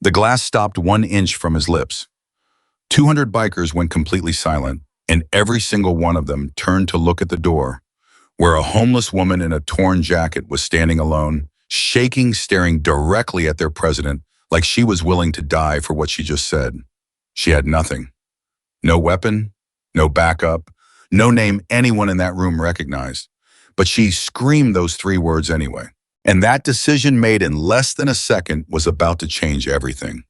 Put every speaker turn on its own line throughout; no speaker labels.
The glass stopped 1 inch from his lips. 200 bikers went completely silent, and every single one of them turned to look at the door, where a homeless woman in a torn jacket was standing alone, shaking, staring directly at their president like she was willing to die for what she just said. She had nothing. No weapon, no backup, no name anyone in that room recognized. But she screamed those 3 words anyway. And that decision made in less than a second was about to change everything.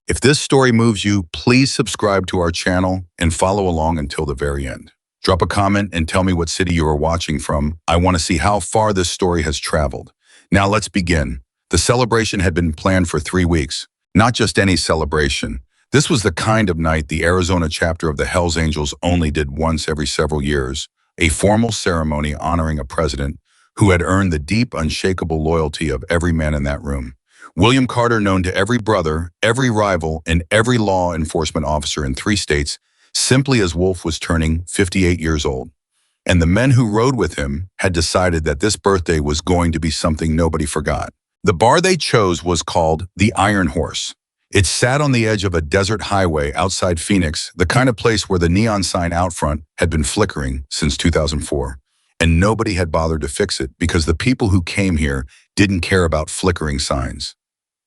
If this story moves you, please subscribe to our channel and follow along until the very end. Drop a comment and tell me what city you are watching from. I want to see how far this story has traveled. Now let's begin. The celebration had been planned for 3 weeks. Not just any celebration. This was the kind of night the Arizona chapter of the Hells Angels only did once every several years, a formal ceremony honoring a president who had earned the deep, unshakable loyalty of every man in that room. William Carter, known to every brother, every rival, and every law enforcement officer in 3 states, simply as Wolf was turning 58 years old. And the men who rode with him had decided that this birthday was going to be something nobody forgot. The bar they chose was called the Iron Horse. It sat on the edge of a desert highway outside Phoenix, the kind of place where the neon sign out front had been flickering since 2004. And nobody had bothered to fix it because the people who came here didn't care about flickering signs.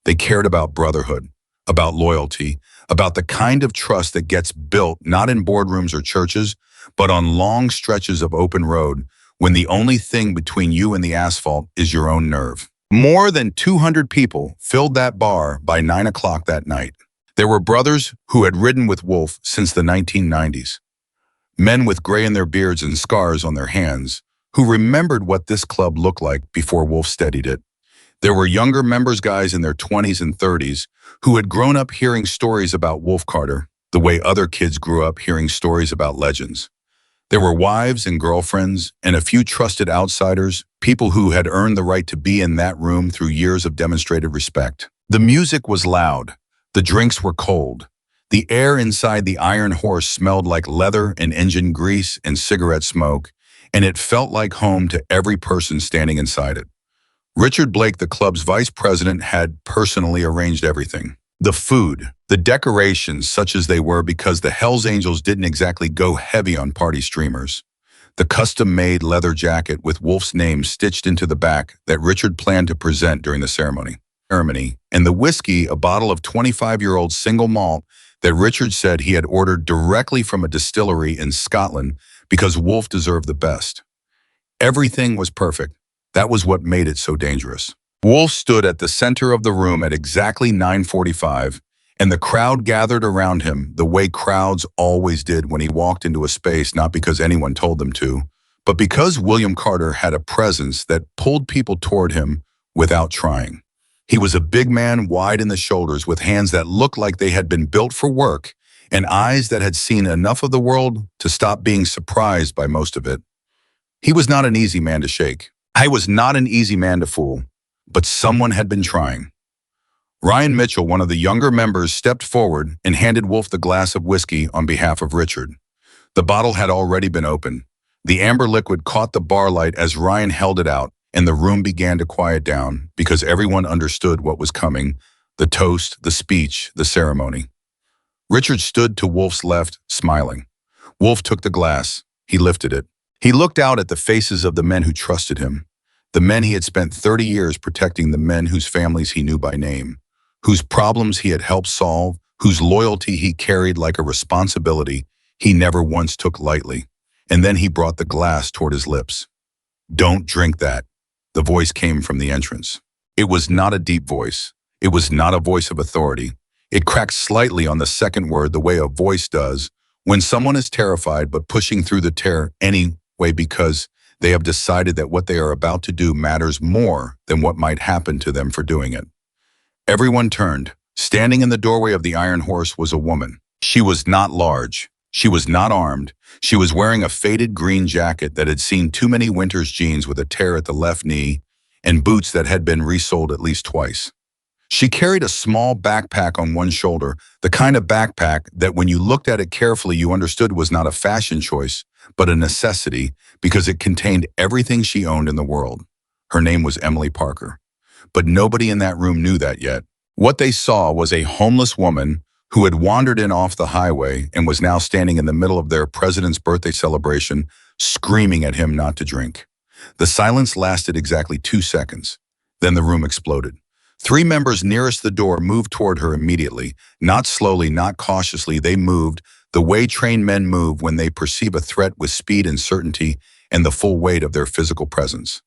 They cared about brotherhood, about loyalty, about the kind of trust that gets built not in boardrooms or churches, but on long stretches of open road when the only thing between you and the asphalt is your own nerve. More than 200 people filled that bar by 9 o'clock that night. There were brothers who had ridden with Wolf since the 1990s. Men with gray in their beards and scars on their hands, who remembered what this club looked like before Wolf steadied it. There were younger members, guys in their 20s and 30s, who had grown up hearing stories about Wolf Carter, the way other kids grew up hearing stories about legends. There were wives and girlfriends, and a few trusted outsiders, people who had earned the right to be in that room through years of demonstrated respect. The music was loud. The drinks were cold. The air inside the Iron Horse smelled like leather and engine grease and cigarette smoke, and it felt like home to every person standing inside it. Richard Blake, the club's vice president, had personally arranged everything. The food, the decorations, such as they were because the Hells Angels didn't exactly go heavy on party streamers. The custom-made leather jacket with Wolf's name stitched into the back that Richard planned to present during the ceremony. And the whiskey, a bottle of 25-year-old single malt that Richard said he had ordered directly from a distillery in Scotland because Wolf deserved the best. Everything was perfect. That was what made it so dangerous. Wolf stood at the center of the room at exactly 9:45, and the crowd gathered around him the way crowds always did when he walked into a space, not because anyone told them to, but because William Carter had a presence that pulled people toward him without trying. He was a big man, wide in the shoulders, with hands that looked like they had been built for work, and eyes that had seen enough of the world to stop being surprised by most of it. He was not an easy man to shake. I was not an easy man to fool. But someone had been trying. Ryan Mitchell, one of the younger members, stepped forward and handed Wolf the glass of whiskey on behalf of Richard. The bottle had already been opened. The amber liquid caught the bar light as Ryan held it out, and the room began to quiet down because everyone understood what was coming: the toast, the speech, the ceremony. Richard stood to Wolf's left, smiling. Wolf took the glass. He lifted it. He looked out at the faces of the men who trusted him. The men he had spent 30 years protecting, the men whose families he knew by name, whose problems he had helped solve, whose loyalty he carried like a responsibility he never once took lightly. And then he brought the glass toward his lips. "Don't drink that." The voice came from the entrance. It was not a deep voice. It was not a voice of authority. It cracked slightly on the second word the way a voice does when someone is terrified but pushing through the terror anyway because they have decided that what they are about to do matters more than what might happen to them for doing it. Everyone turned. Standing in the doorway of the Iron Horse was a woman. She was not large. She was not armed. She was wearing a faded green jacket that had seen too many winter's jeans with a tear at the left knee and boots that had been resoled at least twice. She carried a small backpack on one shoulder, the kind of backpack that when you looked at it carefully you understood was not a fashion choice, but a necessity because it contained everything she owned in the world. Her name was Emily Parker. But nobody in that room knew that yet. What they saw was a homeless woman who had wandered in off the highway and was now standing in the middle of their president's birthday celebration, screaming at him not to drink. The silence lasted exactly 2 seconds. Then the room exploded. Three members nearest the door moved toward her immediately. Not slowly, not cautiously, they moved the way trained men move when they perceive a threat with speed and certainty and the full weight of their physical presence.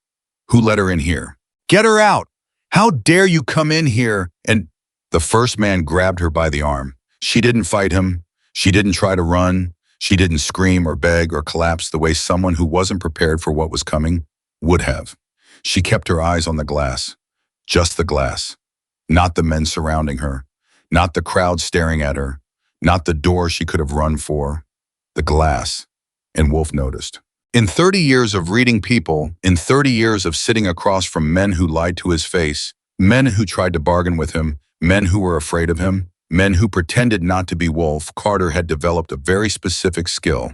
Who let her in here? Get her out! How dare you come in here? And the first man grabbed her by the arm. She didn't fight him. She didn't try to run. She didn't scream or beg or collapse the way someone who wasn't prepared for what was coming would have. She kept her eyes on the glass. Just the glass. Not the men surrounding her. Not the crowd staring at her. Not the door she could have run for. The glass. And Wolf noticed. In 30 years of reading people, in 30 years of sitting across from men who lied to his face, men who tried to bargain with him, men who were afraid of him, men who pretended not to be Wolf, Carter had developed a very specific skill.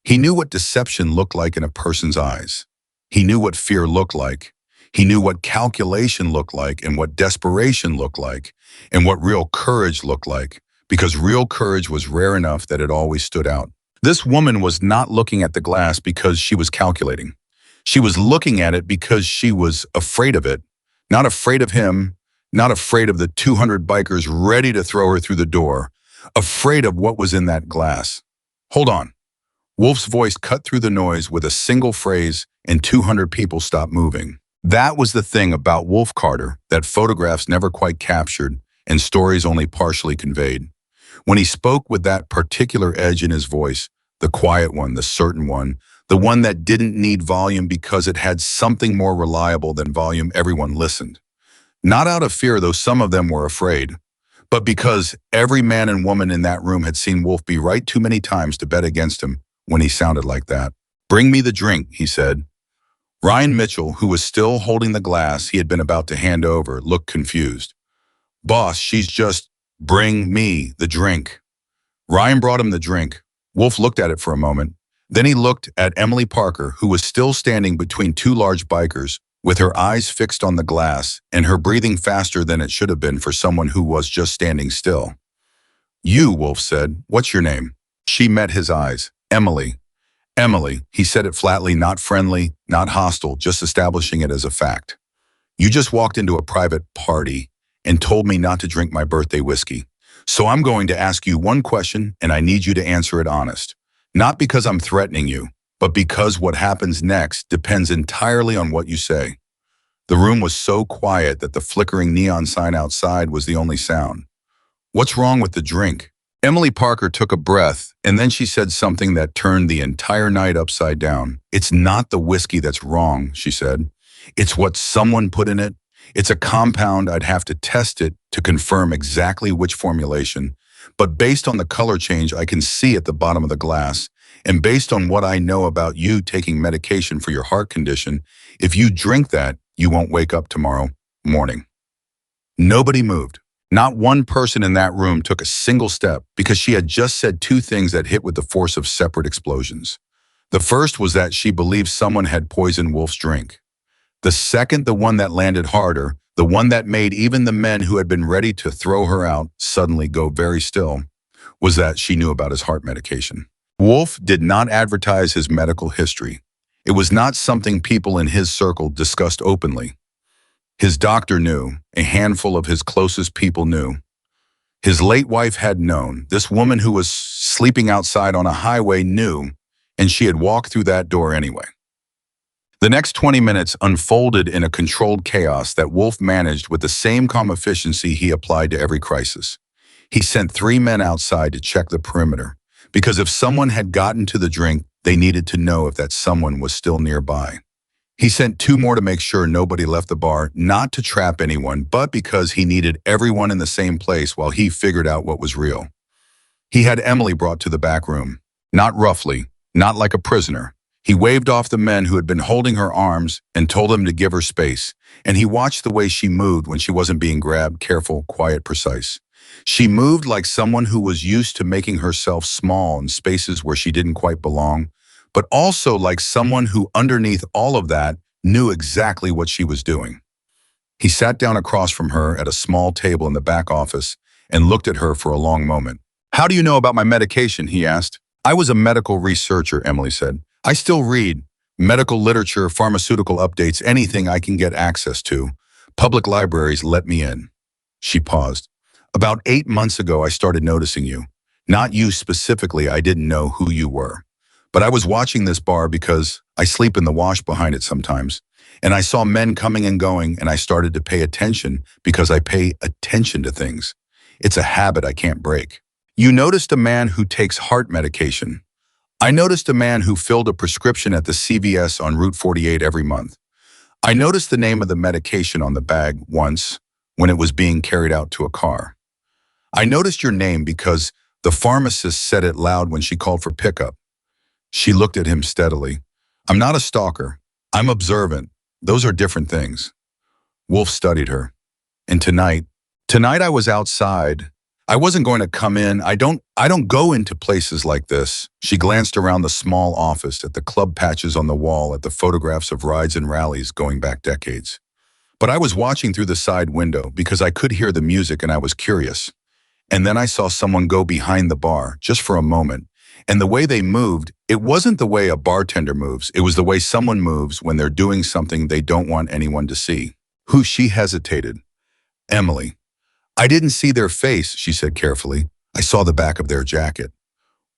He knew what deception looked like in a person's eyes. He knew what fear looked like. He knew what calculation looked like and what desperation looked like and what real courage looked like, because real courage was rare enough that it always stood out. This woman was not looking at the glass because she was calculating. She was looking at it because she was afraid of it, not afraid of him, not afraid of the 200 bikers ready to throw her through the door, afraid of what was in that glass. Hold on. Wolf's voice cut through the noise with a single phrase, and 200 people stopped moving. That was the thing about Wolf Carter that photographs never quite captured and stories only partially conveyed. When he spoke with that particular edge in his voice, the quiet one, the certain one, the one that didn't need volume because it had something more reliable than volume, everyone listened. Not out of fear, though some of them were afraid, but because every man and woman in that room had seen Wolf be right too many times to bet against him when he sounded like that. "Bring me the drink," he said. Ryan Mitchell, who was still holding the glass he had been about to hand over, looked confused. "Boss, she's just, bring me the drink." Ryan brought him the drink. Wolf looked at it for a moment. Then he looked at Emily Parker, who was still standing between two large bikers, with her eyes fixed on the glass and her breathing faster than it should have been for someone who was just standing still. "You," Wolf said. "What's your name?" She met his eyes. "Emily." "Emily," he said it flatly, not friendly, not hostile, just establishing it as a fact. "You just walked into a private party and told me not to drink my birthday whiskey. So I'm going to ask you one question, and I need you to answer it honest. Not because I'm threatening you, but because what happens next depends entirely on what you say." The room was so quiet that the flickering neon sign outside was the only sound. "What's wrong with the drink?" Emily Parker took a breath, and then she said something that turned the entire night upside down. "It's not the whiskey that's wrong," she said. "It's what someone put in it. It's a compound. I'd have to test it to confirm exactly which formulation, but based on the color change I can see at the bottom of the glass, and based on what I know about you taking medication for your heart condition, if you drink that, you won't wake up tomorrow morning." Nobody moved. Not one person in that room took a single step because she had just said two things that hit with the force of separate explosions. The first was that she believed someone had poisoned Wolf's drink. The second, the one that landed harder, the one that made even the men who had been ready to throw her out suddenly go very still, was that she knew about his heart medication. Wolf did not advertise his medical history. It was not something people in his circle discussed openly. His doctor knew. A handful of his closest people knew. His late wife had known. This woman who was sleeping outside on a highway knew, and she had walked through that door anyway. The next 20 minutes unfolded in a controlled chaos that Wolf managed with the same calm efficiency he applied to every crisis. He sent 3 men outside to check the perimeter, because if someone had gotten to the drink, they needed to know if that someone was still nearby. He sent 2 more to make sure nobody left the bar, not to trap anyone, but because he needed everyone in the same place while he figured out what was real. He had Emily brought to the back room, not roughly, not like a prisoner. He waved off the men who had been holding her arms and told them to give her space, and he watched the way she moved when she wasn't being grabbed, careful, quiet, precise. She moved like someone who was used to making herself small in spaces where she didn't quite belong, but also like someone who underneath all of that knew exactly what she was doing. He sat down across from her at a small table in the back office and looked at her for a long moment. "How do you know about my medication?" he asked. "I was a medical researcher," Emily said. "I still read medical literature, pharmaceutical updates, anything I can get access to. Public libraries let me in." She paused. "About 8 months ago, I started noticing you. Not you specifically, I didn't know who you were. But I was watching this bar because I sleep in the wash behind it sometimes. And I saw men coming and going, and I started to pay attention because I pay attention to things. It's a habit I can't break. You noticed a man who takes heart medication. I noticed a man who filled a prescription at the CVS on Route 48 every month. I noticed the name of the medication on the bag once when it was being carried out to a car. I noticed your name because the pharmacist said it loud when she called for pickup." She looked at him steadily. "I'm not a stalker. I'm observant. Those are different things." Wolf studied her. "And tonight I was outside. I wasn't going to come in. I don't go into places like this." She glanced around the small office at the club patches on the wall, at the photographs of rides and rallies going back decades. "But I was watching through the side window because I could hear the music and I was curious. And then I saw someone go behind the bar, just for a moment. And the way they moved, it wasn't the way a bartender moves. It was the way someone moves when they're doing something they don't want anyone to see." Who? She hesitated. "Emily. I didn't see their face," she said carefully. "I saw the back of their jacket."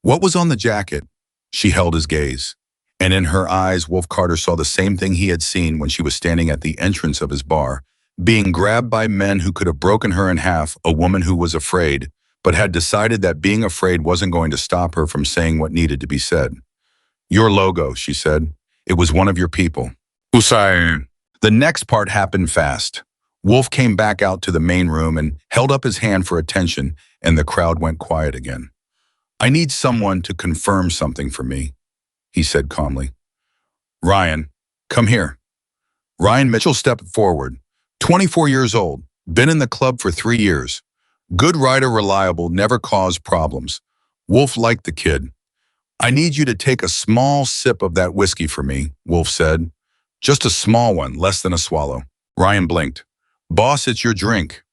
"What was on the jacket?" She held his gaze. And in her eyes, Wolf Carter saw the same thing he had seen when she was standing at the entrance of his bar, being grabbed by men who could have broken her in half, a woman who was afraid, but had decided that being afraid wasn't going to stop her from saying what needed to be said. "Your logo," she said. "It was one of your people." Hussein. The next part happened fast. Wolf came back out to the main room and held up his hand for attention, and the crowd went quiet again. "I need someone to confirm something for me," he said calmly. "Ryan, come here." Ryan Mitchell stepped forward. 24 years old, been in the club for 3 years. Good rider, reliable, never caused problems. Wolf liked the kid. "I need you to take a small sip of that whiskey for me," Wolf said. "Just a small one, less than a swallow." Ryan blinked. "Boss, it's your drink."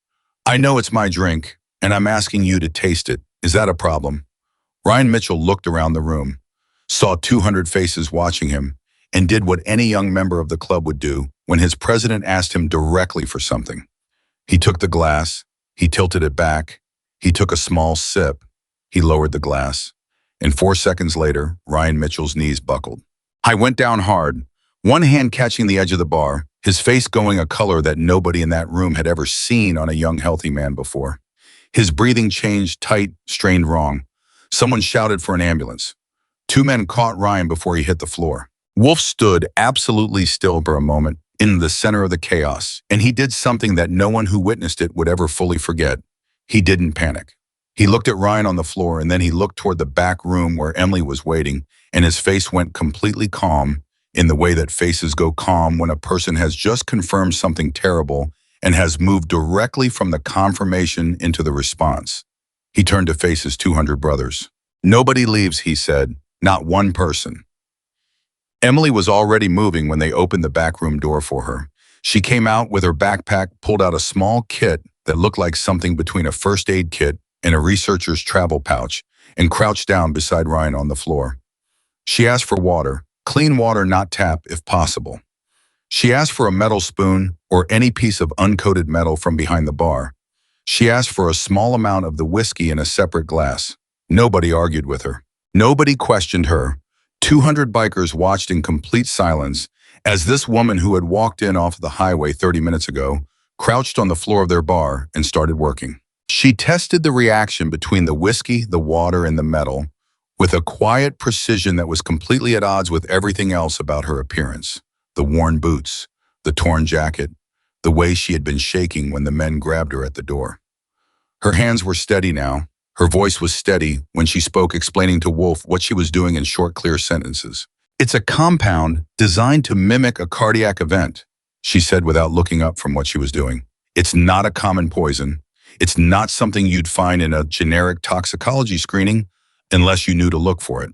"I know it's my drink, and I'm asking you to taste it. Is that a problem?" Ryan Mitchell looked around the room, saw 200 faces watching him, and did what any young member of the club would do when his president asked him directly for something. He took the glass, he tilted it back, he took a small sip, he lowered the glass, and 4 seconds later, Ryan Mitchell's knees buckled. I went down hard, one hand catching the edge of the bar, his face going a color that nobody in that room had ever seen on a young, healthy man before. His breathing changed, tight, strained, wrong. Someone shouted for an ambulance. 2 men caught Ryan before he hit the floor. Wolf stood absolutely still for a moment in the center of the chaos, and he did something that no one who witnessed it would ever fully forget. He didn't panic. He looked at Ryan on the floor, and then he looked toward the back room where Emily was waiting, and his face went completely calm, in the way that faces go calm when a person has just confirmed something terrible and has moved directly from the confirmation into the response. He turned to face his 200 brothers. "Nobody leaves," he said. "Not one person." Emily was already moving when they opened the back room door for her. She came out with her backpack, pulled out a small kit that looked like something between a first aid kit and a researcher's travel pouch, and crouched down beside Ryan on the floor. She asked for water, clean water, not tap, if possible. She asked for a metal spoon or any piece of uncoated metal from behind the bar. She asked for a small amount of the whiskey in a separate glass. Nobody argued with her. Nobody questioned her. 200 bikers watched in complete silence as this woman who had walked in off the highway 30 minutes ago crouched on the floor of their bar and started working. She tested the reaction between the whiskey, the water, and the metal with a quiet precision that was completely at odds with everything else about her appearance. The worn boots, the torn jacket, the way she had been shaking when the men grabbed her at the door. Her hands were steady now. Her voice was steady when she spoke, explaining to Wolf what she was doing in short, clear sentences. "It's a compound designed to mimic a cardiac event," she said without looking up from what she was doing. "It's not a common poison. It's not something you'd find in a generic toxicology screening unless you knew to look for it.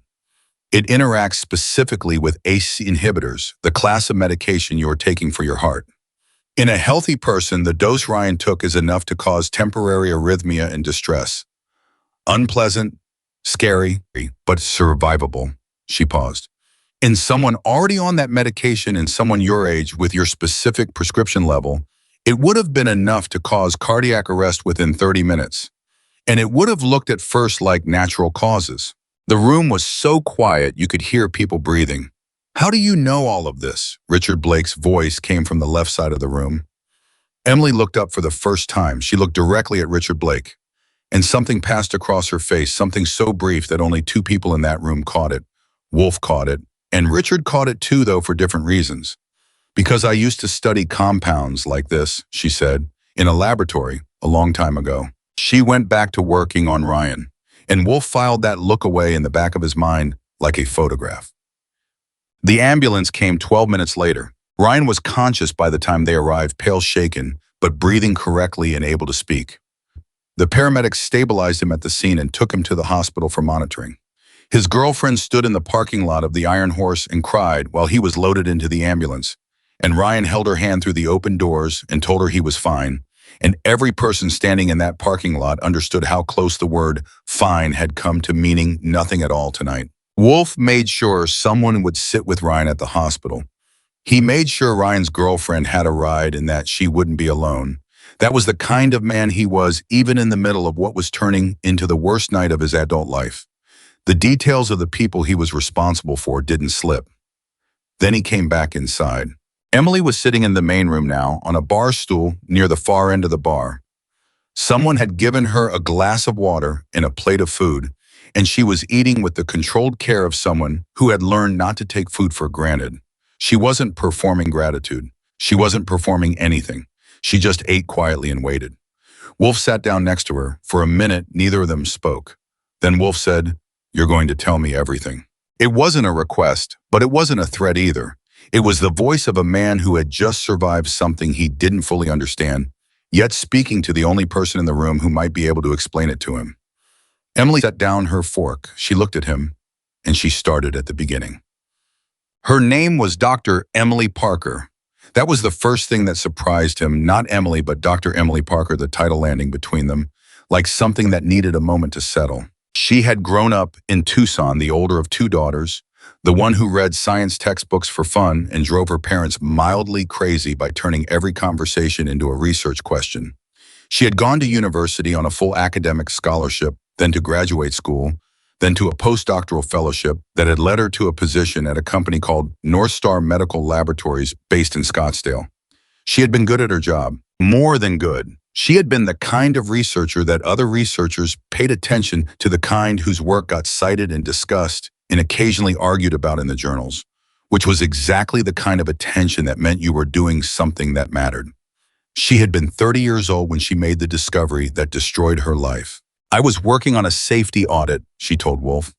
It interacts specifically with ACE inhibitors, the class of medication you're taking for your heart." In a healthy person, the dose Ryan took is enough to cause temporary arrhythmia and distress. Unpleasant, scary, but survivable. She paused. In someone already on that medication and someone your age with your specific prescription level, it would have been enough to cause cardiac arrest within 30 minutes. And it would have looked at first like natural causes. The room was so quiet you could hear people breathing. How do you know all of this? Richard Blake's voice came from the left side of the room. Emily looked up for the first time. She looked directly at Richard Blake. And something passed across her face, something so brief that only two people in that room caught it. Wolf caught it. And Richard caught it too, though, for different reasons. Because I used to study compounds like this, she said, in a laboratory a long time ago. She went back to working on Ryan, and Wolf filed that look away in the back of his mind like a photograph. The ambulance came 12 minutes later. Ryan was conscious by the time they arrived, pale shaken, but breathing correctly and able to speak. The paramedics stabilized him at the scene and took him to the hospital for monitoring. His girlfriend stood in the parking lot of the Iron Horse and cried while he was loaded into the ambulance, and Ryan held her hand through the open doors and told her he was fine, and every person standing in that parking lot understood how close the word fine had come to meaning nothing at all tonight. Wolf made sure someone would sit with Ryan at the hospital. He made sure Ryan's girlfriend had a ride and that she wouldn't be alone. That was the kind of man he was, even in the middle of what was turning into the worst night of his adult life. The details of the people he was responsible for didn't slip. Then he came back inside. Emily was sitting in the main room now, on a bar stool near the far end of the bar. Someone had given her a glass of water and a plate of food, and she was eating with the controlled care of someone who had learned not to take food for granted. She wasn't performing gratitude. She wasn't performing anything. She just ate quietly and waited. Wolf sat down next to her. For a minute, neither of them spoke. Then Wolf said, "You're going to tell me everything." It wasn't a request, but it wasn't a threat either. It was the voice of a man who had just survived something he didn't fully understand, yet speaking to the only person in the room who might be able to explain it to him. Emily set down her fork. She looked at him, and she started at the beginning. Her name was Dr. Emily Parker. That was the first thing that surprised him, not Emily, but Dr. Emily Parker, the title landing between them, like something that needed a moment to settle. She had grown up in Tucson, the older of two daughters, the one who read science textbooks for fun and drove her parents mildly crazy by turning every conversation into a research question. She had gone to university on a full academic scholarship, then to graduate school, then to a postdoctoral fellowship that had led her to a position at a company called North Star Medical Laboratories based in Scottsdale. She had been good at her job, more than good. She had been the kind of researcher that other researchers paid attention to, the kind whose work got cited and discussed and occasionally argued about in the journals, which was exactly the kind of attention that meant you were doing something that mattered. She had been 30 years old when she made the discovery that destroyed her life. "I was working on a safety audit," she told Wolf.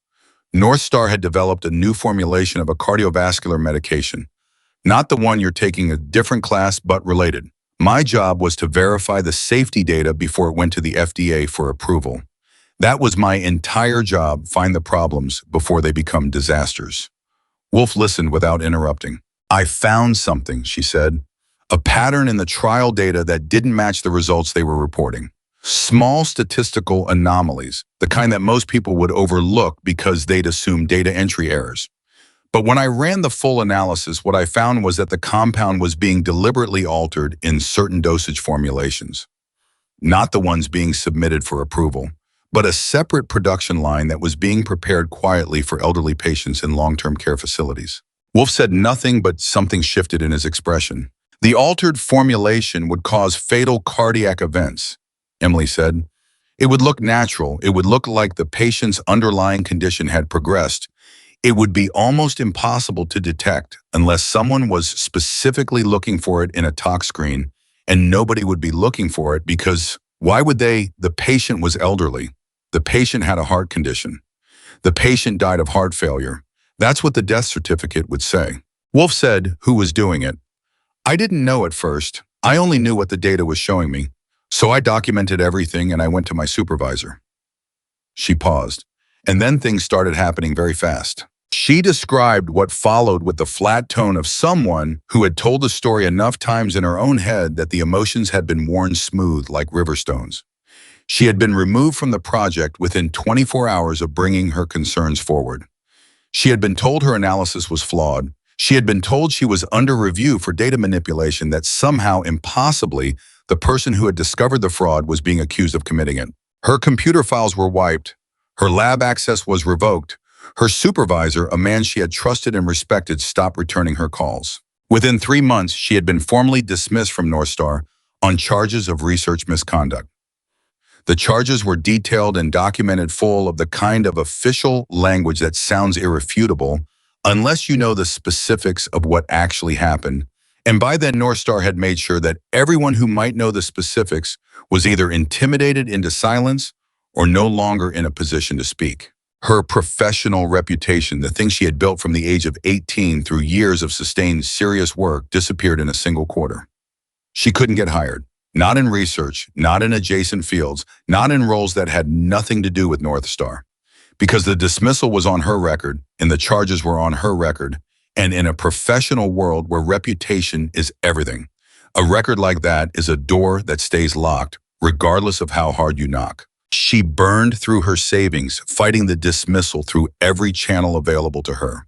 "North Star had developed a new formulation of a cardiovascular medication. Not the one you're taking, a different class, but related. My job was to verify the safety data before it went to the FDA for approval. That was my entire job, find the problems before they become disasters." Wolf listened without interrupting. "I found something," she said. "A pattern in the trial data that didn't match the results they were reporting. Small statistical anomalies, the kind that most people would overlook because they'd assume data entry errors. But when I ran the full analysis, what I found was that the compound was being deliberately altered in certain dosage formulations. Not the ones being submitted for approval, but a separate production line that was being prepared quietly for elderly patients in long-term care facilities." Wolf said nothing, but something shifted in his expression. "The altered formulation would cause fatal cardiac events," Emily said. "It would look natural. It would look like the patient's underlying condition had progressed. It would be almost impossible to detect unless someone was specifically looking for it in a tox screen, and nobody would be looking for it because why would they? The patient was elderly. The patient had a heart condition. The patient died of heart failure. That's what the death certificate would say." Wolf said, "Who was doing it?" "I didn't know at first. I only knew what the data was showing me. So I documented everything and I went to my supervisor." She paused, and then things started happening very fast. She described what followed with the flat tone of someone who had told the story enough times in her own head that the emotions had been worn smooth like river stones. She had been removed from the project within 24 hours of bringing her concerns forward. She had been told her analysis was flawed. She had been told she was under review for data manipulation, that somehow, impossibly, the person who had discovered the fraud was being accused of committing it. Her computer files were wiped. Her lab access was revoked. Her supervisor, a man she had trusted and respected, stopped returning her calls. Within 3 months, she had been formally dismissed from Northstar on charges of research misconduct. The charges were detailed and documented, full of the kind of official language that sounds irrefutable unless you know the specifics of what actually happened. And by then, Northstar had made sure that everyone who might know the specifics was either intimidated into silence or no longer in a position to speak. Her professional reputation, the thing she had built from the age of 18 through years of sustained serious work, disappeared in a single quarter. She couldn't get hired. Not in research, not in adjacent fields, not in roles that had nothing to do with Northstar. Because the dismissal was on her record, and the charges were on her record, and in a professional world where reputation is everything, a record like that is a door that stays locked, regardless of how hard you knock. She burned through her savings, fighting the dismissal through every channel available to her.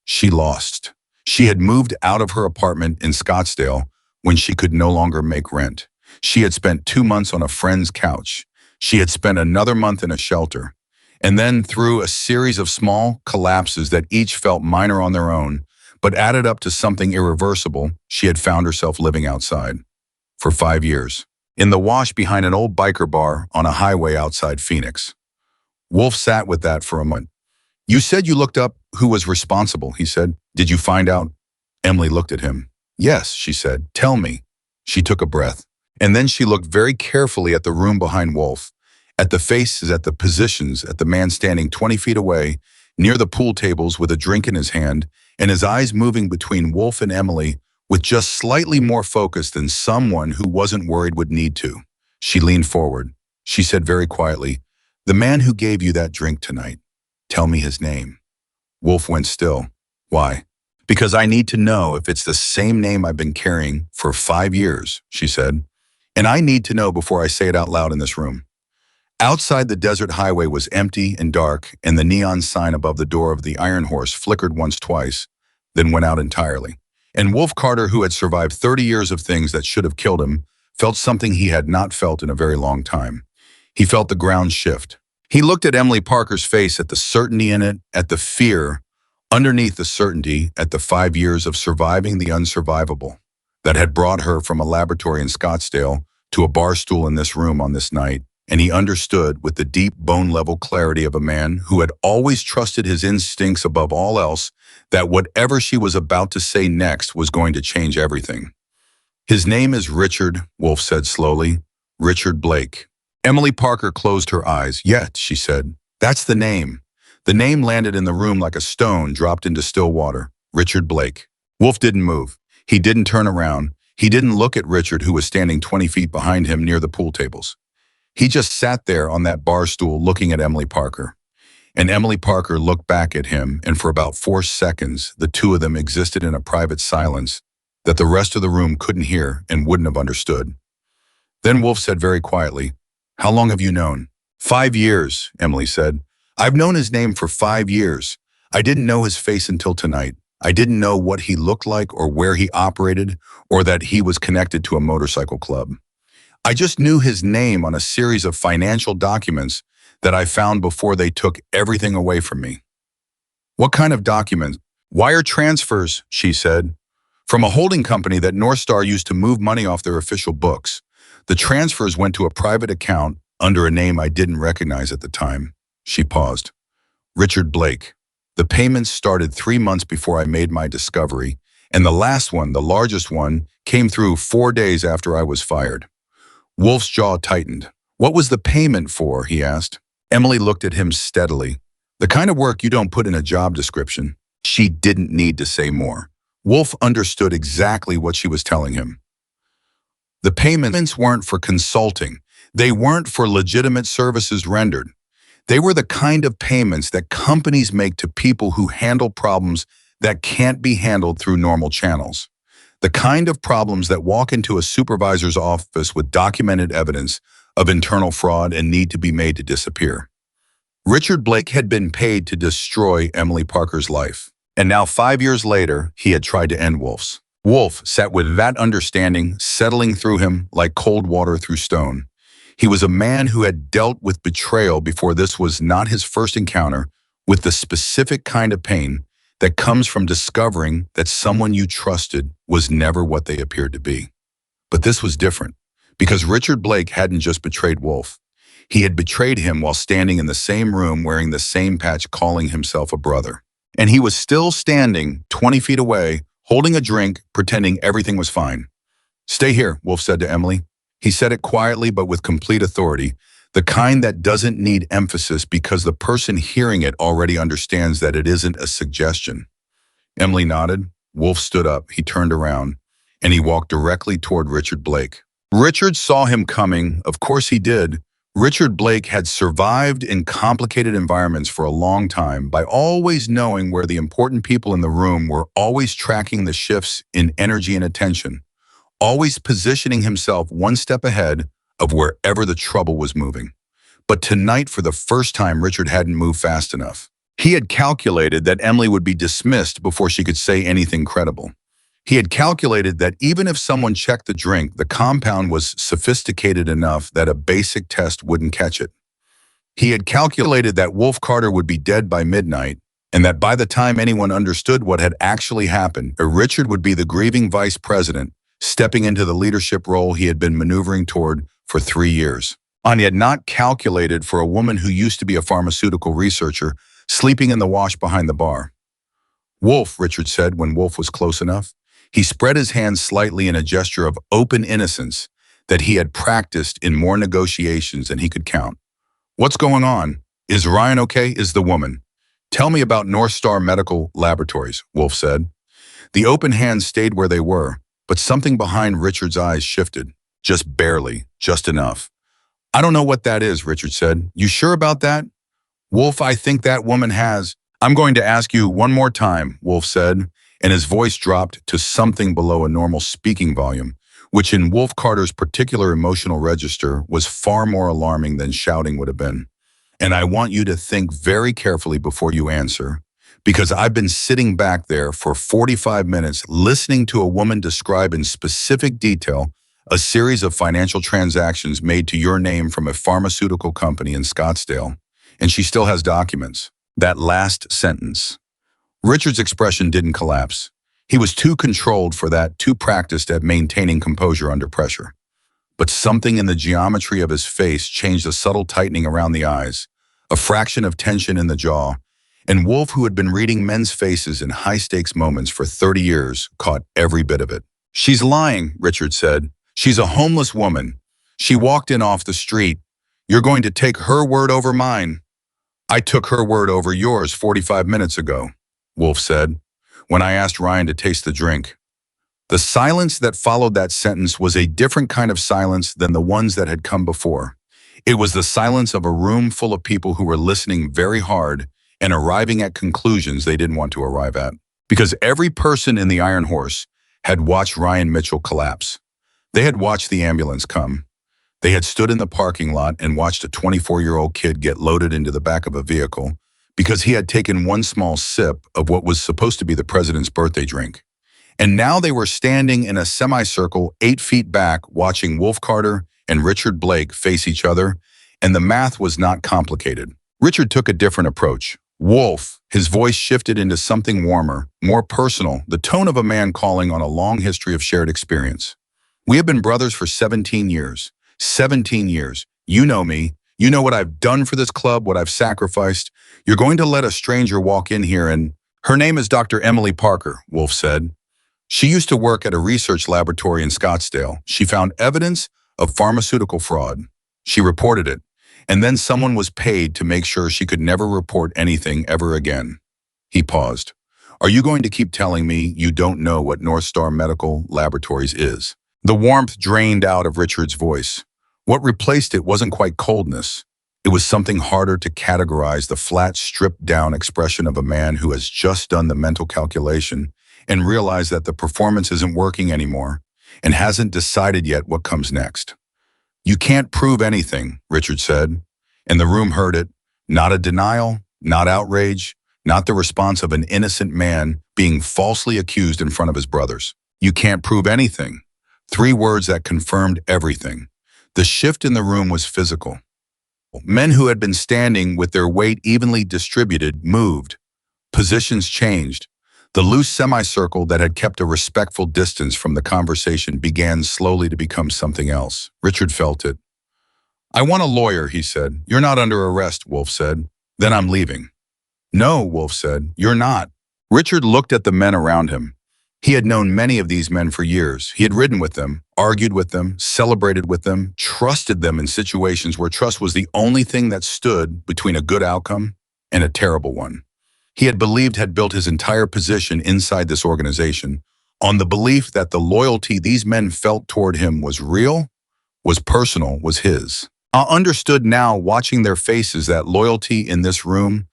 She lost. She had moved out of her apartment in Scottsdale when she could no longer make rent. She had spent 2 months on a friend's couch. She had spent another month in a shelter. And then, through a series of small collapses that each felt minor on their own, but added up to something irreversible, she had found herself living outside. For 5 years. In the wash behind an old biker bar on a highway outside Phoenix. Wolf sat with that for a moment. "You said you looked up who was responsible," he said. "Did you find out?" Emily looked at him. "Yes," she said. "Tell me." She took a breath. And then she looked very carefully at the room behind Wolf, at the faces, at the positions, at the man standing 20 feet away, near the pool tables with a drink in his hand, and his eyes moving between Wolf and Emily with just slightly more focus than someone who wasn't worried would need to. She leaned forward. She said very quietly, "The man who gave you that drink tonight, tell me his name." Wolf went still. "Why?" "Because I need to know if it's the same name I've been carrying for 5 years," she said. "And I need to know before I say it out loud in this room." Outside, the desert highway was empty and dark, and the neon sign above the door of the Iron Horse flickered once, twice, then went out entirely. And Wolf Carter, who had survived 30 years of things that should have killed him, felt something he had not felt in a very long time. He felt the ground shift. He looked at Emily Parker's face, at the certainty in it, at the fear, underneath the certainty, at the 5 years of surviving the unsurvivable that had brought her from a laboratory in Scottsdale to a bar stool in this room on this night, and he understood with the deep bone-level clarity of a man who had always trusted his instincts above all else that whatever she was about to say next was going to change everything. "His name is Richard," Wolf said slowly. "Richard Blake." Emily Parker closed her eyes. "Yet," she said. "That's the name." The name landed in the room like a stone dropped into still water. Richard Blake. Wolf didn't move. He didn't turn around. He didn't look at Richard, who was standing 20 feet behind him near the pool tables. He just sat there on that bar stool looking at Emily Parker. And Emily Parker looked back at him, and for about 4 seconds, the two of them existed in a private silence that the rest of the room couldn't hear and wouldn't have understood. Then Wolf said very quietly, "How long have you known?" 5 years, Emily said. "I've known his name for 5 years. I didn't know his face until tonight. I didn't know what he looked like or where he operated or that he was connected to a motorcycle club. I just knew his name on a series of financial documents that I found before they took everything away from me." "What kind of documents?" "Wire transfers," she said, "from a holding company that Northstar used to move money off their official books. The transfers went to a private account under a name I didn't recognize at the time." She paused. "Richard Blake. The payments started 3 months before I made my discovery, and the last one, the largest one, came through 4 days after I was fired." Wolf's jaw tightened. "What was the payment for?" he asked. Emily looked at him steadily. "The kind of work you don't put in a job description." She didn't need to say more. Wolf understood exactly what she was telling him. The payments weren't for consulting. They weren't for legitimate services rendered. They were the kind of payments that companies make to people who handle problems that can't be handled through normal channels. The kind of problems that walk into a supervisor's office with documented evidence of internal fraud and need to be made to disappear. Richard Blake had been paid to destroy Emily Parker's life. And now 5 years later, he had tried to end Wolf's. Wolf sat with that understanding settling through him like cold water through stone. He was a man who had dealt with betrayal before. This was not his first encounter with the specific kind of pain that comes from discovering that someone you trusted was never what they appeared to be. But this was different, because Richard Blake hadn't just betrayed Wolf. He had betrayed him while standing in the same room wearing the same patch, calling himself a brother. And he was still standing 20 feet away, holding a drink, pretending everything was fine. "Stay here," Wolf said to Emily. He said it quietly but with complete authority, the kind that doesn't need emphasis because the person hearing it already understands that it isn't a suggestion. Emily nodded. Wolf stood up. He turned around, and he walked directly toward Richard Blake. Richard saw him coming. Of course he did. Richard Blake had survived in complicated environments for a long time by always knowing where the important people in the room were, always tracking the shifts in energy and attention, always positioning himself one step ahead of wherever the trouble was moving. But tonight, for the first time, Richard hadn't moved fast enough. He had calculated that Emily would be dismissed before she could say anything credible. He had calculated that even if someone checked the drink, the compound was sophisticated enough that a basic test wouldn't catch it. He had calculated that Wolf Carter would be dead by midnight, and that by the time anyone understood what had actually happened, Richard would be the grieving vice president, stepping into the leadership role he had been maneuvering toward for 3 years. And he had not calculated for a woman who used to be a pharmaceutical researcher, sleeping in the wash behind the bar. "Wolf," Richard said when Wolf was close enough. He spread his hands slightly in a gesture of open innocence that he had practiced in more negotiations than he could count. "What's going on? Is Ryan okay?" "Is the woman. Tell me about North Star Medical Laboratories," Wolf said. The open hands stayed where they were, but something behind Richard's eyes shifted. Just barely, just enough. "I don't know what that is," Richard said. "You sure about that?" "Wolf, I think that woman has—" "I'm going to ask you one more time," Wolf said, and his voice dropped to something below a normal speaking volume, which in Wolf Carter's particular emotional register was far more alarming than shouting would have been. "And I want you to think very carefully before you answer, because I've been sitting back there for 45 minutes listening to a woman describe in specific detail a series of financial transactions made to your name from a pharmaceutical company in Scottsdale, and she still has documents." That last sentence. Richard's expression didn't collapse. He was too controlled for that, too practiced at maintaining composure under pressure. But something in the geometry of his face changed, a subtle tightening around the eyes, a fraction of tension in the jaw, and Wolf, who had been reading men's faces in high-stakes moments for 30 years, caught every bit of it. "She's lying," Richard said. "She's a homeless woman. She walked in off the street. You're going to take her word over mine." "I took her word over yours 45 minutes ago," Wolf said, "when I asked Ryan to taste the drink." The silence that followed that sentence was a different kind of silence than the ones that had come before. It was the silence of a room full of people who were listening very hard and arriving at conclusions they didn't want to arrive at. Because every person in the Iron Horse had watched Ryan Mitchell collapse. They had watched the ambulance come. They had stood in the parking lot and watched a 24-year-old kid get loaded into the back of a vehicle because he had taken one small sip of what was supposed to be the president's birthday drink. And now they were standing in a semicircle 8 feet back watching Wolf Carter and Richard Blake face each other, and the math was not complicated. Richard took a different approach. "Wolf," his voice shifted into something warmer, more personal, the tone of a man calling on a long history of shared experience. "We have been brothers for 17 years. 17 years. You know me. You know what I've done for this club, what I've sacrificed. You're going to let a stranger walk in here and—" "Her name is Dr. Emily Parker," Wolf said. "She used to work at a research laboratory in Scottsdale. She found evidence of pharmaceutical fraud. She reported it, and then someone was paid to make sure she could never report anything ever again." He paused. "Are you going to keep telling me you don't know what North Star Medical Laboratories is?" The warmth drained out of Richard's voice. What replaced it wasn't quite coldness. It was something harder to categorize the flat, stripped-down expression of a man who has just done the mental calculation and realized that the performance isn't working anymore and hasn't decided yet what comes next. "You can't prove anything," Richard said, and the room heard it. Not a denial, not outrage, not the response of an innocent man being falsely accused in front of his brothers. "You can't prove anything." 3 words that confirmed everything. The shift in the room was physical. Men who had been standing with their weight evenly distributed moved. Positions changed. The loose semicircle that had kept a respectful distance from the conversation began slowly to become something else. Richard felt it. "I want a lawyer," he said. "You're not under arrest," Wolf said. "Then I'm leaving." "No," Wolf said, "you're not." Richard looked at the men around him. He had known many of these men for years. He had ridden with them, argued with them, celebrated with them, trusted them in situations where trust was the only thing that stood between a good outcome and a terrible one. He had built his entire position inside this organization on the belief that the loyalty these men felt toward him was real, was personal, was his. I understood now, watching their faces, that loyalty in this room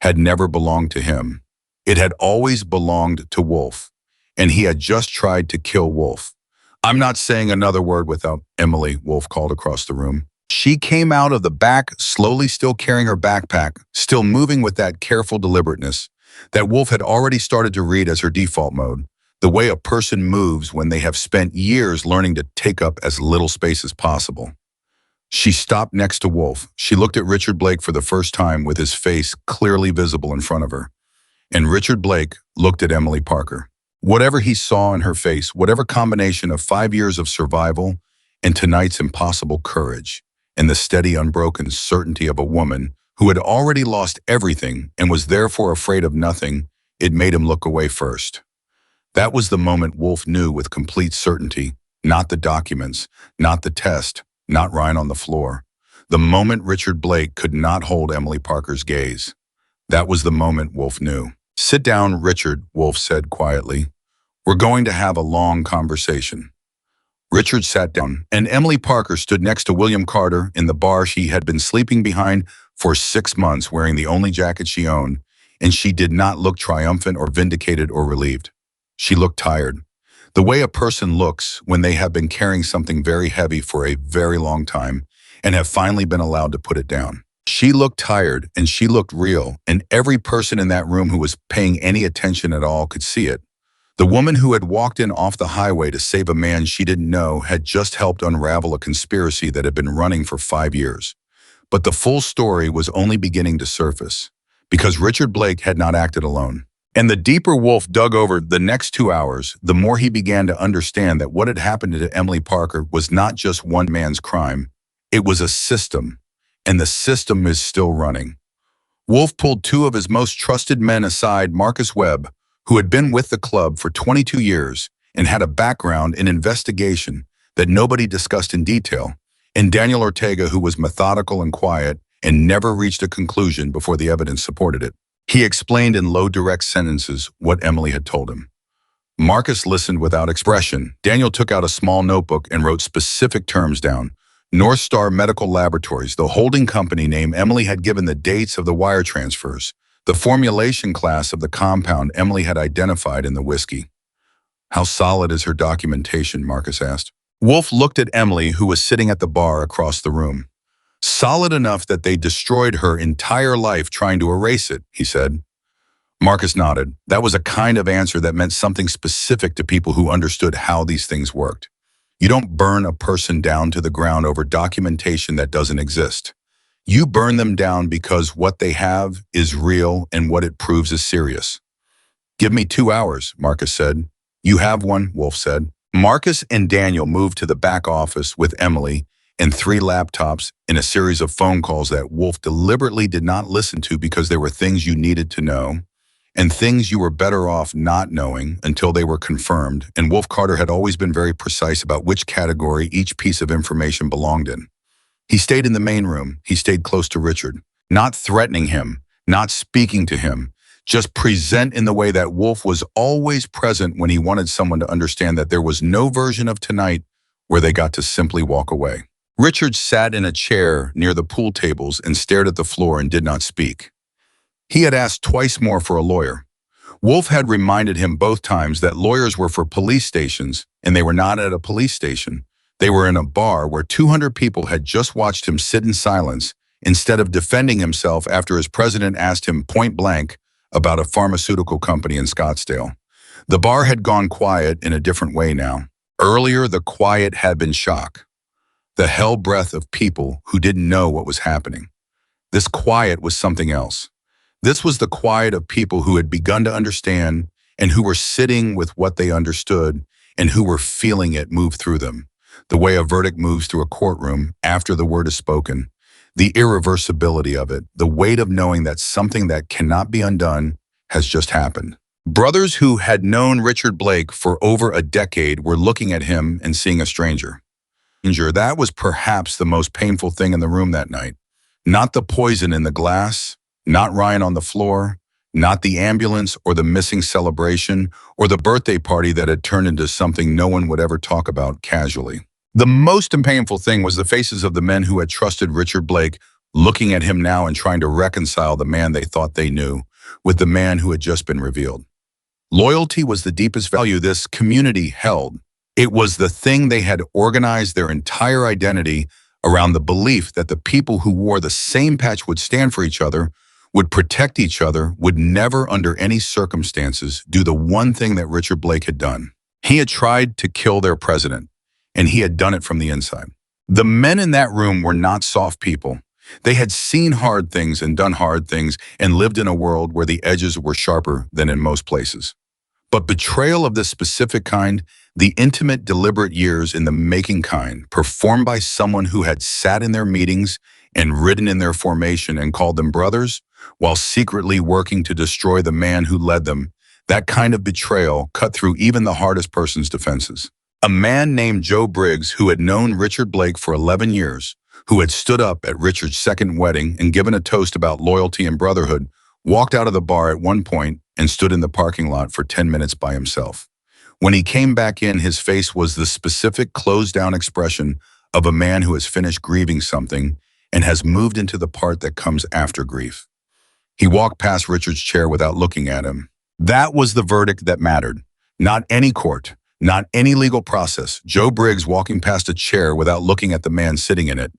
had never belonged to him. It had always belonged to Wolf, and he had just tried to kill Wolf. "I'm not saying another word without Emily," Wolf called across the room. She came out of the back, slowly, still carrying her backpack, still moving with that careful deliberateness that Wolf had already started to read as her default mode, the way a person moves when they have spent years learning to take up as little space as possible. She stopped next to Wolf. She looked at Richard Blake for the first time, with his face clearly visible in front of her. And Richard Blake looked at Emily Parker. Whatever he saw in her face, whatever combination of 5 years of survival and tonight's impossible courage, and the steady, unbroken certainty of a woman who had already lost everything and was therefore afraid of nothing, it made him look away first. That was the moment Wolf knew with complete certainty, not the documents, not the test, not Ryan on the floor. The moment Richard Blake could not hold Emily Parker's gaze. That was the moment Wolf knew. "Sit down, Richard," Wolf said quietly. "We're going to have a long conversation." Richard sat down, and Emily Parker stood next to William Carter in the bar she had been sleeping behind for 6 months, wearing the only jacket she owned, and she did not look triumphant or vindicated or relieved. She looked tired. The way a person looks when they have been carrying something very heavy for a very long time and have finally been allowed to put it down. She looked tired, and she looked real, and every person in that room who was paying any attention at all could see it. The woman who had walked in off the highway to save a man she didn't know had just helped unravel a conspiracy that had been running for 5 years. But the full story was only beginning to surface, because Richard Blake had not acted alone. And the deeper Wolf dug over the next 2 hours, the more he began to understand that what had happened to Emily Parker was not just one man's crime. It was a system, and the system is still running. Wolf pulled 2 of his most trusted men aside, Marcus Webb, who had been with the club for 22 years and had a background in investigation that nobody discussed in detail, and Daniel Ortega, who was methodical and quiet and never reached a conclusion before the evidence supported it. He explained in low, direct sentences what Emily had told him. Marcus listened without expression. Daniel took out a small notebook and wrote specific terms down. North Star Medical Laboratories, the holding company name Emily had given, the dates of the wire transfers, the formulation class of the compound Emily had identified in the whiskey. "How solid is her documentation?" Marcus asked. Wolf looked at Emily, who was sitting at the bar across the room. "Solid enough that they destroyed her entire life trying to erase it," he said. Marcus nodded. That was a kind of answer that meant something specific to people who understood how these things worked. You don't burn a person down to the ground over documentation that doesn't exist. You burn them down because what they have is real and what it proves is serious. "Give me 2 hours, Marcus said. "You have one," Wolf said. Marcus and Daniel moved to the back office with Emily and 3 laptops in a series of phone calls that Wolf deliberately did not listen to because there were things you needed to know and things you were better off not knowing until they were confirmed, and Wolf Carter had always been very precise about which category each piece of information belonged in. He stayed in the main room. He stayed close to Richard, not threatening him, not speaking to him, just present in the way that Wolf was always present when he wanted someone to understand that there was no version of tonight where they got to simply walk away. Richard sat in a chair near the pool tables and stared at the floor and did not speak. He had asked twice more for a lawyer. Wolf had reminded him both times that lawyers were for police stations, and they were not at a police station. They were in a bar where 200 people had just watched him sit in silence instead of defending himself after his president asked him point blank about a pharmaceutical company in Scottsdale. The bar had gone quiet in a different way now. Earlier, the quiet had been shock, the hell breath of people who didn't know what was happening. This quiet was something else. This was the quiet of people who had begun to understand and who were sitting with what they understood and who were feeling it move through them. The way a verdict moves through a courtroom after the word is spoken, the irreversibility of it, the weight of knowing that something that cannot be undone has just happened. Brothers who had known Richard Blake for over a decade were looking at him and seeing a stranger. That was perhaps the most painful thing in the room that night. Not the poison in the glass, not Ryan on the floor, not the ambulance or the missing celebration or the birthday party that had turned into something no one would ever talk about casually. The most painful thing was the faces of the men who had trusted Richard Blake looking at him now and trying to reconcile the man they thought they knew with the man who had just been revealed. Loyalty was the deepest value this community held. It was the thing they had organized their entire identity around, the belief that the people who wore the same patch would stand for each other, would protect each other, would never under any circumstances do the one thing that Richard Blake had done. He had tried to kill their president, and he had done it from the inside. The men in that room were not soft people. They had seen hard things and done hard things and lived in a world where the edges were sharper than in most places. But betrayal of this specific kind, the intimate, deliberate years in the making kind, performed by someone who had sat in their meetings and ridden in their formation and called them brothers, while secretly working to destroy the man who led them, that kind of betrayal cut through even the hardest person's defenses. A man named Joe Briggs, who had known Richard Blake for 11 years, who had stood up at Richard's second wedding and given a toast about loyalty and brotherhood, walked out of the bar at one point and stood in the parking lot for 10 minutes by himself. When he came back in, his face was the specific closed-down expression of a man who has finished grieving something and has moved into the part that comes after grief. He walked past Richard's chair without looking at him. That was the verdict that mattered. Not any court, not any legal process. Joe Briggs walking past a chair without looking at the man sitting in it.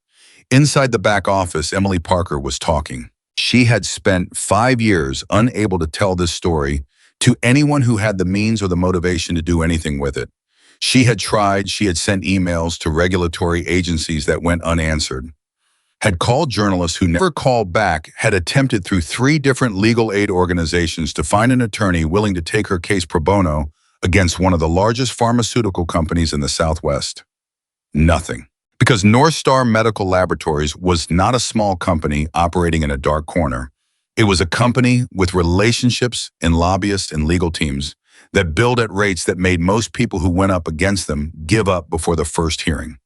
Inside the back office, Emily Parker was talking. She had spent 5 years unable to tell this story to anyone who had the means or the motivation to do anything with it. She had tried, she had sent emails to regulatory agencies that went unanswered, had called journalists who never called back, had attempted through 3 different legal aid organizations to find an attorney willing to take her case pro bono against one of the largest pharmaceutical companies in the Southwest. Nothing. Because North Star Medical Laboratories was not a small company operating in a dark corner. It was a company with relationships and lobbyists and legal teams that billed at rates that made most people who went up against them give up before the first hearing.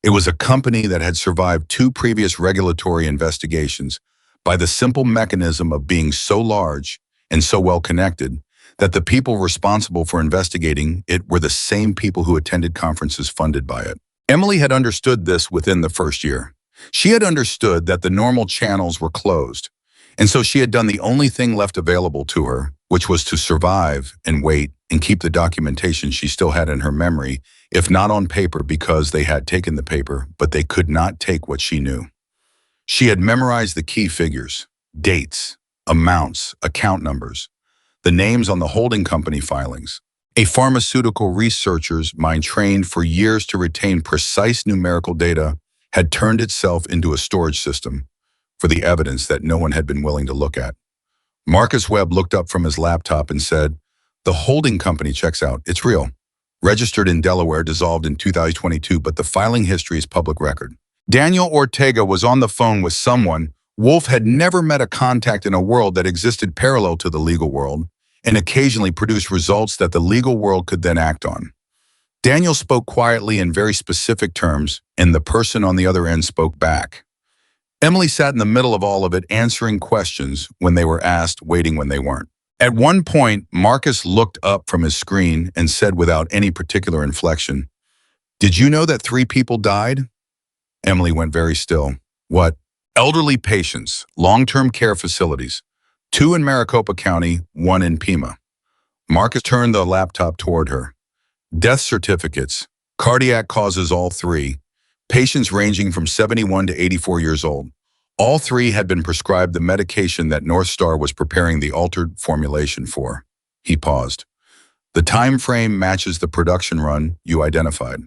It was a company that had survived 2 previous regulatory investigations by the simple mechanism of being so large and so well connected that the people responsible for investigating it were the same people who attended conferences funded by it. Emily had understood this within the first year. She had understood that the normal channels were closed, and so she had done the only thing left available to her, which was to survive and wait and keep the documentation she still had in her memory, if not on paper because they had taken the paper, but they could not take what she knew. She had memorized the key figures, dates, amounts, account numbers, the names on the holding company filings. A pharmaceutical researcher's mind trained for years to retain precise numerical data had turned itself into a storage system for the evidence that no one had been willing to look at. Marcus Webb looked up from his laptop and said, "The holding company checks out. It's real. Registered in Delaware, dissolved in 2022, but the filing history is public record." Daniel Ortega was on the phone with someone. Wolf had never met a contact in a world that existed parallel to the legal world, and occasionally produced results that the legal world could then act on. Daniel spoke quietly in very specific terms, and the person on the other end spoke back. Emily sat in the middle of all of it, answering questions when they were asked, waiting when they weren't. At one point, Marcus looked up from his screen and said without any particular inflection, "Did you know that 3 people died?" Emily went very still. What? Elderly patients, long-term care facilities. 2 in Maricopa County, 1 in Pima. Marcus turned the laptop toward her. Death certificates. Cardiac causes all 3. Patients ranging from 71 to 84 years old. All 3 had been prescribed the medication that North Star was preparing the altered formulation for. He paused. The time frame matches the production run you identified.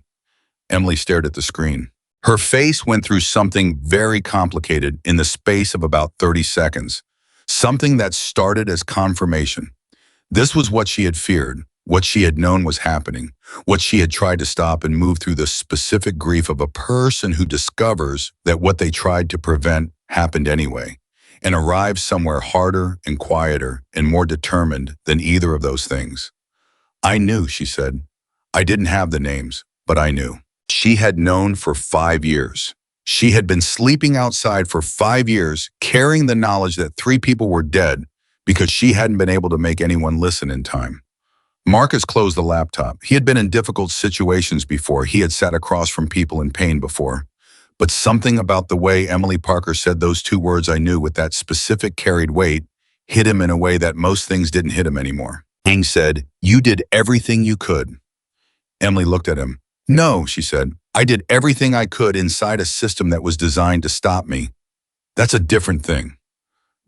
Emily stared at the screen. Her face went through something very complicated in the space of about 30 seconds. Something that started as confirmation. This was what she had feared, what she had known was happening, what she had tried to stop and move through the specific grief of a person who discovers that what they tried to prevent happened anyway, and arrives somewhere harder and quieter and more determined than either of those things. I knew, she said. I didn't have the names, but I knew. She had known for 5 years. She had been sleeping outside for 5 years, carrying the knowledge that 3 people were dead because she hadn't been able to make anyone listen in time. Marcus closed the laptop. He had been in difficult situations before. He had sat across from people in pain before. But something about the way Emily Parker said those 2 words I knew with that specific carried weight hit him in a way that most things didn't hit him anymore. King said, "You did everything you could." Emily looked at him. "No," she said. "I did everything I could inside a system that was designed to stop me. That's a different thing."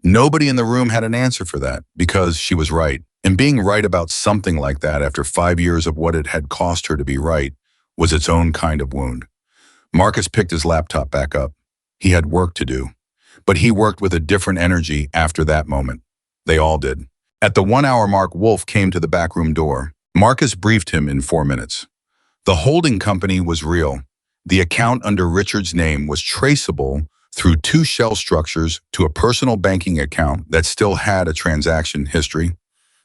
Nobody in the room had an answer for that because she was right. And being right about something like that after 5 years of what it had cost her to be right was its own kind of wound. Marcus picked his laptop back up. He had work to do. But he worked with a different energy after that moment. They all did. At the 1-hour mark, Wolf came to the back room door. Marcus briefed him in 4 minutes. The holding company was real. The account under Richard's name was traceable through 2 shell structures to a personal banking account that still had a transaction history.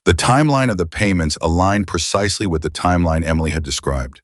The timeline of the payments aligned precisely with the timeline Emily had described.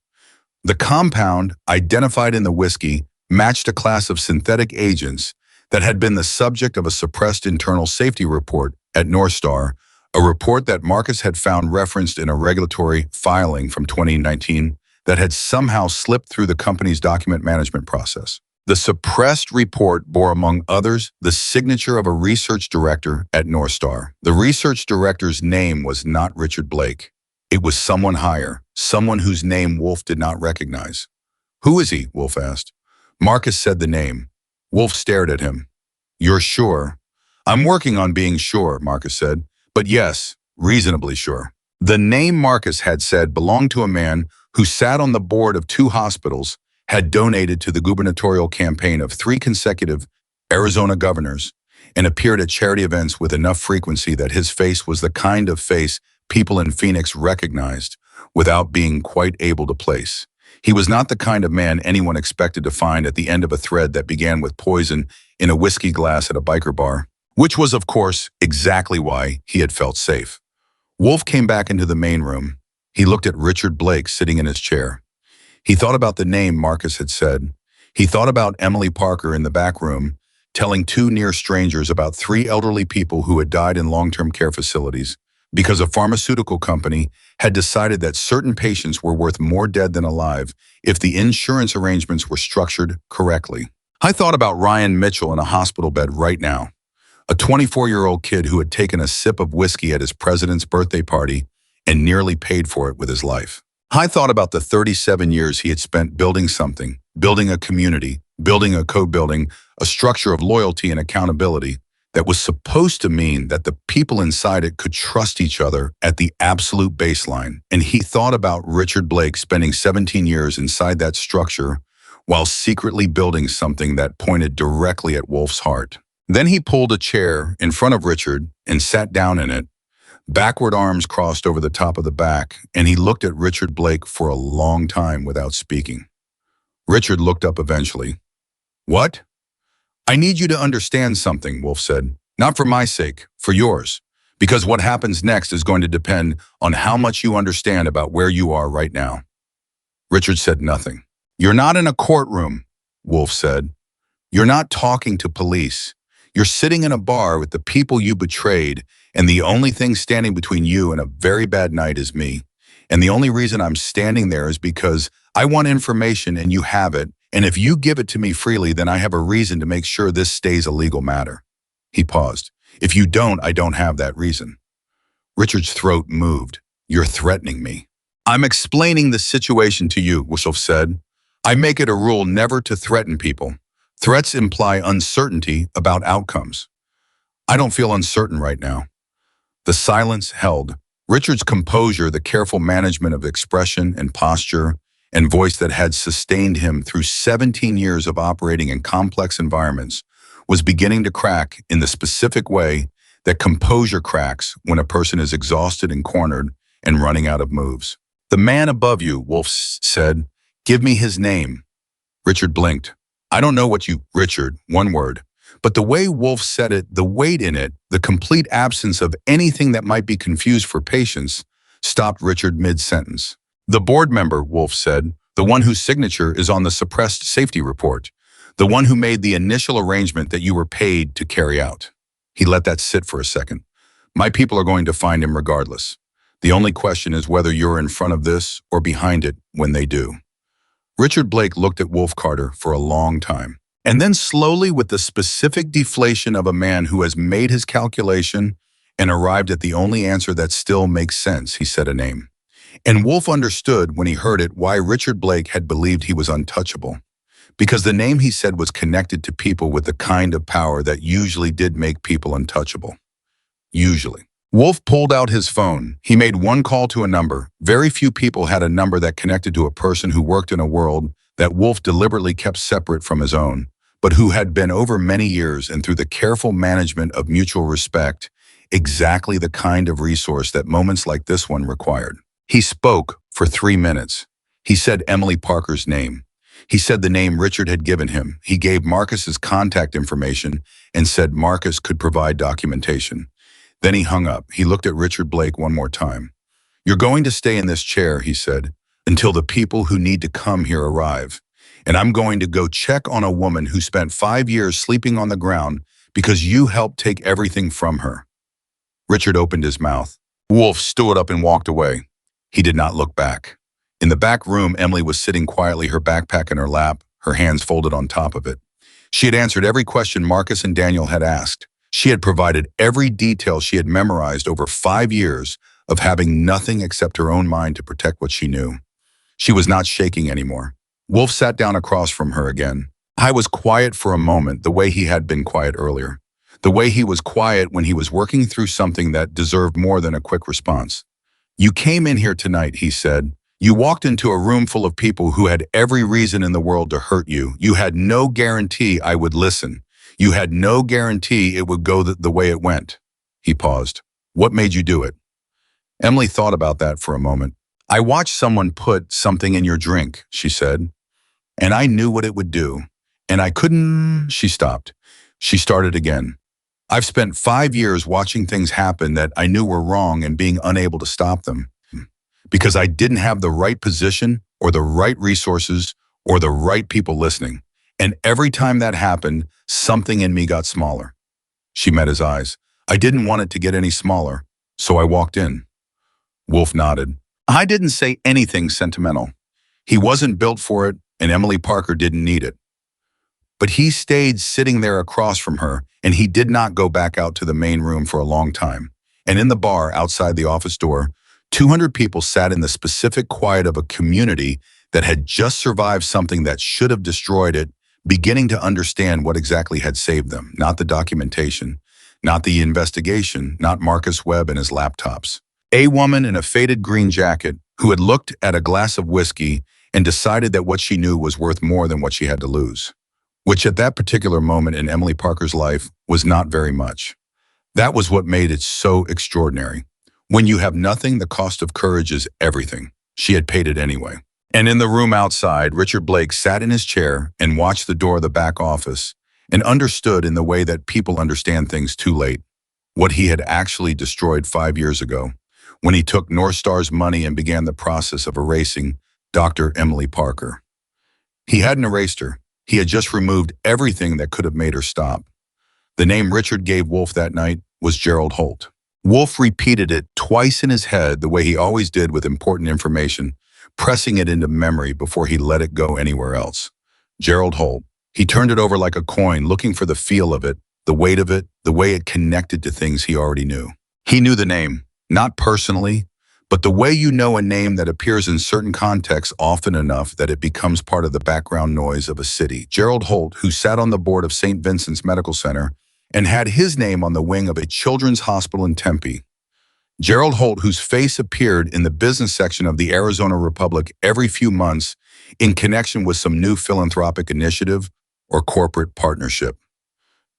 The compound, identified in the whiskey, matched a class of synthetic agents that had been the subject of a suppressed internal safety report at North Star, a report that Marcus had found referenced in a regulatory filing from 2019 that had somehow slipped through the company's document management process. The suppressed report bore, among others, the signature of a research director at North Star. The research director's name was not Richard Blake. It was someone higher, someone whose name Wolf did not recognize. "Who is he?" Wolf asked. Marcus said the name. Wolf stared at him. "You're sure?" "I'm working on being sure," Marcus said. "But yes, reasonably sure." The name Marcus had said belonged to a man who sat on the board of 2 hospitals, had donated to the gubernatorial campaign of 3 consecutive Arizona governors, and appeared at charity events with enough frequency that his face was the kind of face people in Phoenix recognized without being quite able to place. He was not the kind of man anyone expected to find at the end of a thread that began with poison in a whiskey glass at a biker bar, which was, of course, exactly why he had felt safe. Wolf came back into the main room. He looked at Richard Blake sitting in his chair. He thought about the name Marcus had said. He thought about Emily Parker in the back room, telling 2 near strangers about 3 elderly people who had died in long-term care facilities because a pharmaceutical company had decided that certain patients were worth more dead than alive if the insurance arrangements were structured correctly. I thought about Ryan Mitchell in a hospital bed right now, a 24-year-old kid who had taken a sip of whiskey at his president's birthday party and nearly paid for it with his life. I thought about the 37 years he had spent building something, building a community, building a co-building, a structure of loyalty and accountability that was supposed to mean that the people inside it could trust each other at the absolute baseline. And he thought about Richard Blake spending 17 years inside that structure while secretly building something that pointed directly at Wolf's heart. Then he pulled a chair in front of Richard and sat down in it, backward arms crossed over the top of the back, and he looked at Richard Blake for a long time without speaking. Richard looked up eventually. "What?" "I need you to understand something," Wolf said. "Not for my sake, for yours. Because what happens next is going to depend on how much you understand about where you are right now." Richard said nothing. "You're not in a courtroom," Wolf said. "You're not talking to police. You're sitting in a bar with the people you betrayed, and the only thing standing between you and a very bad night is me. And the only reason I'm standing there is because I want information and you have it, And if you give it to me freely, then I have a reason to make sure this stays a legal matter." He paused. "If you don't, I don't have that reason." Richard's throat moved. "You're threatening me." "I'm explaining the situation to you," Wolf said. "I make it a rule never to threaten people. Threats imply uncertainty about outcomes. I don't feel uncertain right now." The silence held. Richard's composure, the careful management of expression and posture and voice that had sustained him through 17 years of operating in complex environments, was beginning to crack in the specific way that composure cracks when a person is exhausted and cornered and running out of moves. "The man above you," Wolf said. "Give me his name." Richard blinked. "I don't know what you—" Richard, one word. But the way Wolf said it, the weight in it, the complete absence of anything that might be confused for patience, stopped Richard mid-sentence. "The board member," Wolf said, "the one whose signature is on the suppressed safety report, the one who made the initial arrangement that you were paid to carry out." He let that sit for a second. "My people are going to find him regardless. The only question is whether you're in front of this or behind it when they do." Richard Blake looked at Wolf Carter for a long time. And then slowly, with the specific deflation of a man who has made his calculation and arrived at the only answer that still makes sense, he said a name. And Wolf understood when he heard it why Richard Blake had believed he was untouchable. Because the name he said was connected to people with the kind of power that usually did make people untouchable. Usually. Wolf pulled out his phone. He made one call to a number. Very few people had a number that connected to a person who worked in a world that Wolf deliberately kept separate from his own, but who had been over many years and through the careful management of mutual respect, exactly the kind of resource that moments like this one required. He spoke for 3 minutes. He said Emily Parker's name. He said the name Richard had given him. He gave Marcus's contact information and said Marcus could provide documentation. Then he hung up. He looked at Richard Blake one more time. "You're going to stay in this chair," he said, "until the people who need to come here arrive. And I'm going to go check on a woman who spent 5 years sleeping on the ground because you helped take everything from her." Richard opened his mouth. Wolf stood up and walked away. He did not look back. In the back room, Emily was sitting quietly, her backpack in her lap, her hands folded on top of it. She had answered every question Marcus and Daniel had asked. She had provided every detail she had memorized over 5 years of having nothing except her own mind to protect what she knew. She was not shaking anymore. Wolf sat down across from her again. I was quiet for a moment, the way he had been quiet earlier. The way he was quiet when he was working through something that deserved more than a quick response. "You came in here tonight," he said. "You walked into a room full of people who had every reason in the world to hurt you. You had no guarantee I would listen. You had no guarantee it would go the way it went." He paused. "What made you do it?" Emily thought about that for a moment. "I watched someone put something in your drink," she said, "and I knew what it would do. And I couldn't—" She stopped. She started again. "I've spent 5 years watching things happen that I knew were wrong and being unable to stop them. Because I didn't have the right position or the right resources or the right people listening. And every time that happened, something in me got smaller." She met his eyes. "I didn't want it to get any smaller, so I walked in." Wolf nodded. "I didn't say anything sentimental. He wasn't built for it, and Emily Parker didn't need it. But he stayed sitting there across from her, and he did not go back out to the main room for a long time. And in the bar outside the office door, 200 people sat in the specific quiet of a community that had just survived something that should have destroyed it, beginning to understand what exactly had saved them, not the documentation, not the investigation, not Marcus Webb and his laptops. A woman in a faded green jacket who had looked at a glass of whiskey and decided that what she knew was worth more than what she had to lose, which at that particular moment in Emily Parker's life was not very much. That was what made it so extraordinary. When you have nothing, the cost of courage is everything. She had paid it anyway. And in the room outside, Richard Blake sat in his chair and watched the door of the back office and understood in the way that people understand things too late what he had actually destroyed 5 years ago when he took North Star's money and began the process of erasing Dr. Emily Parker. He hadn't erased her. He had just removed everything that could have made her stop. The name Richard gave Wolf that night was Gerald Holt. Wolf repeated it twice in his head the way he always did with important information, pressing it into memory before he let it go anywhere else. Gerald Holt. He turned it over like a coin, looking for the feel of it, the weight of it, the way it connected to things he already knew. He knew the name, not personally, but the way you know a name that appears in certain contexts often enough that it becomes part of the background noise of a city. Gerald Holt, who sat on the board of St. Vincent's Medical Center and had his name on the wing of a children's hospital in Tempe. Gerald Holt, whose face appeared in the business section of the Arizona Republic every few months in connection with some new philanthropic initiative or corporate partnership.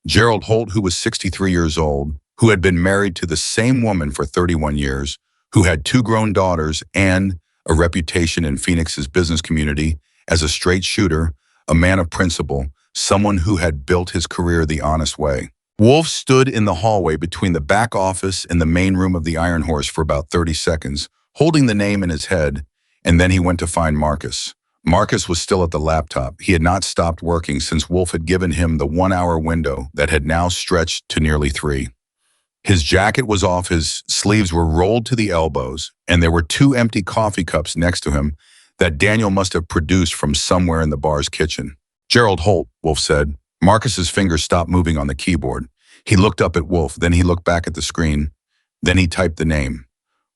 Gerald Holt, who was 63 years old, who had been married to the same woman for 31 years, who had 2 grown daughters and a reputation in Phoenix's business community as a straight shooter, a man of principle, someone who had built his career the honest way. Wolf stood in the hallway between the back office and the main room of the Iron Horse for about 30 seconds, holding the name in his head, and then he went to find Marcus. Marcus was still at the laptop. He had not stopped working since Wolf had given him the 1-hour window that had now stretched to nearly 3. His jacket was off, his sleeves were rolled to the elbows, and there were 2 empty coffee cups next to him that Daniel must have produced from somewhere in the bar's kitchen. Gerald Holt, Wolf said. Marcus's fingers stopped moving on the keyboard. He looked up at Wolf, then he looked back at the screen. Then he typed the name.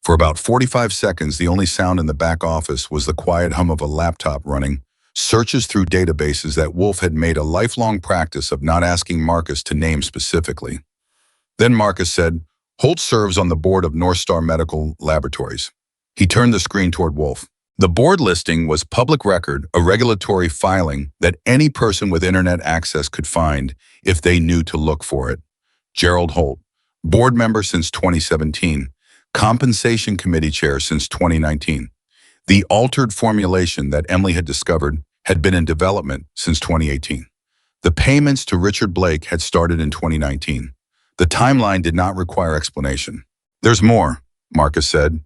For about 45 seconds, the only sound in the back office was the quiet hum of a laptop running, searches through databases that Wolf had made a lifelong practice of not asking Marcus to name specifically. Then Marcus said, Holt serves on the board of North Star Medical Laboratories. He turned the screen toward Wolf. The board listing was public record, a regulatory filing that any person with internet access could find if they knew to look for it. Gerald Holt, board member since 2017, compensation committee chair since 2019. The altered formulation that Emily had discovered had been in development since 2018. The payments to Richard Blake had started in 2019. The timeline did not require explanation. There's more, Marcus said.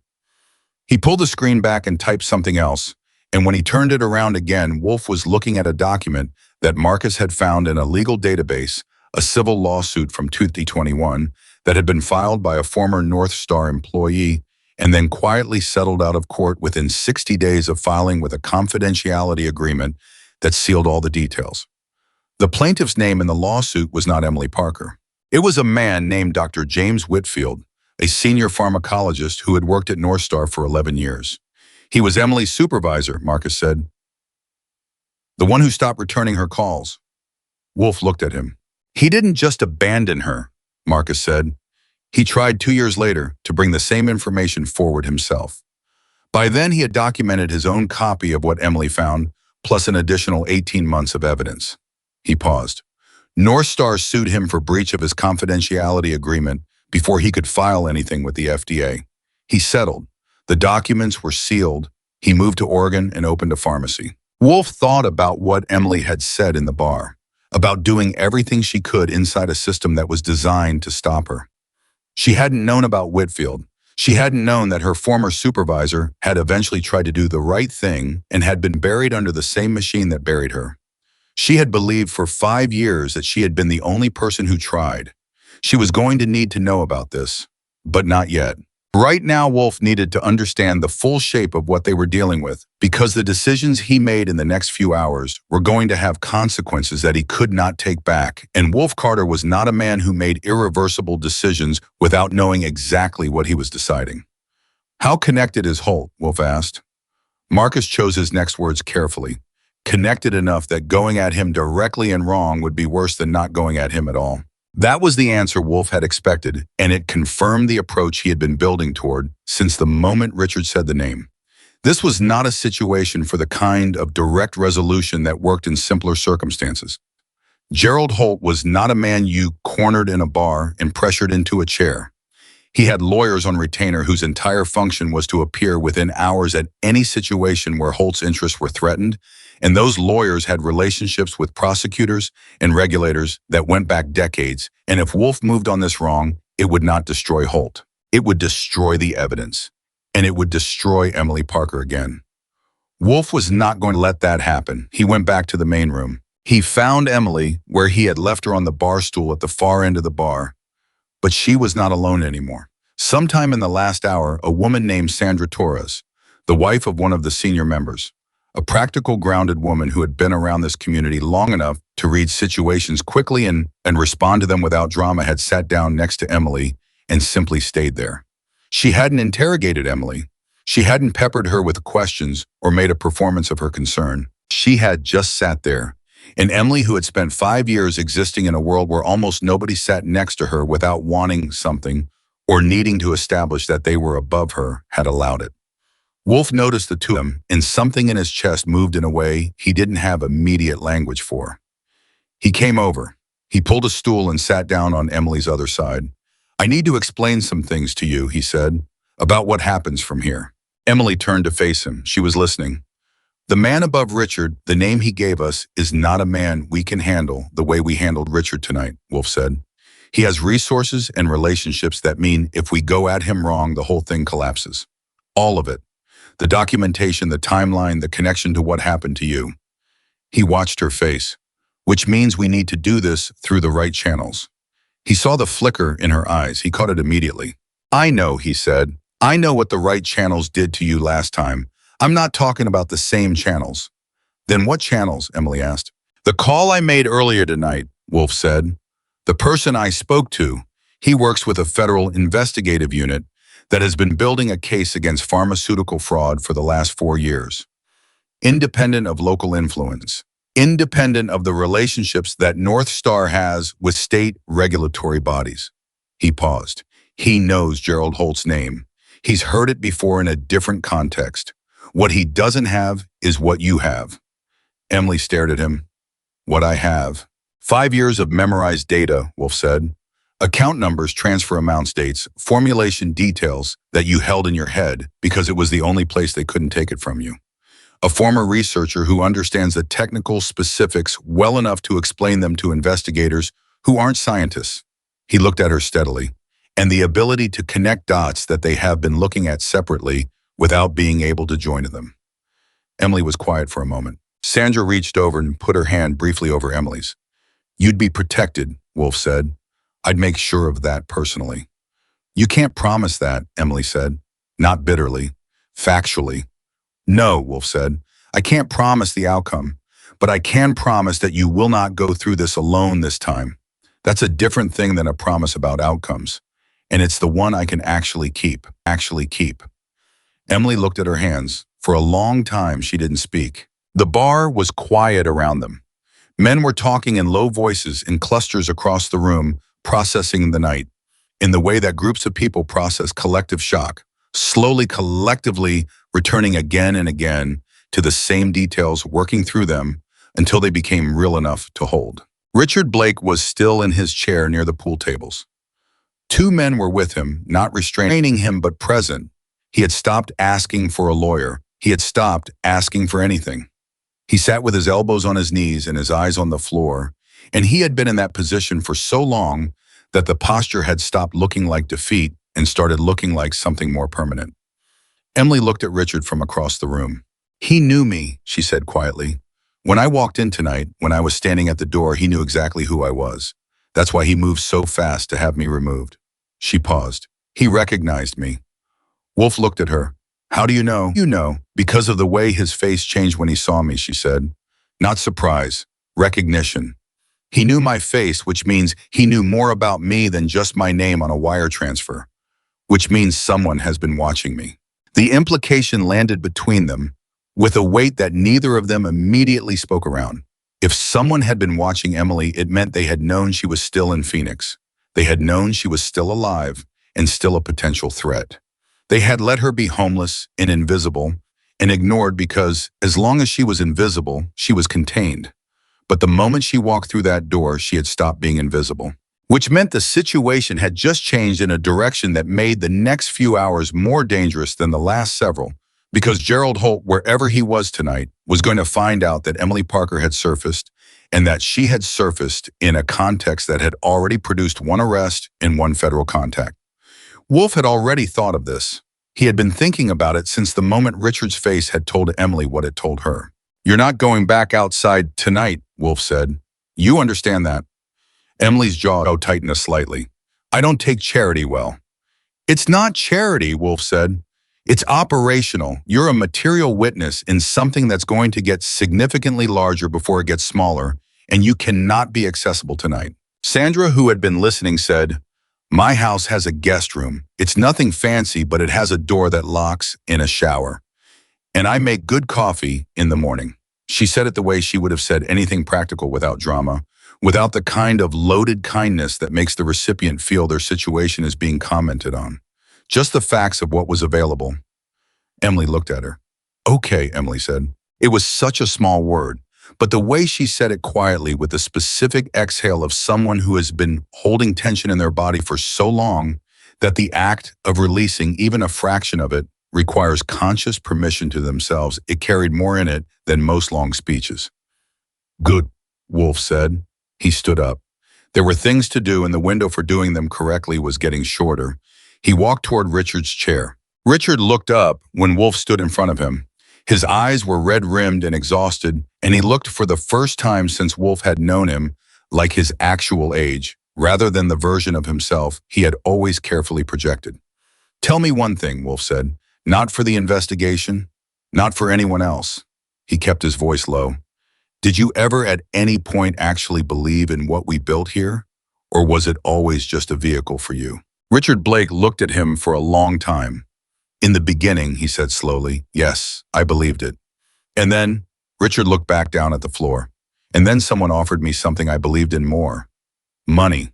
He pulled the screen back and typed something else, and when he turned it around again, Wolf was looking at a document that Marcus had found in a legal database, a civil lawsuit from 2021 that had been filed by a former North Star employee and then quietly settled out of court within 60 days of filing with a confidentiality agreement that sealed all the details. The plaintiff's name in the lawsuit was not Emily Parker. It was a man named Dr. James Whitfield, a senior pharmacologist who had worked at North Star for 11 years. He was Emily's supervisor, Marcus said. The one who stopped returning her calls. Wolf looked at him. He didn't just abandon her, Marcus said. He tried 2 years later to bring the same information forward himself. By then, he had documented his own copy of what Emily found, plus an additional 18 months of evidence. He paused. North Star sued him for breach of his confidentiality agreement before he could file anything with the FDA. He settled. The documents were sealed. He moved to Oregon and opened a pharmacy. Wolf thought about what Emily had said in the bar, about doing everything she could inside a system that was designed to stop her. She hadn't known about Whitfield. She hadn't known that her former supervisor had eventually tried to do the right thing and had been buried under the same machine that buried her. She had believed for 5 years that she had been the only person who tried. She was going to need to know about this, but not yet. Right now, Wolf needed to understand the full shape of what they were dealing with, because the decisions he made in the next few hours were going to have consequences that he could not take back, and Wolf Carter was not a man who made irreversible decisions without knowing exactly what he was deciding. How connected is Holt? Wolf asked. Marcus chose his next words carefully. Connected enough that going at him directly and wrong would be worse than not going at him at all. That was the answer Wolf had expected, and it confirmed the approach he had been building toward since the moment Richard said the name. This was not a situation for the kind of direct resolution that worked in simpler circumstances. Gerald Holt was not a man you cornered in a bar and pressured into a chair. He had lawyers on retainer whose entire function was to appear within hours at any situation where Holt's interests were threatened, and those lawyers had relationships with prosecutors and regulators that went back decades, and if Wolf moved on this wrong, it would not destroy Holt. It would destroy the evidence, and it would destroy Emily Parker again. Wolf was not going to let that happen. He went back to the main room. He found Emily where he had left her on the bar stool at the far end of the bar, but she was not alone anymore. Sometime in the last hour, a woman named Sandra Torres, the wife of one of the senior members, a practical, grounded woman who had been around this community long enough to read situations quickly and respond to them without drama, had sat down next to Emily and simply stayed there. She hadn't interrogated Emily. She hadn't peppered her with questions or made a performance of her concern. She had just sat there. And Emily, who had spent 5 years existing in a world where almost nobody sat next to her without wanting something or needing to establish that they were above her, had allowed it. Wolf noticed the two of them, and something in his chest moved in a way he didn't have immediate language for. He came over. He pulled a stool and sat down on Emily's other side. "I need to explain some things to you," he said, "about what happens from here." Emily turned to face him. She was listening. "The man above Richard, the name he gave us, is not a man we can handle the way we handled Richard tonight," Wolf said. "He has resources and relationships that mean if we go at him wrong, the whole thing collapses. All of it. The documentation, the timeline, the connection to what happened to you." He watched her face. "Which means we need to do this through the right channels." He saw the flicker in her eyes. He caught it immediately. "I know," he said. "I know what the right channels did to you last time. I'm not talking about the same channels." "Then what channels?" Emily asked. "The call I made earlier tonight," Wolf said. "The person I spoke to, he works with a federal investigative unit that has been building a case against pharmaceutical fraud for the last 4 years. Independent of local influence. Independent of the relationships that North Star has with state regulatory bodies." He paused. "He knows Gerald Holt's name. He's heard it before in a different context. What he doesn't have is what you have." Emily stared at him. "What I have?" "5 years of memorized data," Wolf said. "Account numbers, transfer amounts, dates, formulation details that you held in your head because it was the only place they couldn't take it from you. A former researcher who understands the technical specifics well enough to explain them to investigators who aren't scientists." He looked at her steadily. "And the ability to connect dots that they have been looking at separately without being able to join them." Emily was quiet for a moment. Sandra reached over and put her hand briefly over Emily's. "You'd be protected," Wolf said. "I'd make sure of that personally." "You can't promise that," Emily said. Not bitterly. Factually. "No," Wolf said. "I can't promise the outcome, but I can promise that you will not go through this alone this time. That's a different thing than a promise about outcomes. And it's the one I can actually keep. Actually keep." Emily looked at her hands. For a long time, she didn't speak. The bar was quiet around them. Men were talking in low voices in clusters across the room, processing the night, in the way that groups of people process collective shock, slowly, collectively returning again and again to the same details, working through them until they became real enough to hold. Richard Blake was still in his chair near the pool tables. 2 men were with him, not restraining him but present. He had stopped asking for a lawyer. He had stopped asking for anything. He sat with his elbows on his knees and his eyes on the floor, and he had been in that position for so long that the posture had stopped looking like defeat and started looking like something more permanent. Emily looked at Richard from across the room. "He knew me," she said quietly. "When I walked in tonight, when I was standing at the door, he knew exactly who I was. That's why he moved so fast to have me removed." She paused. "He recognized me." Wolf looked at her. "How do you know?" "You know, because of the way his face changed when he saw me," she said. "Not surprise, recognition. He knew my face, which means he knew more about me than just my name on a wire transfer, which means someone has been watching me." The implication landed between them with a weight that neither of them immediately spoke around. If someone had been watching Emily, it meant they had known she was still in Phoenix. They had known she was still alive and still a potential threat. They had let her be homeless and invisible and ignored because, as long as she was invisible, she was contained. But the moment she walked through that door, she had stopped being invisible, which meant the situation had just changed in a direction that made the next few hours more dangerous than the last several, because Gerald Holt, wherever he was tonight, was going to find out that Emily Parker had surfaced, and that she had surfaced in a context that had already produced 1 arrest and 1 federal contact. Wolf had already thought of this. He had been thinking about it since the moment Richard's face had told Emily what it told her. "You're not going back outside tonight," Wolf said. "You understand that?" Emily's jaw tightened slightly. "I don't take charity well." "It's not charity," Wolf said. It's operational. You're a material witness in something that's going to get significantly larger before it gets smaller, and you cannot be accessible tonight. Sandra, who had been listening, said, "My house has a guest room. It's nothing fancy, but it has a door that locks and a shower. And I make good coffee in the morning." She said it the way she would have said anything practical without drama, without the kind of loaded kindness that makes the recipient feel their situation is being commented on. Just the facts of what was available. Emily looked at her. "Okay," Emily said. It was such a small word, but the way she said it quietly with the specific exhale of someone who has been holding tension in their body for so long that the act of releasing even a fraction of it requires conscious permission to themselves, it carried more in it than most long speeches. "Good," Wolf said. He stood up. There were things to do, and the window for doing them correctly was getting shorter. He walked toward Richard's chair. Richard looked up when Wolf stood in front of him. His eyes were red-rimmed and exhausted, and he looked for the first time since Wolf had known him like his actual age, rather than the version of himself he had always carefully projected. "Tell me one thing," Wolf said. "Not for the investigation, not for anyone else." He kept his voice low. "Did you ever at any point actually believe in what we built here? Or was it always just a vehicle for you?" Richard Blake looked at him for a long time. "In the beginning," he said slowly, "yes, I believed it. And then," Richard looked back down at the floor, "and then someone offered me something I believed in more. Money.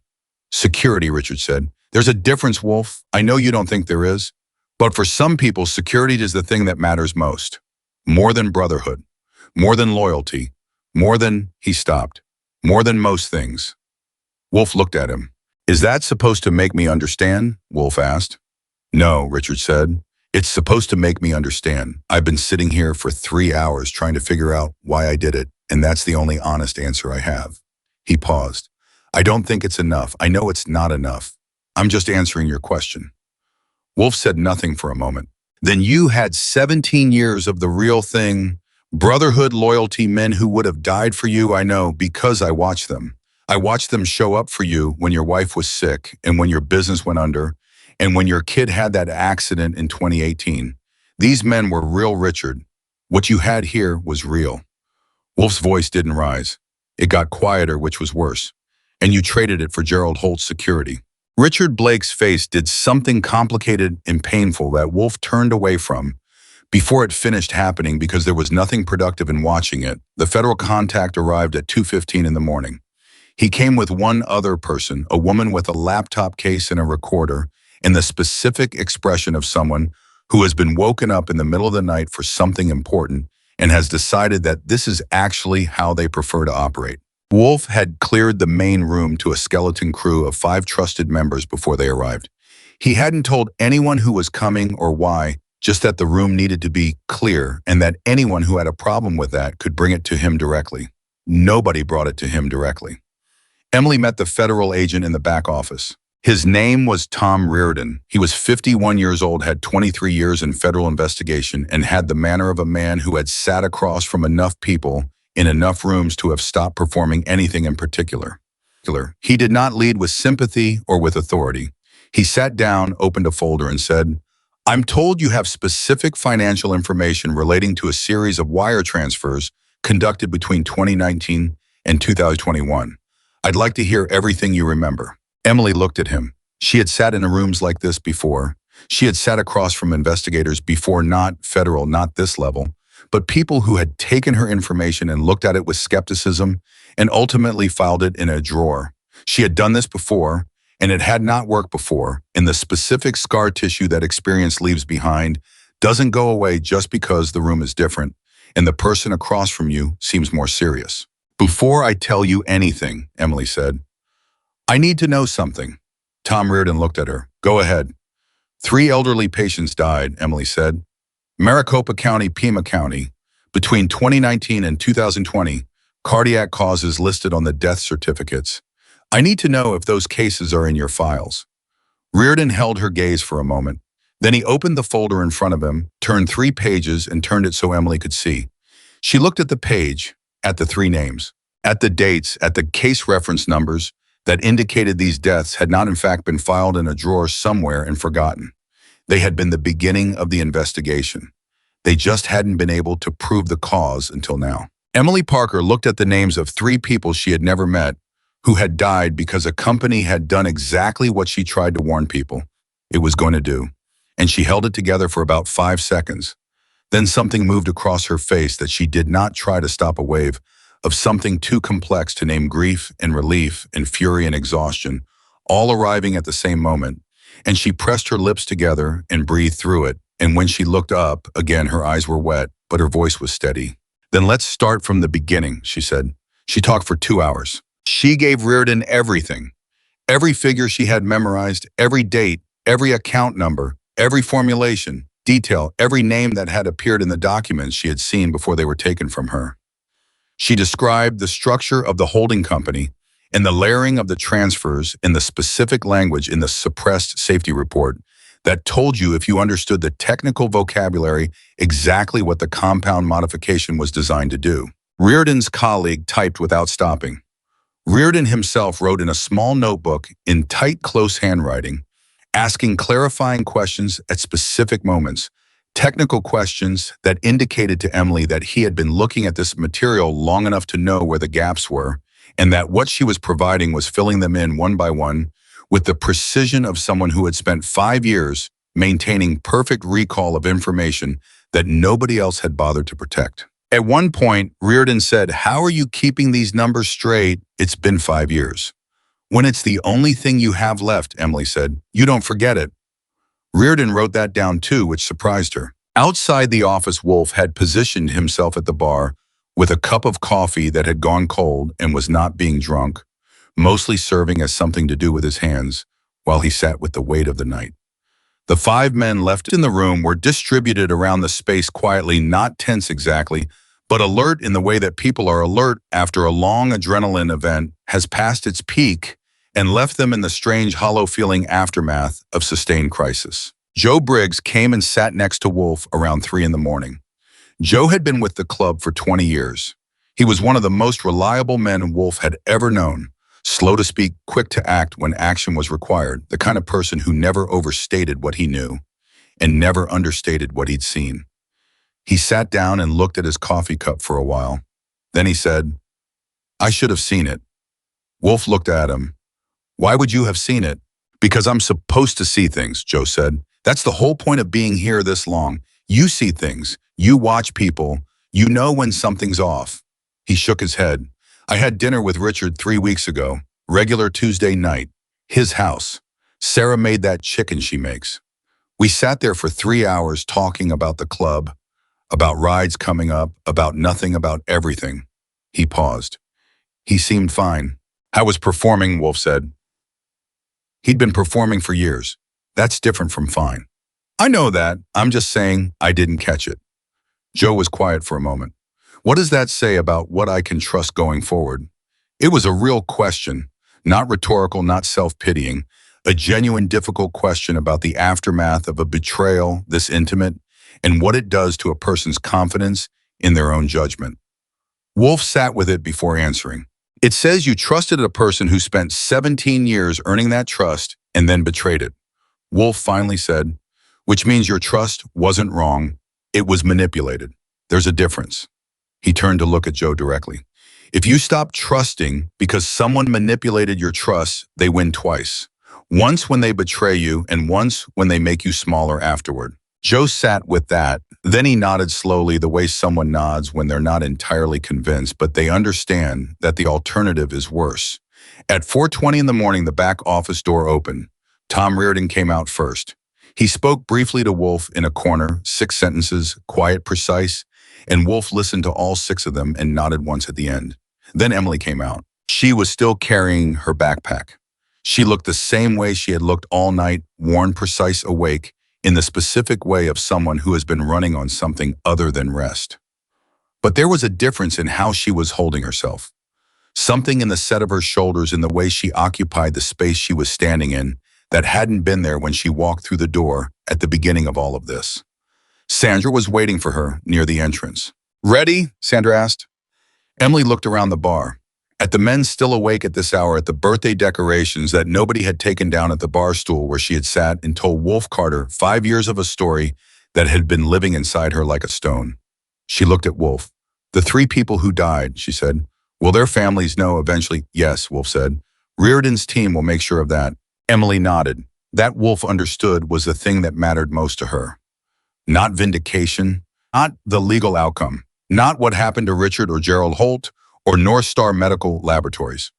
Security," Richard said. "There's a difference, Wolf. I know you don't think there is. But for some people, security is the thing that matters most. More than brotherhood. More than loyalty. More than," he stopped, "more than most things." Wolf looked at him. "Is that supposed to make me understand?" Wolf asked. "No," Richard said. "It's supposed to make me understand. I've been sitting here for 3 hours trying to figure out why I did it, and that's the only honest answer I have." He paused. "I don't think it's enough. I know it's not enough. I'm just answering your question." Wolf said nothing for a moment. "Then you had 17 years of the real thing. Brotherhood, loyalty, men who would have died for you, I know, because I watched them. I watched them show up for you when your wife was sick and when your business went under and when your kid had that accident in 2018. These men were real, Richard. What you had here was real." Wolf's voice didn't rise. It got quieter, which was worse. "And you traded it for Gerald Holt's security." Richard Blake's face did something complicated and painful that Wolf turned away from before it finished happening because there was nothing productive in watching it. The federal contact arrived at 2:15 in the morning. He came with one other person, a woman with a laptop case and a recorder, and the specific expression of someone who has been woken up in the middle of the night for something important and has decided that this is actually how they prefer to operate. Wolf had cleared the main room to a skeleton crew of 5 trusted members before they arrived. He hadn't told anyone who was coming or why, just that the room needed to be clear and that anyone who had a problem with that could bring it to him directly. Nobody brought it to him directly. Emily met the federal agent in the back office. His name was Tom Reardon. He was 51 years old, had 23 years in federal investigation, and had the manner of a man who had sat across from enough people in enough rooms to have stopped performing anything in particular. He did not lead with sympathy or with authority. He sat down, opened a folder, and said, "I'm told you have specific financial information relating to a series of wire transfers conducted between 2019 and 2021. I'd like to hear everything you remember." Emily looked at him. She had sat in rooms like this before. She had sat across from investigators before, not federal, not this level, but people who had taken her information and looked at it with skepticism and ultimately filed it in a drawer. She had done this before, and it had not worked before, and the specific scar tissue that experience leaves behind doesn't go away just because the room is different and the person across from you seems more serious. "Before I tell you anything," Emily said, "I need to know something." Tom Reardon looked at her. "Go ahead." 3 elderly patients died," Emily said. "Maricopa County, Pima County. Between 2019 and 2020, cardiac causes listed on the death certificates. I need to know if those cases are in your files." Reardon held her gaze for a moment. Then he opened the folder in front of him, turned 3 pages, and turned it so Emily could see. She looked at the page, at the 3 names, at the dates, at the case reference numbers that indicated these deaths had not in fact been filed in a drawer somewhere and forgotten. They had been the beginning of the investigation. They just hadn't been able to prove the cause until now. Emily Parker looked at the names of 3 people she had never met who had died because a company had done exactly what she tried to warn people it was going to do, and she held it together for about 5 seconds. Then something moved across her face that she did not try to stop a wave of something too complex to name: grief and relief and fury and exhaustion, all arriving at the same moment, and she pressed her lips together and breathed through it, and when she looked up, again her eyes were wet, but her voice was steady. "Then let's start from the beginning," she said. She talked for 2 hours. She gave Reardon everything. Every figure she had memorized, every date, every account number, every formulation, detail, every name that had appeared in the documents she had seen before they were taken from her. She described the structure of the holding company and the layering of the transfers in the specific language in the suppressed safety report that told you, if you understood the technical vocabulary, exactly what the compound modification was designed to do. Reardon's colleague typed without stopping. Reardon himself wrote in a small notebook in tight, close handwriting, asking clarifying questions at specific moments, technical questions that indicated to Emily that he had been looking at this material long enough to know where the gaps were, and that what she was providing was filling them in one by one with the precision of someone who had spent 5 years maintaining perfect recall of information that nobody else had bothered to protect. At one point, Reardon said, "How are you keeping these numbers straight? It's been 5 years." "When it's the only thing you have left," Emily said, "you don't forget it." Reardon wrote that down too, which surprised her. Outside the office, Wolf had positioned himself at the bar with a cup of coffee that had gone cold and was not being drunk, mostly serving as something to do with his hands, while he sat with the weight of the night. The 5 men left in the room were distributed around the space quietly, not tense exactly, but alert in the way that people are alert after a long adrenaline event has passed its peak and left them in the strange, hollow feeling aftermath of sustained crisis. Joe Briggs came and sat next to Wolf around 3 in the morning. Joe had been with the club for 20 years. He was one of the most reliable men Wolf had ever known, slow to speak, quick to act when action was required, the kind of person who never overstated what he knew and never understated what he'd seen. He sat down and looked at his coffee cup for a while. Then he said, "I should have seen it." Wolf looked at him. "Why would you have seen it?" "Because I'm supposed to see things," Joe said. "That's the whole point of being here this long. You see things. You watch people. You know when something's off." He shook his head. "I had dinner with Richard 3 weeks ago. Regular Tuesday night. His house. Sarah made that chicken she makes. We sat there for 3 hours talking about the club, about rides coming up, about nothing, about everything." He paused. "He seemed fine." "How was performing?" Wolf said. "He'd been performing for years. That's different from fine." "I know that. I'm just saying I didn't catch it." Joe was quiet for a moment. "What does that say about what I can trust going forward?" It was a real question, not rhetorical, not self-pitying, a genuine difficult question about the aftermath of a betrayal this intimate and what it does to a person's confidence in their own judgment. Wolf sat with it before answering. "It says you trusted a person who spent 17 years earning that trust and then betrayed it." Wolf finally said, "Which means your trust wasn't wrong. It was manipulated. There's a difference." He turned to look at Joe directly. "If you stop trusting because someone manipulated your trust, they win twice. Once when they betray you and once when they make you smaller afterward." Joe sat with that. Then he nodded slowly, the way someone nods when they're not entirely convinced, but they understand that the alternative is worse. At 4:20 in the morning, the back office door opened. Tom Reardon came out first. He spoke briefly to Wolf in a corner, 6 sentences, quiet, precise, and Wolf listened to all 6 of them and nodded once at the end. Then Emily came out. She was still carrying her backpack. She looked the same way she had looked all night, worn, precise, awake, in the specific way of someone who has been running on something other than rest. But there was a difference in how she was holding herself. Something in the set of her shoulders, in the way she occupied the space she was standing in, that hadn't been there when she walked through the door at the beginning of all of this. Sandra was waiting for her near the entrance. "Ready?" Sandra asked. Emily looked around the bar. At the men still awake at this hour at the birthday decorations that nobody had taken down at the bar stool where she had sat and told Wolf Carter 5 years of a story that had been living inside her like a stone. She looked at Wolf. The 3 people who died, she said. Will their families know eventually? Yes, Wolf said. Reardon's team will make sure of that. Emily nodded. That Wolf understood was the thing that mattered most to her. Not vindication, not the legal outcome, not what happened to Richard or Gerald Holt or North Star Medical Laboratories.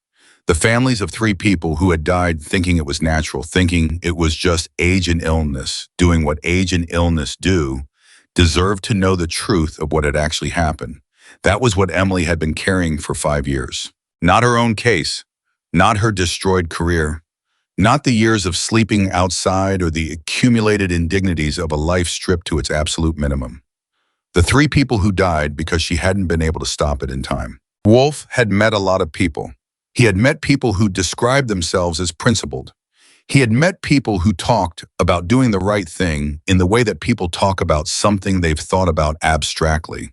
The families of 3 people who had died thinking it was natural, thinking it was just age and illness, doing what age and illness do, deserved to know the truth of what had actually happened. That was what Emily had been carrying for 5 years. Not her own case, not her destroyed career, not the years of sleeping outside or the accumulated indignities of a life stripped to its absolute minimum. The 3 people who died because she hadn't been able to stop it in time. Wolf had met a lot of people. He had met people who described themselves as principled. He had met people who talked about doing the right thing in the way that people talk about something they've thought about abstractly.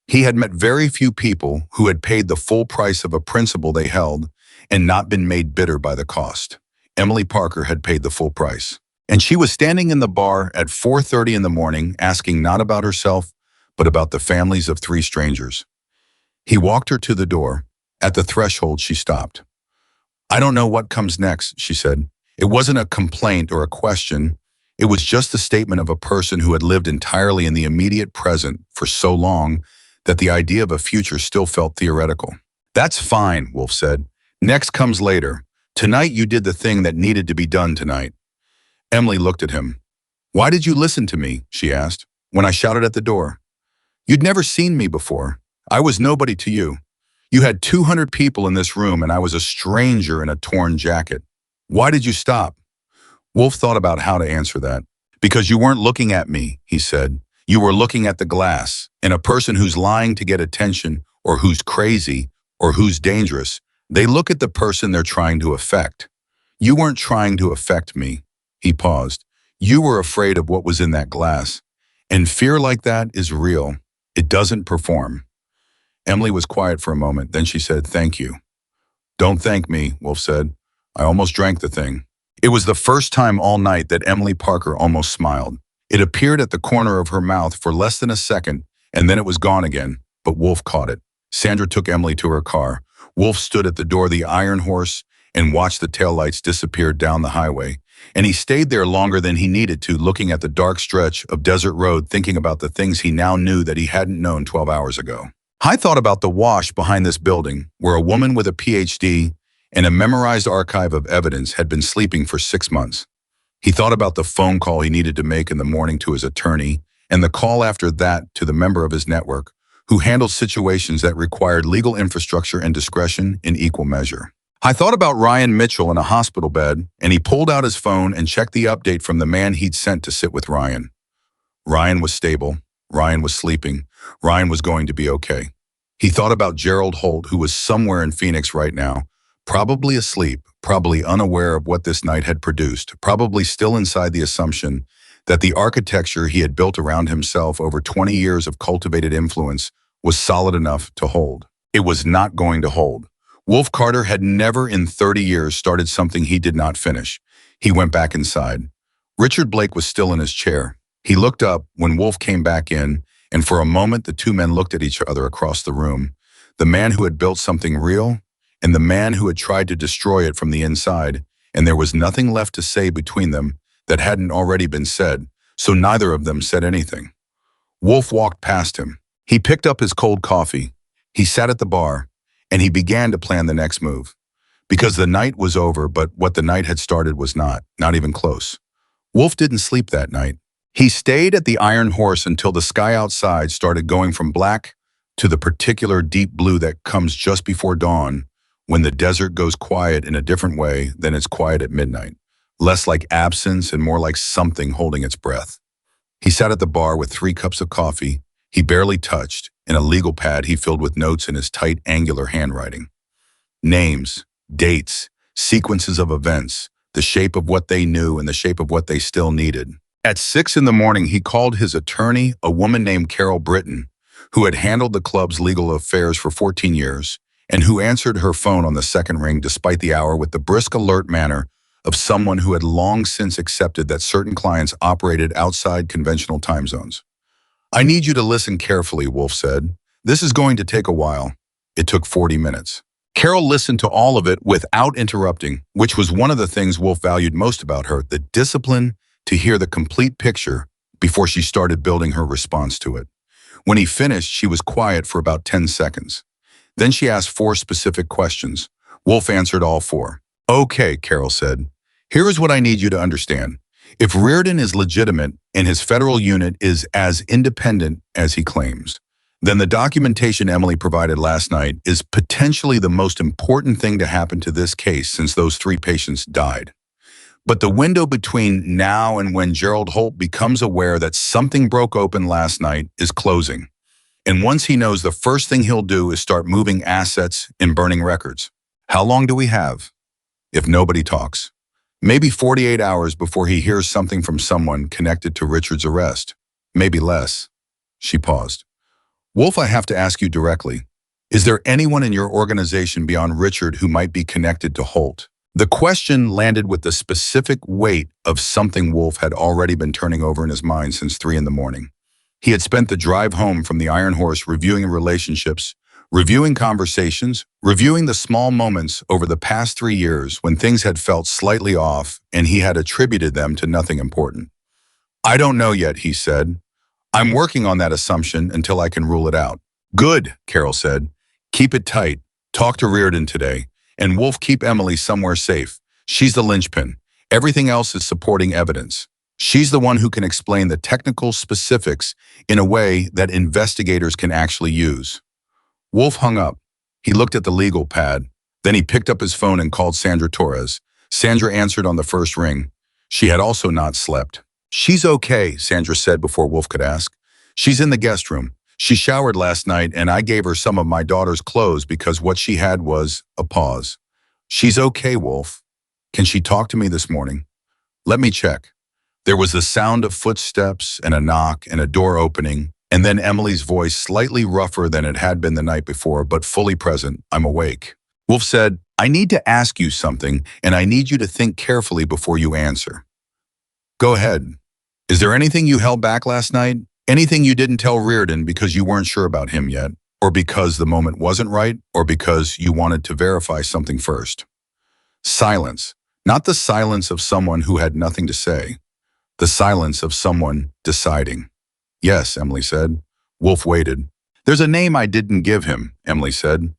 He had met very few people who had paid the full price of a principle they held and not been made bitter by the cost. Emily Parker had paid the full price. And she was standing in the bar at 4:30 in the morning asking not about herself, but about the families of 3 strangers. He walked her to the door. At the threshold, she stopped. I don't know what comes next, she said. It wasn't a complaint or a question. It was just a statement of a person who had lived entirely in the immediate present for so long that the idea of a future still felt theoretical. That's fine, Wolf said. Next comes later. Tonight you did the thing that needed to be done tonight. Emily looked at him. Why did you listen to me, she asked, when I shouted at the door? You'd never seen me before. I was nobody to you. You had 200 people in this room and I was a stranger in a torn jacket. Why did you stop? Wolf thought about how to answer that. Because you weren't looking at me, he said. You were looking at the glass, and a person who's lying to get attention, or who's crazy, or who's dangerous, they look at the person they're trying to affect. You weren't trying to affect me. He paused. You were afraid of what was in that glass. And fear like that is real. It doesn't perform. Emily was quiet for a moment, then she said, thank you. Don't thank me, Wolf said. I almost drank the thing. It was the first time all night that Emily Parker almost smiled. It appeared at the corner of her mouth for less than a second, and then it was gone again, but Wolf caught it. Sandra took Emily to her car. Wolf stood at the door of the Iron Horse and watched the taillights disappear down the highway. And he stayed there longer than he needed to, looking at the dark stretch of desert road, thinking about the things he now knew that he hadn't known 12 hours ago. I thought about the wash behind this building, where a woman with a PhD and a memorized archive of evidence had been sleeping for 6 months. He thought about the phone call he needed to make in the morning to his attorney, and the call after that to the member of his network, who handled situations that required legal infrastructure and discretion in equal measure. I thought about Ryan Mitchell in a hospital bed, and he pulled out his phone and checked the update from the man he'd sent to sit with Ryan. Ryan was stable. Ryan was sleeping. Ryan was going to be okay. He thought about Gerald Holt, who was somewhere in Phoenix right now, probably asleep, probably unaware of what this night had produced, probably still inside the assumption that the architecture he had built around himself over 20 years of cultivated influence was solid enough to hold. It was not going to hold. Wolf Carter had never in 30 years started something he did not finish. He went back inside. Richard Blake was still in his chair. He looked up when Wolf came back in, and for a moment the 2 men looked at each other across the room. The man who had built something real, and the man who had tried to destroy it from the inside, and there was nothing left to say between them that hadn't already been said, so neither of them said anything. Wolf walked past him. He picked up his cold coffee. He sat at the bar, and he began to plan the next move. Because the night was over, but what the night had started was not even close. Wolf didn't sleep that night. He stayed at the Iron Horse until the sky outside started going from black to the particular deep blue that comes just before dawn, when the desert goes quiet in a different way than it's quiet at midnight, less like absence and more like something holding its breath. He sat at the bar with 3 cups of coffee he barely touched, and a legal pad he filled with notes in his tight, angular handwriting. Names, dates, sequences of events, the shape of what they knew and the shape of what they still needed. At 6 in the morning, he called his attorney, a woman named Carol Britton, who had handled the club's legal affairs for 14 years, and who answered her phone on the second ring despite the hour with the brisk, alert manner of someone who had long since accepted that certain clients operated outside conventional time zones. "I need you to listen carefully," Wolf said. "This is going to take a while." It took 40 minutes. Carol listened to all of it without interrupting, which was one of the things Wolf valued most about her, the discipline to hear the complete picture before she started building her response to it. When he finished, she was quiet for about 10 seconds. Then she asked 4 specific questions. Wolf answered all 4. "Okay," Carol said. "Here is what I need you to understand. If Reardon is legitimate and his federal unit is as independent as he claims, then the documentation Emily provided last night is potentially the most important thing to happen to this case since those 3 patients died. But the window between now and when Gerald Holt becomes aware that something broke open last night is closing. And once he knows, the first thing he'll do is start moving assets and burning records. How long do we have? If nobody talks. Maybe 48 hours before he hears something from someone connected to Richard's arrest. Maybe less." She paused. "Wolf, I have to ask you directly. Is there anyone in your organization beyond Richard who might be connected to Holt?" The question landed with the specific weight of something Wolf had already been turning over in his mind since 3 in the morning. He had spent the drive home from the Iron Horse reviewing relationships, reviewing conversations, reviewing the small moments over the past 3 years when things had felt slightly off and he had attributed them to nothing important. "I don't know yet," he said. "I'm working on that assumption until I can rule it out." "Good," Carol said. "Keep it tight. Talk to Reardon today. And Wolf, keep Emily somewhere safe. She's the linchpin. Everything else is supporting evidence. She's the one who can explain the technical specifics in a way that investigators can actually use." Wolf hung up. He looked at the legal pad. Then he picked up his phone and called Sandra Torres. Sandra answered on the first ring. She had also not slept. "She's okay," Sandra said before Wolf could ask. "She's in the guest room. She showered last night and I gave her some of my daughter's clothes because what she had was a pause." "She's okay, Wolf. Can she talk to me this morning?" "Let me check." There was the sound of footsteps and a knock and a door opening, and then Emily's voice, slightly rougher than it had been the night before, but fully present. "I'm awake." Wolf said, "I need to ask you something, and I need you to think carefully before you answer." "Go ahead. Is there anything you held back last night? Anything you didn't tell Reardon because you weren't sure about him yet, or because the moment wasn't right, or because you wanted to verify something first?" Silence. Not the silence of someone who had nothing to say. The silence of someone deciding. "Yes," Emily said. Wolf waited. "There's a name I didn't give him," Emily said.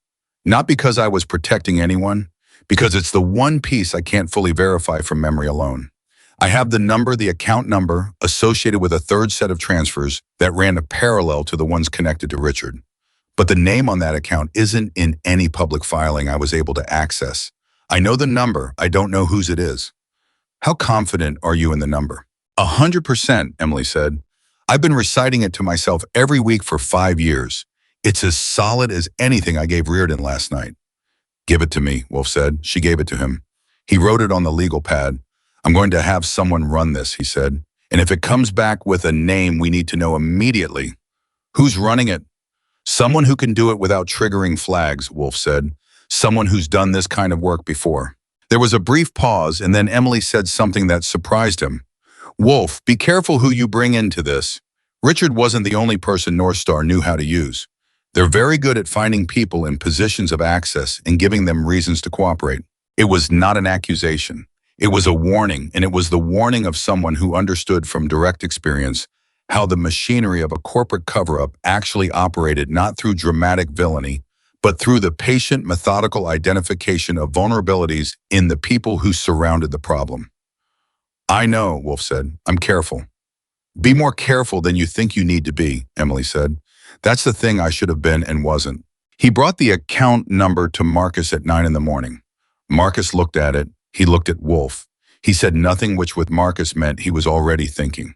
"Not because I was protecting anyone, because it's the one piece I can't fully verify from memory alone. I have the number, the account number, associated with a third set of transfers that ran a parallel to the ones connected to Richard. But the name on that account isn't in any public filing I was able to access. I know the number, I don't know whose it is." "How confident are you in the number?" 100%, Emily said. "I've been reciting it to myself every week for 5 years. It's as solid as anything I gave Reardon last night." "Give it to me," Wolf said. She gave it to him. He wrote it on the legal pad. "I'm going to have someone run this," he said. "And if it comes back with a name, we need to know immediately." "Who's running it?" "Someone who can do it without triggering flags," Wolf said. "Someone who's done this kind of work before." There was a brief pause, and then Emily said something that surprised him. "Wolf, be careful who you bring into this. Richard wasn't the only person North Star knew how to use. They're very good at finding people in positions of access and giving them reasons to cooperate." It was not an accusation. It was a warning, and it was the warning of someone who understood from direct experience how the machinery of a corporate cover-up actually operated, not through dramatic villainy, but through the patient, methodical identification of vulnerabilities in the people who surrounded the problem. "I know," Wolf said. "I'm careful." "Be more careful than you think you need to be," Emily said. "That's the thing I should have been and wasn't." He brought the account number to Marcus at 9 in the morning. Marcus looked at it. He looked at Wolf. He said nothing, which with Marcus meant he was already thinking.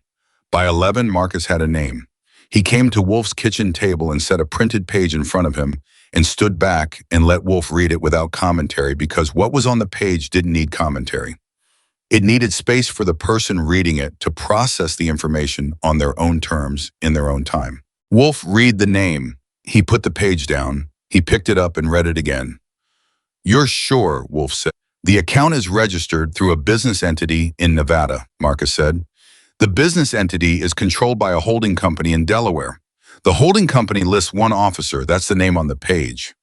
By 11, Marcus had a name. He came to Wolf's kitchen table and set a printed page in front of him and stood back and let Wolf read it without commentary, because what was on the page didn't need commentary. It needed space for the person reading it to process the information on their own terms in their own time. Wolf read the name. He put the page down. He picked it up and read it again. "You're sure," Wolf said. "The account is registered through a business entity in Nevada," Marcus said. "The business entity is controlled by a holding company in Delaware. The holding company lists one officer, that's the name on the page."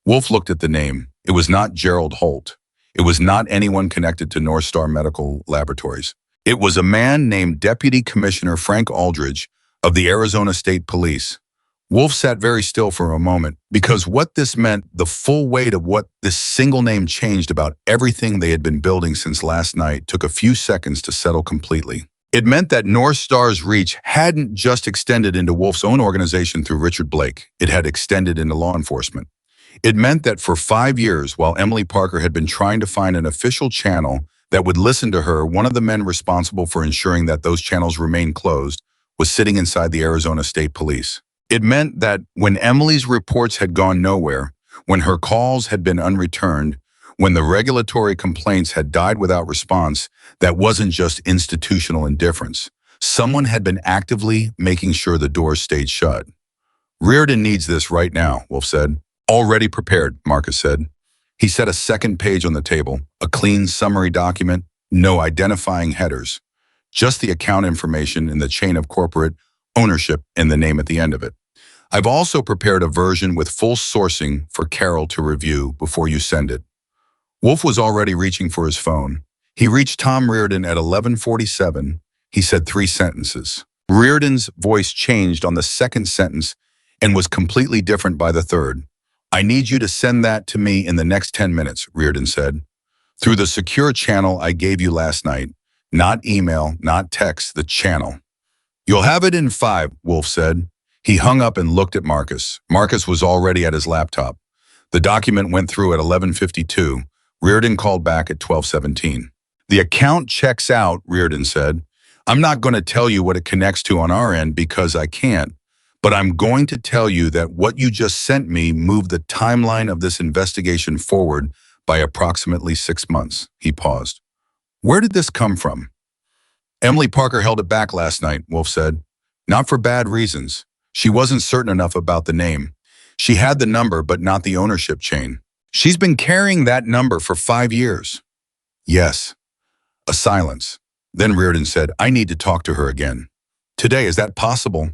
Wolf looked at the name. It was not Gerald Holt. It was not anyone connected to North Star Medical Laboratories. It was a man named Deputy Commissioner Frank Aldridge of the Arizona State Police. Wolf sat very still for a moment, because what this meant, the full weight of what this single name changed about everything they had been building since last night, took a few seconds to settle completely. It meant that North Star's reach hadn't just extended into Wolf's own organization through Richard Blake. It had extended into law enforcement. It meant that for 5 years, while Emily Parker had been trying to find an official channel that would listen to her, one of the men responsible for ensuring that those channels remained closed was sitting inside the Arizona State Police. It meant that when Emily's reports had gone nowhere, when her calls had been unreturned, when the regulatory complaints had died without response, that wasn't just institutional indifference. Someone had been actively making sure the doors stayed shut. "Reardon needs this right now," Wolf said. "Already prepared," Marcus said. He set a second page on the table, a clean summary document, no identifying headers, just the account information in the chain of corporate ownership and the name at the end of it. "I've also prepared a version with full sourcing for Carol to review before you send it." Wolf was already reaching for his phone. He reached Tom Reardon at 11:47. He said 3 sentences. Reardon's voice changed on the second sentence and was completely different by the third. "I need you to send that to me in the next 10 minutes, Reardon said. "Through the secure channel I gave you last night. Not email, not text, the channel." "You'll have it in 5, Wolf said. He hung up and looked at Marcus. Marcus was already at his laptop. The document went through at 11:52. Reardon called back at 12:17. "The account checks out," Reardon said. "I'm not going to tell you what it connects to on our end because I can't, but I'm going to tell you that what you just sent me moved the timeline of this investigation forward by approximately 6 months." He paused. "Where did this come from?" "Emily Parker held it back last night," Wolf said. "Not for bad reasons. She wasn't certain enough about the name. She had the number, but not the ownership chain. She's been carrying that number for 5 years. "Yes." A silence. Then Reardon said, "I need to talk to her again." "Today, is that possible?"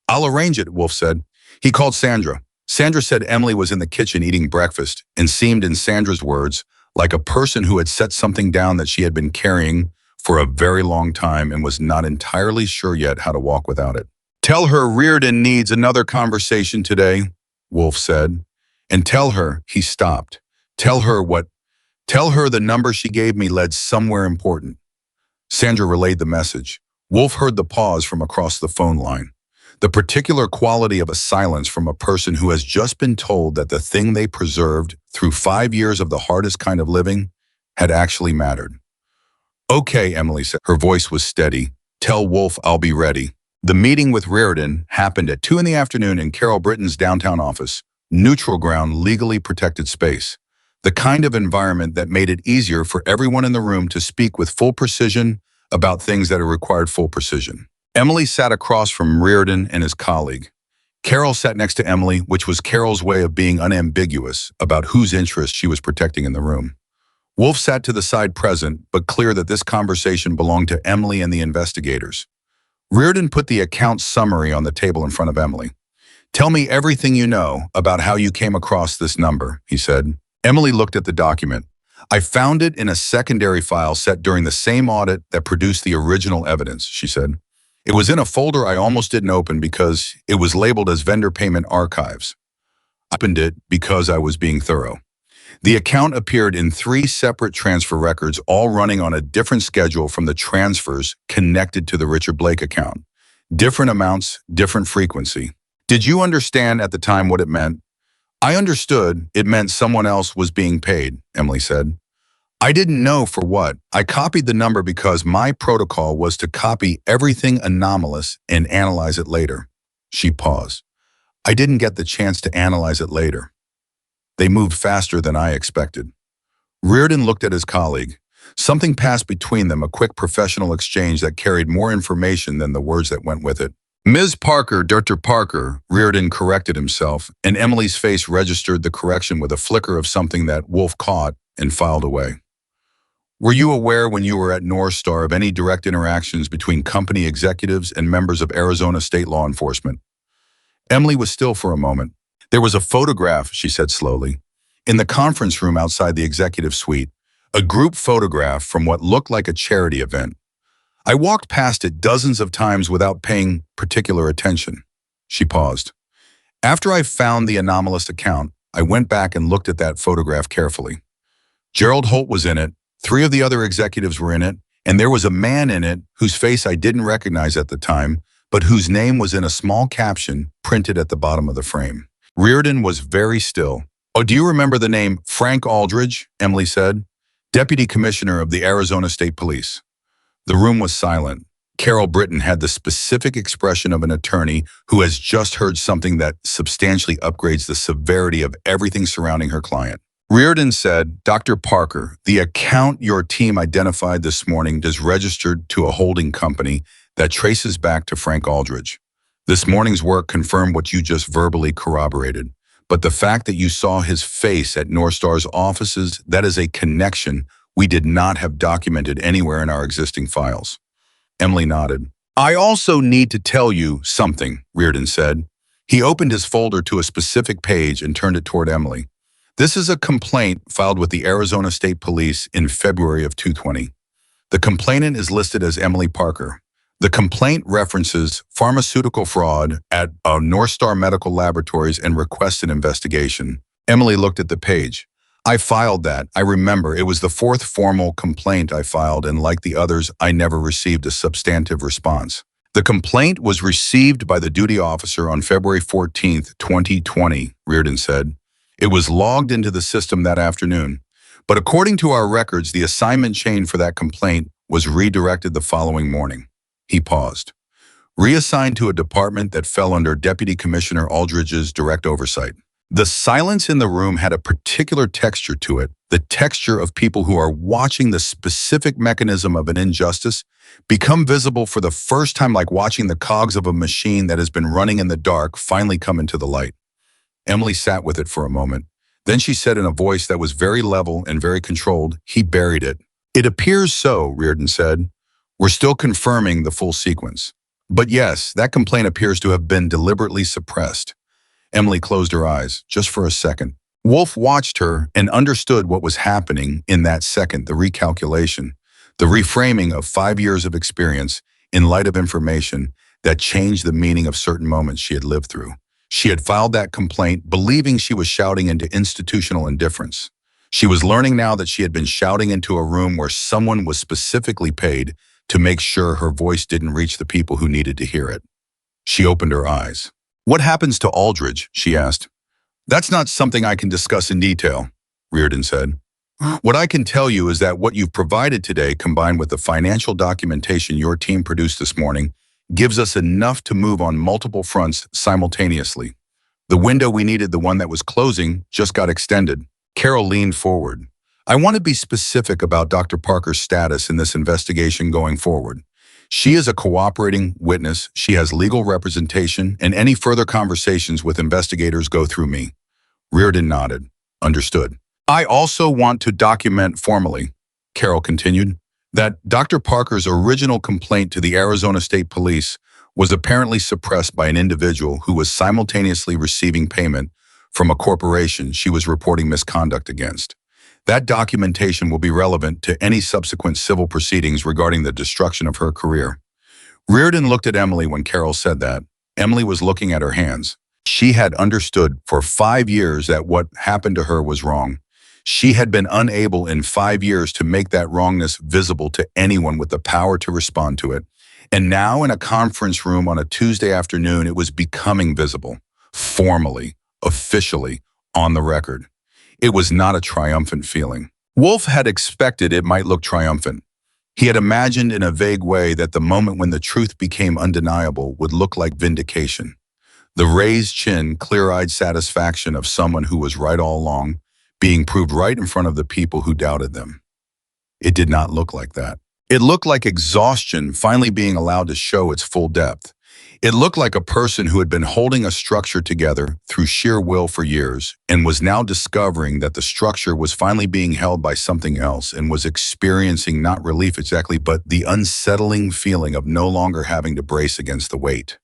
"I'll arrange it," Wolf said. He called Sandra. Sandra said Emily was in the kitchen eating breakfast and seemed, in Sandra's words, like a person who had set something down that she had been carrying for a very long time and was not entirely sure yet how to walk without it. "Tell her Reardon needs another conversation today," Wolf said. "And tell her," he stopped. "Tell her what? Tell her the number she gave me led somewhere important." Sandra relayed the message. Wolf heard the pause from across the phone line. The particular quality of a silence from a person who has just been told that the thing they preserved through 5 years of the hardest kind of living had actually mattered. "Okay," Emily said. Her voice was steady. "Tell Wolf I'll be ready." The meeting with Reardon happened at 2 in the afternoon in Carol Britton's downtown office, neutral ground, legally protected space. The kind of environment that made it easier for everyone in the room to speak with full precision about things that required full precision. Emily sat across from Reardon and his colleague. Carol sat next to Emily, which was Carol's way of being unambiguous about whose interests she was protecting in the room. Wolf sat to the side present, but clear that this conversation belonged to Emily and the investigators. Reardon put the account summary on the table in front of Emily. "Tell me everything you know about how you came across this number," he said. Emily looked at the document. "I found it in a secondary file set during the same audit that produced the original evidence," she said. "It was in a folder I almost didn't open because it was labeled as vendor payment archives. I opened it because I was being thorough." The account appeared in 3 separate transfer records, all running on a different schedule from the transfers connected to the Richard Blake account. Different amounts, different frequency. "Did you understand at the time what it meant?" "I understood it meant someone else was being paid," Emily said. "I didn't know for what. I copied the number because my protocol was to copy everything anomalous and analyze it later." She paused. "I didn't get the chance to analyze it later. They moved faster than I expected." Reardon looked at his colleague. Something passed between them, a quick professional exchange that carried more information than the words that went with it. Ms. Parker, Dr. Parker, Reardon corrected himself, and Emily's face registered the correction with a flicker of something that Wolf caught and filed away. Were you aware when you were at North Star of any direct interactions between company executives and members of Arizona state law enforcement? Emily was still for a moment. There was a photograph, she said slowly, in the conference room outside the executive suite, a group photograph from what looked like a charity event. I walked past it dozens of times without paying particular attention. She paused. After I found the anomalous account, I went back and looked at that photograph carefully. Gerald Holt was in it, 3 of the other executives were in it, and there was a man in it whose face I didn't recognize at the time, but whose name was in a small caption printed at the bottom of the frame. Reardon was very still. Oh, do you remember the name Frank Aldridge? Emily said. Deputy Commissioner of the Arizona State Police. The room was silent. Carol Britton had the specific expression of an attorney who has just heard something that substantially upgrades the severity of everything surrounding her client. Reardon said, Dr. Parker, the account your team identified this morning is registered to a holding company that traces back to Frank Aldridge. This morning's work confirmed what you just verbally corroborated. But the fact that you saw his face at North Star's offices, that is a connection we did not have documented anywhere in our existing files. Emily nodded. I also need to tell you something, Reardon said. He opened his folder to a specific page and turned it toward Emily. This is a complaint filed with the Arizona State Police in February of 2020. The complainant is listed as Emily Parker. The complaint references pharmaceutical fraud at North Star Medical Laboratories and requests an investigation. Emily looked at the page. I filed that. I remember it was the 4th formal complaint I filed, and like the others, I never received a substantive response. The complaint was received by the duty officer on February 14, 2020, Reardon said. It was logged into the system that afternoon. But according to our records, the assignment chain for that complaint was redirected the following morning. He paused. Reassigned to a department that fell under Deputy Commissioner Aldridge's direct oversight. The silence in the room had a particular texture to it, the texture of people who are watching the specific mechanism of an injustice become visible for the first time, like watching the cogs of a machine that has been running in the dark finally come into the light. Emily sat with it for a moment. Then she said in a voice that was very level and very controlled, he buried it. It appears so, Reardon said. We're still confirming the full sequence. But yes, that complaint appears to have been deliberately suppressed. Emily closed her eyes, just for a second. Wolf watched her and understood what was happening in that second, the recalculation, the reframing of 5 years of experience in light of information that changed the meaning of certain moments she had lived through. She had filed that complaint believing she was shouting into institutional indifference. She was learning now that she had been shouting into a room where someone was specifically paid to make sure her voice didn't reach the people who needed to hear it. She opened her eyes. What happens to Aldridge? She asked. That's not something I can discuss in detail, Reardon said. What I can tell you is that what you've provided today, combined with the financial documentation your team produced this morning, gives us enough to move on multiple fronts simultaneously. The window we needed, the one that was closing, just got extended. Carol leaned forward. I want to be specific about Dr. Parker's status in this investigation going forward. She is a cooperating witness, she has legal representation, and any further conversations with investigators go through me. Reardon nodded. Understood. I also want to document formally, Carol continued, that Dr. Parker's original complaint to the Arizona State Police was apparently suppressed by an individual who was simultaneously receiving payment from a corporation she was reporting misconduct against. That documentation will be relevant to any subsequent civil proceedings regarding the destruction of her career. Reardon looked at Emily when Carol said that. Emily was looking at her hands. She had understood for 5 years that what happened to her was wrong. She had been unable in 5 years to make that wrongness visible to anyone with the power to respond to it. And now in a conference room on a Tuesday afternoon, it was becoming visible, formally, officially, on the record. It was not a triumphant feeling. Wolf had expected it might look triumphant. He had imagined in a vague way that the moment when the truth became undeniable would look like vindication. The raised chin, clear-eyed satisfaction of someone who was right all along, being proved right in front of the people who doubted them. It did not look like that. It looked like exhaustion finally being allowed to show its full depth. It looked like a person who had been holding a structure together through sheer will for years and was now discovering that the structure was finally being held by something else and was experiencing not relief exactly, but the unsettling feeling of no longer having to brace against the weight.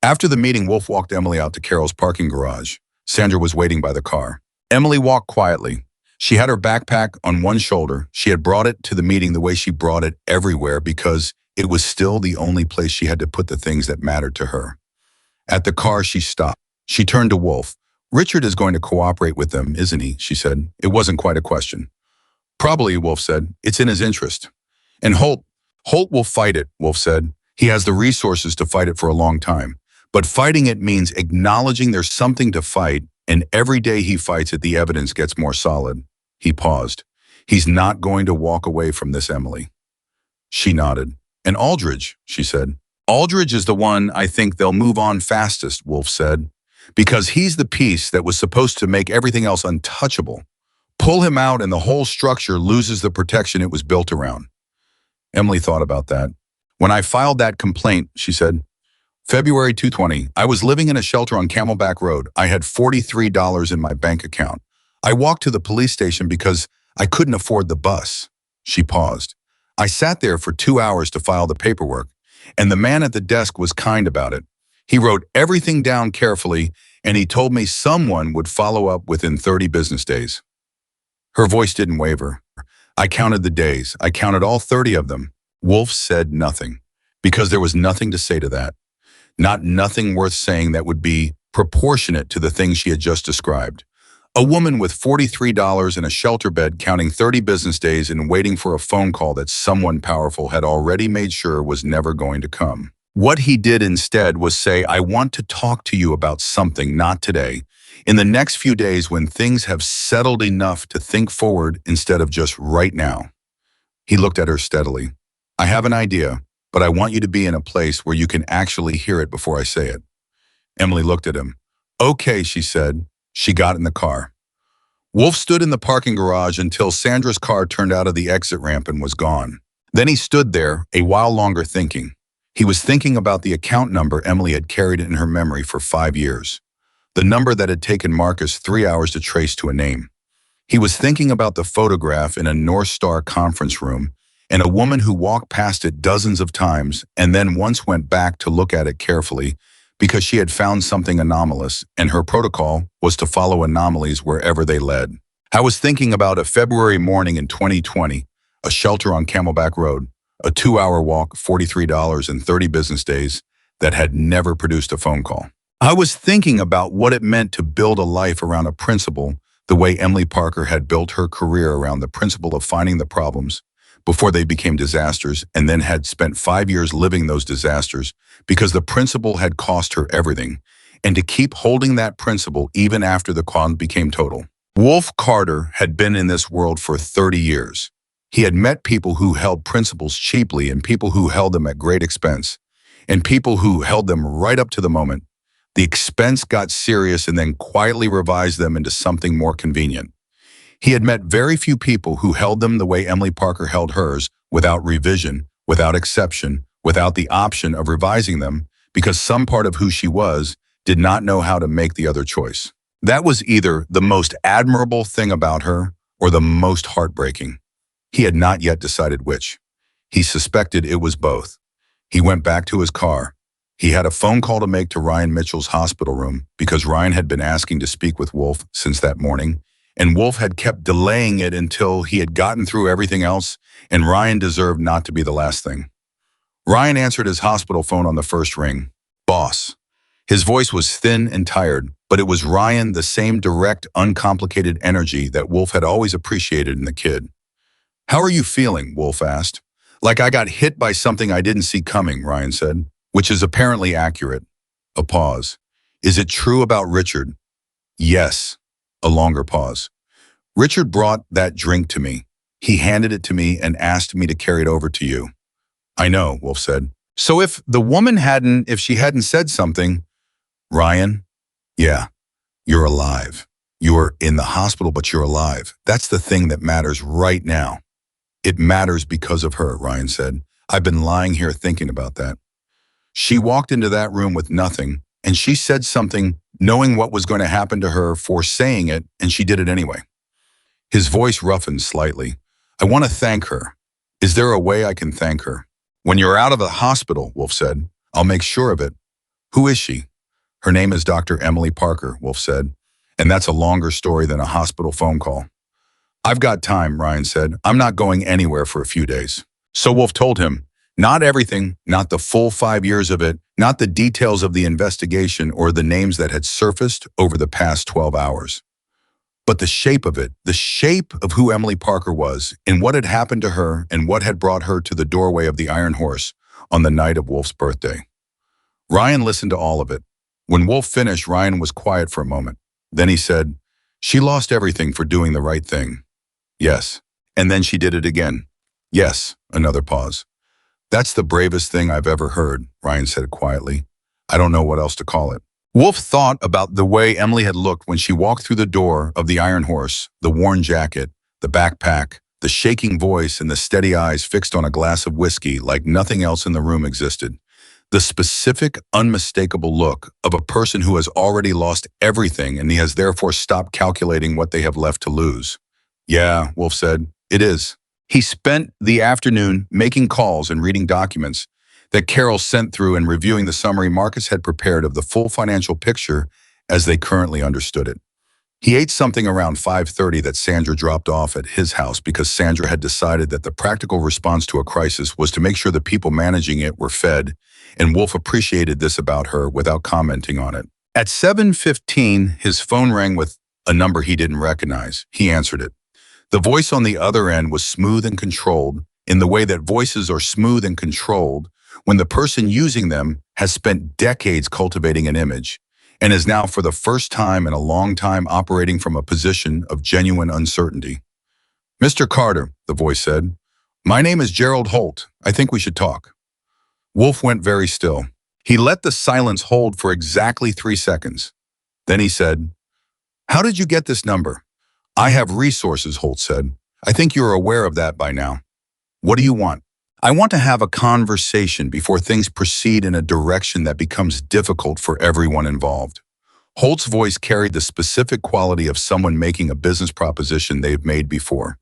After the meeting, Wolf walked Emily out to Carol's parking garage. Sandra was waiting by the car. Emily walked quietly. She had her backpack on one shoulder. She had brought it to the meeting the way she brought it everywhere because it was still the only place she had to put the things that mattered to her. At the car, she stopped. She turned to Wolf. "Richard is going to cooperate with them, isn't he?" she said. It wasn't quite a question. "Probably," Wolf said. "It's in his interest." "And Holt will fight it," Wolf said. "He has the resources to fight it for a long time. But fighting it means acknowledging there's something to fight, and every day he fights it, the evidence gets more solid." He paused. "He's not going to walk away from this, Emily." She nodded. "And Aldridge," she said. "Aldridge is the one I think they'll move on fastest," Wolf said, "because he's the piece that was supposed to make everything else untouchable. Pull him out and the whole structure loses the protection it was built around." Emily thought about that. "When I filed that complaint," she said, "February 2020, I was living in a shelter on Camelback Road. I had $43 in my bank account. I walked to the police station because I couldn't afford the bus." She paused. "I sat there for 2 hours to file the paperwork, and the man at the desk was kind about it. He wrote everything down carefully, and he told me someone would follow up within 30 business days." Her voice didn't waver. "I counted the days. I counted all 30 of them." Wolf said nothing, because there was nothing to say to that. Not nothing worth saying that would be proportionate to the things she had just described. A woman with $43 in a shelter bed counting 30 business days and waiting for a phone call that someone powerful had already made sure was never going to come. What he did instead was say, "I want to talk to you about something, not today. In the next few days when things have settled enough to think forward instead of just right now." He looked at her steadily. "I have an idea, but I want you to be in a place where you can actually hear it before I say it." Emily looked at him. "Okay," she said. She got in the car. Wolf stood in the parking garage until Sandra's car turned out of the exit ramp and was gone. Then he stood there a while longer thinking. He was thinking about the account number Emily had carried in her memory for 5 years. The number that had taken Marcus 3 hours to trace to a name. He was thinking about the photograph in a North Star conference room and a woman who walked past it dozens of times and then once went back to look at it carefully because she had found something anomalous, and her protocol was to follow anomalies wherever they led. I was thinking about a February morning in 2020, a shelter on Camelback Road, a 2-hour walk, $43 and 30 business days that had never produced a phone call. I was thinking about what it meant to build a life around a principle the way Emily Parker had built her career around the principle of finding the problems before they became disasters, and then had spent 5 years living those disasters because the principle had cost her everything, and to keep holding that principle even after the cost became total. Wolf Carter had been in this world for 30 years. He had met people who held principles cheaply and people who held them at great expense, and people who held them right up to the moment the expense got serious and then quietly revised them into something more convenient. He had met very few people who held them the way Emily Parker held hers, without revision, without exception, without the option of revising them, because some part of who she was did not know how to make the other choice. That was either the most admirable thing about her or the most heartbreaking. He had not yet decided which. He suspected it was both. He went back to his car. He had a phone call to make to Ryan Mitchell's hospital room because Ryan had been asking to speak with Wolf since that morning, and Wolf had kept delaying it until he had gotten through everything else, and Ryan deserved not to be the last thing. Ryan answered his hospital phone on the first ring. "Boss." His voice was thin and tired, but it was Ryan, the same direct, uncomplicated energy that Wolf had always appreciated in the kid. "How are you feeling?" Wolf asked. "Like I got hit by something I didn't see coming," Ryan said, which is apparently accurate. A pause. "Is it true about Richard?" "Yes." A longer pause. "Richard brought that drink to me. He handed it to me and asked me to carry it over to you." "I know," Wolf said. "So if she hadn't said something..." "Ryan, yeah, you're alive. You're in the hospital, but you're alive. That's the thing that matters right now." "It matters because of her," Ryan said. "I've been lying here thinking about that." She walked into that room with nothing, and she said something knowing what was going to happen to her for saying it, and she did it anyway. His voice roughened slightly. I want to thank her. Is there a way I can thank her? When you're out of the hospital, Wolf said. I'll make sure of it. Who is she? Her name is Dr. Emily Parker, Wolf said. And that's a longer story than a hospital phone call. I've got time, Ryan said. I'm not going anywhere for a few days. So Wolf told him, not everything, not the full 5 years of it, not the details of the investigation or the names that had surfaced over the past 12 hours. But the shape of it, the shape of who Emily Parker was and what had happened to her and what had brought her to the doorway of the Iron Horse on the night of Wolf's birthday. Ryan listened to all of it. When Wolf finished, Ryan was quiet for a moment. Then he said, she lost everything for doing the right thing. Yes. And then she did it again. Yes. Another pause. That's the bravest thing I've ever heard, Ryan said quietly. I don't know what else to call it. Wolf thought about the way Emily had looked when she walked through the door of the Iron Horse, the worn jacket, the backpack, the shaking voice, and the steady eyes fixed on a glass of whiskey like nothing else in the room existed. The specific, unmistakable look of a person who has already lost everything and he has therefore stopped calculating what they have left to lose. Yeah, Wolf said, it is. He spent the afternoon making calls and reading documents that Carol sent through and reviewing the summary Marcus had prepared of the full financial picture as they currently understood it. He ate something around 5:30 that Sandra dropped off at his house because Sandra had decided that the practical response to a crisis was to make sure the people managing it were fed, and Wolf appreciated this about her without commenting on it. At 7:15, his phone rang with a number he didn't recognize. He answered it. The voice on the other end was smooth and controlled in the way that voices are smooth and controlled when the person using them has spent decades cultivating an image and is now for the first time in a long time operating from a position of genuine uncertainty. Mr. Carter, the voice said, my name is Gerald Holt. I think we should talk. Wolf went very still. He let the silence hold for exactly 3 seconds. Then he said, how did you get this number? I have resources, Holt said. I think you're aware of that by now. What do you want? I want to have a conversation before things proceed in a direction that becomes difficult for everyone involved. Holt's voice carried the specific quality of someone making a business proposition they've made before.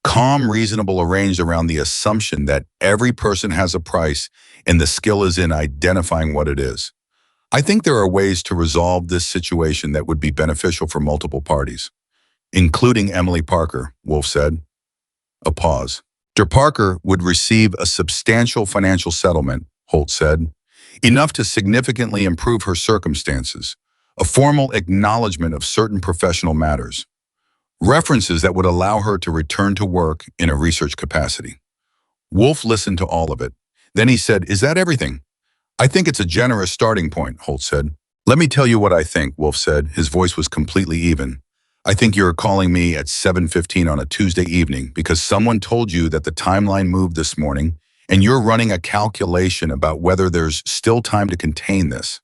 Calm, reasonable, arranged around the assumption that every person has a price and the skill is in identifying what it is. I think there are ways to resolve this situation that would be beneficial for multiple parties, including Emily Parker, Wolf said. A pause. Dr. Parker would receive a substantial financial settlement, Holt said, enough to significantly improve her circumstances, a formal acknowledgement of certain professional matters, references that would allow her to return to work in a research capacity. Wolf listened to all of it. Then he said, is that everything? I think it's a generous starting point, Holt said. Let me tell you what I think, Wolf said. His voice was completely even. I think you're calling me at 7:15 on a Tuesday evening because someone told you that the timeline moved this morning and you're running a calculation about whether there's still time to contain this.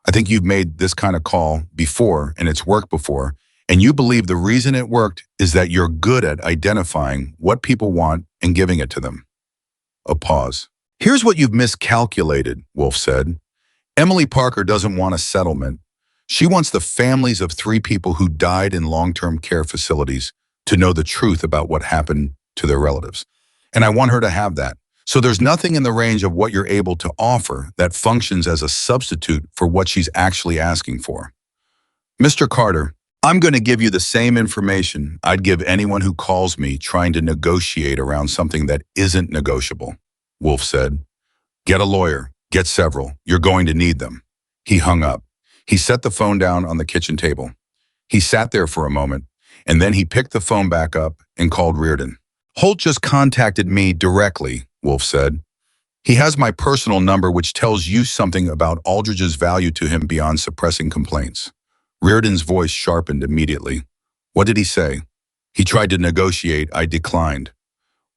I think you've made this kind of call before and it's worked before, and you believe the reason it worked is that you're good at identifying what people want and giving it to them. A pause. Here's what you've miscalculated, Wolf said. Emily Parker doesn't want a settlement. She wants the families of 3 people who died in long-term care facilities to know the truth about what happened to their relatives. And I want her to have that. So there's nothing in the range of what you're able to offer that functions as a substitute for what she's actually asking for. Mr. Carter, I'm going to give you the same information I'd give anyone who calls me trying to negotiate around something that isn't negotiable, Wolf said. Get a lawyer. Get several. You're going to need them. He hung up. He set the phone down on the kitchen table. He sat there for a moment, and then he picked the phone back up and called Reardon. Holt just contacted me directly, Wolf said. He has my personal number, which tells you something about Aldridge's value to him beyond suppressing complaints. Reardon's voice sharpened immediately. What did he say? He tried to negotiate. I declined.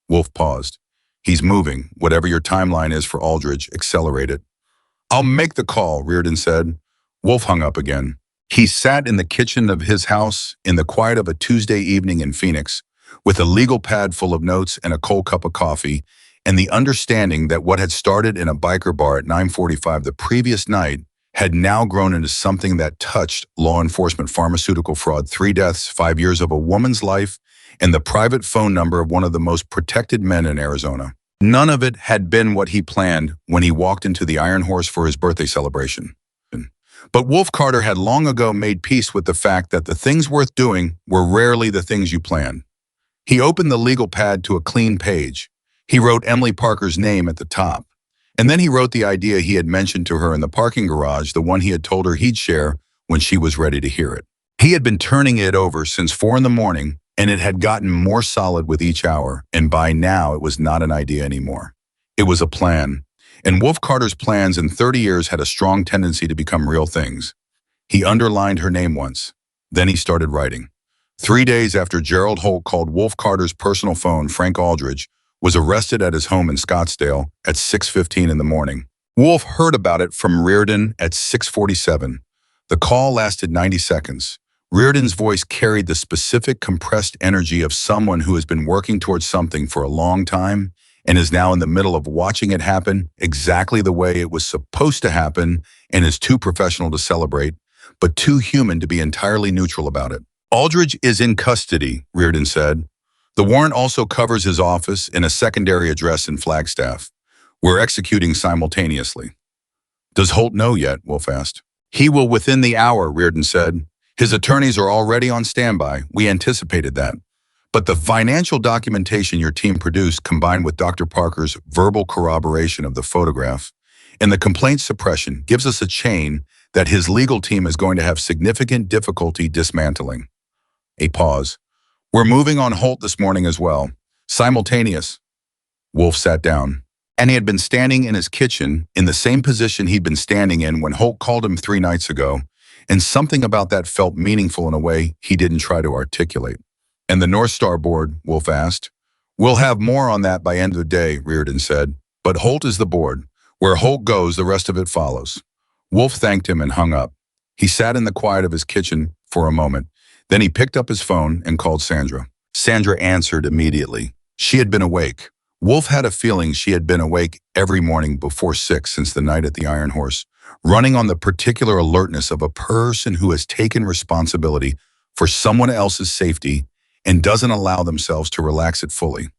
Wolf paused. He's moving. Whatever your timeline is for Aldridge, accelerate it. I'll make the call, Reardon said. Wolf hung up again. He sat in the kitchen of his house in the quiet of a Tuesday evening in Phoenix with a legal pad full of notes and a cold cup of coffee, and the understanding that what had started in a biker bar at 9:45 the previous night had now grown into something that touched law enforcement, pharmaceutical fraud, 3 deaths, 5 years of a woman's life, and the private phone number of one of the most protected men in Arizona. None of it had been what he planned when he walked into the Iron Horse for his birthday celebration. But Wolf Carter had long ago made peace with the fact that the things worth doing were rarely the things you plan. He opened the legal pad to a clean page. He wrote Emily Parker's name at the top. And then he wrote the idea he had mentioned to her in the parking garage, the one he had told her he'd share when she was ready to hear it. He had been turning it over since 4 in the morning, and it had gotten more solid with each hour, and by now it was not an idea anymore. It was a plan. And Wolf Carter's plans in 30 years had a strong tendency to become real things. He underlined her name once. Then he started writing. 3 days after Gerald Holt called Wolf Carter's personal phone, Frank Aldridge was arrested at his home in Scottsdale at 6:15 in the morning. Wolf heard about it from Reardon at 6:47. The call lasted 90 seconds. Reardon's voice carried the specific compressed energy of someone who has been working towards something for a long time and is now in the middle of watching it happen exactly the way it was supposed to happen and is too professional to celebrate, but too human to be entirely neutral about it. Aldridge is in custody, Reardon said. The warrant also covers his office and a secondary address in Flagstaff. We're executing simultaneously. Does Holt know yet? Wolf asked. He will within the hour, Reardon said. His attorneys are already on standby. We anticipated that. But the financial documentation your team produced, combined with Dr. Parker's verbal corroboration of the photograph and the complaint suppression, gives us a chain that his legal team is going to have significant difficulty dismantling. A pause. We're moving on Holt this morning as well. Simultaneous. Wolf sat down, and he had been standing in his kitchen in the same position he'd been standing in when Holt called him 3 nights ago, and something about that felt meaningful in a way he didn't try to articulate. And the North Star board, Wolf asked. We'll have more on that by end of the day, Reardon said. But Holt is the board. Where Holt goes, the rest of it follows. Wolf thanked him and hung up. He sat in the quiet of his kitchen for a moment. Then he picked up his phone and called Sandra. Sandra answered immediately. She had been awake. Wolf had a feeling she had been awake every morning before 6 since the night at the Iron Horse, running on the particular alertness of a person who has taken responsibility for someone else's safety and doesn't allow themselves to relax it fully.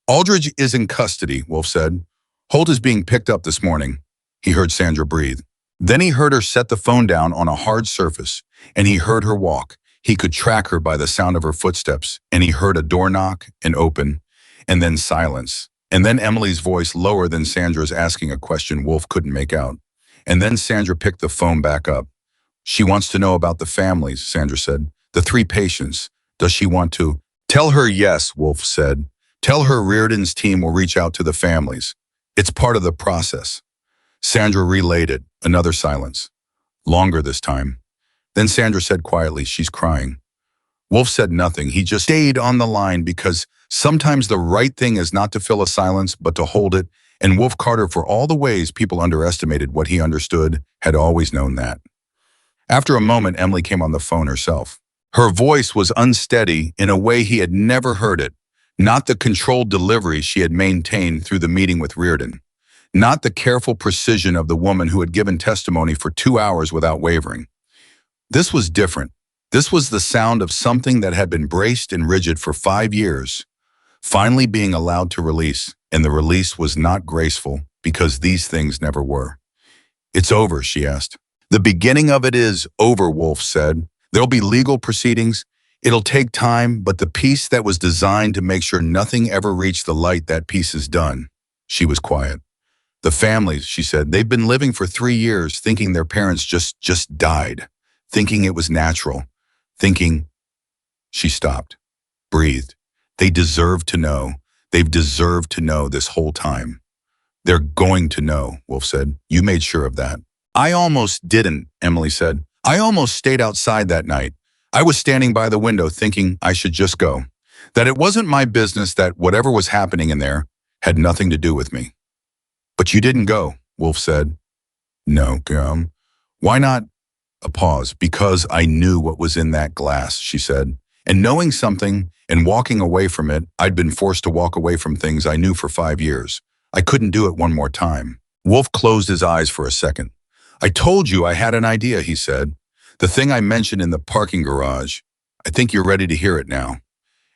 Aldridge is in custody, Wolf said. Holt is being picked up this morning. He heard Sandra breathe. Then he heard her set the phone down on a hard surface, and he heard her walk. He could track her by the sound of her footsteps, and he heard a door knock and open, and then silence. And then Emily's voice lower than Sandra's asking a question Wolf couldn't make out. And then Sandra picked the phone back up. She wants to know about the families, Sandra said. The 3 patients. Does she want to? Tell her yes, Wolf said. Tell her Reardon's team will reach out to the families. It's part of the process. Sandra relayed it. Another silence. Longer this time. Then Sandra said quietly, she's crying. Wolf said nothing. He just stayed on the line because sometimes the right thing is not to fill a silence, but to hold it. And Wolf Carter, for all the ways people underestimated what he understood, had always known that. After a moment, Emily came on the phone herself. Her voice was unsteady in a way he had never heard it, not the controlled delivery she had maintained through the meeting with Reardon, not the careful precision of the woman who had given testimony for 2 hours without wavering. This was different. This was the sound of something that had been braced and rigid for 5 years, finally being allowed to release, and the release was not graceful because these things never were. It's over, she asked. The beginning of it is over, Wolf said. There'll be legal proceedings. It'll take time, but the piece that was designed to make sure nothing ever reached the light, that piece is done. She was quiet. The families, she said, they've been living for 3 years thinking their parents just died, thinking it was natural, thinking. She stopped, breathed. They deserve to know. They've deserved to know this whole time. They're going to know, Wolf said. You made sure of that. I almost didn't, Emily said. I almost stayed outside that night. I was standing by the window thinking I should just go, that it wasn't my business, that whatever was happening in there had nothing to do with me. But you didn't go, Wolf said. No, why not? A pause. Because I knew what was in that glass, she said. And knowing something and walking away from it, I'd been forced to walk away from things I knew for 5 years. I couldn't do it one more time. Wolf closed his eyes for a second. I told you I had an idea, he said. The thing I mentioned in the parking garage. I think you're ready to hear it now.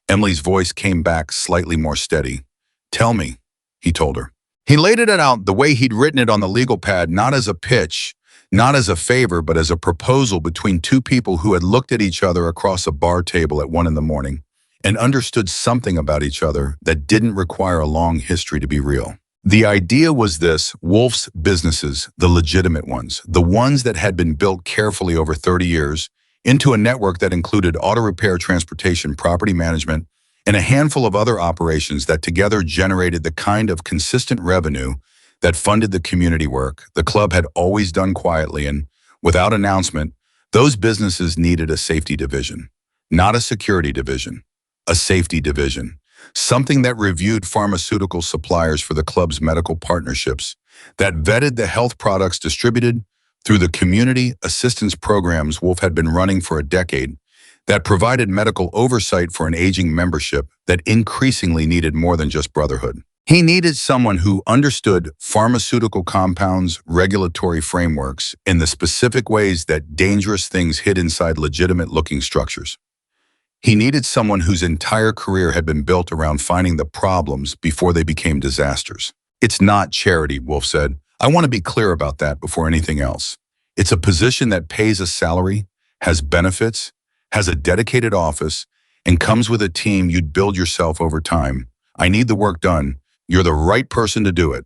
Emily's voice came back slightly more steady. Tell me, he told her. He laid it out the way he'd written it on the legal pad, not as a pitch, not as a favor, but as a proposal between two people who had looked at each other across a bar table at 1 a.m. and understood something about each other that didn't require a long history to be real. The idea was this: Wolf's businesses, the legitimate ones, the ones that had been built carefully over 30 years, into a network that included auto repair, transportation, property management, and a handful of other operations that together generated the kind of consistent revenue that funded the community work the club had always done quietly and, without announcement. Those businesses needed a safety division, not a security division, a safety division. Something that reviewed pharmaceutical suppliers for the club's medical partnerships, that vetted the health products distributed through the community assistance programs Wolf had been running for a decade, that provided medical oversight for an aging membership that increasingly needed more than just brotherhood. He needed someone who understood pharmaceutical compounds, regulatory frameworks, and the specific ways that dangerous things hid inside legitimate-looking structures. He needed someone whose entire career had been built around finding the problems before they became disasters. It's not charity, Wolf said. I want to be clear about that before anything else. It's a position that pays a salary, has benefits, has a dedicated office, and comes with a team you'd build yourself over time. I need the work done. You're the right person to do it.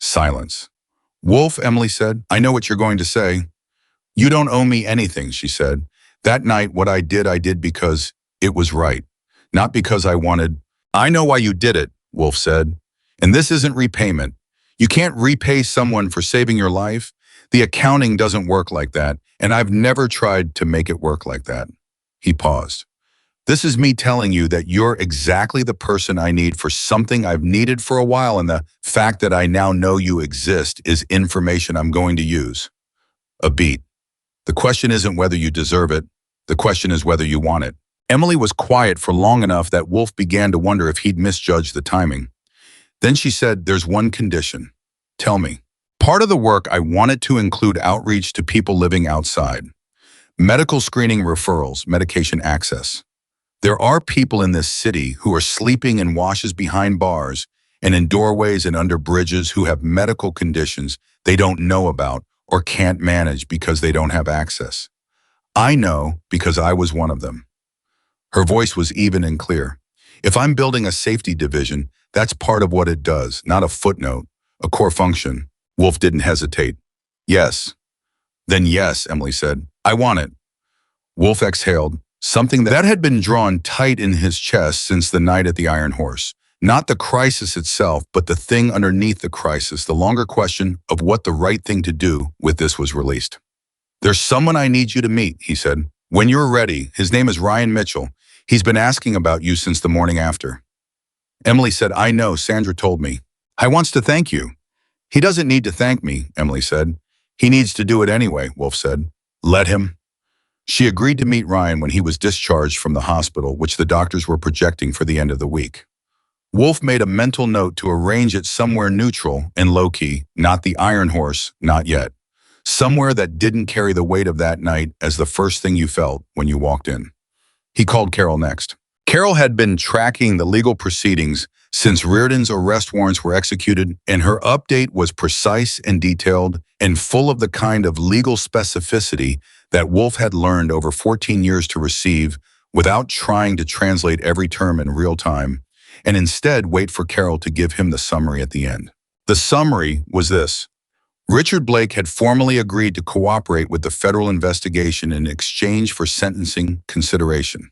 Silence. Wolf, Emily said, I know what you're going to say. You don't owe me anything, she said. That night, what I did because it was right, not because I wanted. I know why you did it, Wolf said. And this isn't repayment. You can't repay someone for saving your life. The accounting doesn't work like that, and I've never tried to make it work like that. He paused. This is me telling you that you're exactly the person I need for something I've needed for a while, and the fact that I now know you exist is information I'm going to use. A beat. The question isn't whether you deserve it. The question is whether you want it. Emily was quiet for long enough that Wolf began to wonder if he'd misjudged the timing. Then she said, there's one condition. Tell me. Part of the work I wanted to include outreach to people living outside. Medical screening referrals, medication access. There are people in this city who are sleeping in washes behind bars and in doorways and under bridges who have medical conditions they don't know about or can't manage because they don't have access. I know because I was one of them. Her voice was even and clear. If I'm building a safety division, that's part of what it does, not a footnote, a core function. Wolf didn't hesitate. Yes. Then yes, Emily said. I want it. Wolf exhaled, something that had been drawn tight in his chest since the night at the Iron Horse. Not the crisis itself, but the thing underneath the crisis, the longer question of what the right thing to do with this was released. There's someone I need you to meet, he said. When you're ready. His name is Ryan Mitchell. He's been asking about you since the morning after. Emily said, I know, Sandra told me. I wants to thank you. He doesn't need to thank me, Emily said. He needs to do it anyway, Wolf said. Let him. She agreed to meet Ryan when he was discharged from the hospital, which the doctors were projecting for the end of the week. Wolf made a mental note to arrange it somewhere neutral and low-key, not the Iron Horse, not yet. Somewhere that didn't carry the weight of that night as the first thing you felt when you walked in. He called Carol next. Carol had been tracking the legal proceedings since Reardon's arrest warrants were executed, and her update was precise and detailed and full of the kind of legal specificity that Wolf had learned over 14 years to receive without trying to translate every term in real time, and instead wait for Carol to give him the summary at the end. The summary was this. Richard Blake had formally agreed to cooperate with the federal investigation in exchange for sentencing consideration.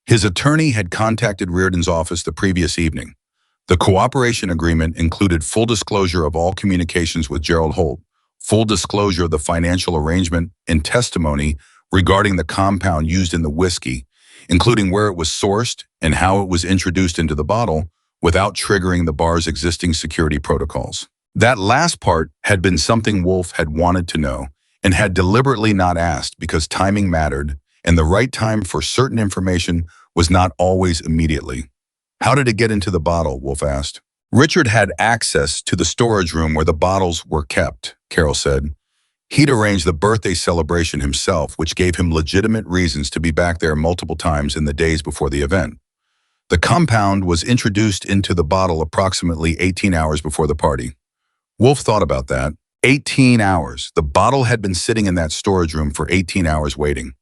His attorney had contacted Reardon's office the previous evening. The cooperation agreement included full disclosure of all communications with Gerald Holt, full disclosure of the financial arrangement and testimony regarding the compound used in the whiskey, including where it was sourced and how it was introduced into the bottle without triggering the bar's existing security protocols. That last part had been something Wolf had wanted to know and had deliberately not asked because timing mattered and the right time for certain information was not always immediately. How did it get into the bottle? Wolf asked. Richard had access to the storage room where the bottles were kept, Carol said. He'd arranged the birthday celebration himself, which gave him legitimate reasons to be back there multiple times in the days before the event. The compound was introduced into the bottle approximately 18 hours before the party. Wolf thought about that. 18 hours. The bottle had been sitting in that storage room for 18 hours waiting.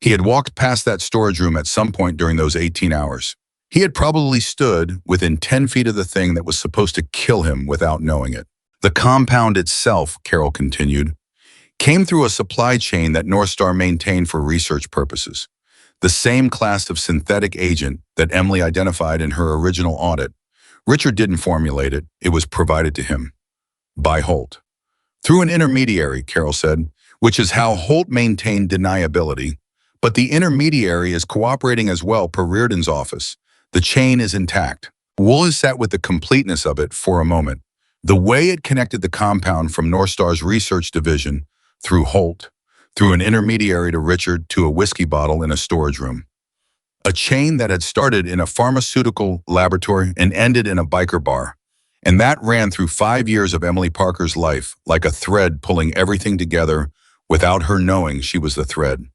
He had walked past that storage room at some point during those 18 hours. He had probably stood within 10 feet of the thing that was supposed to kill him without knowing it. The compound itself, Carol continued, came through a supply chain that North Star maintained for research purposes. The same class of synthetic agent that Emily identified in her original audit. Richard didn't formulate it. It was provided to him by Holt. Through an intermediary, Carol said, which is how Holt maintained deniability. But the intermediary is cooperating as well per Reardon's office. The chain is intact. Woolers sat with the completeness of it for a moment. The way it connected the compound from North Star's research division, through Holt, through an intermediary to Richard, to a whiskey bottle in a storage room. A chain that had started in a pharmaceutical laboratory and ended in a biker bar. And that ran through 5 years of Emily Parker's life, like a thread pulling everything together without her knowing she was the thread.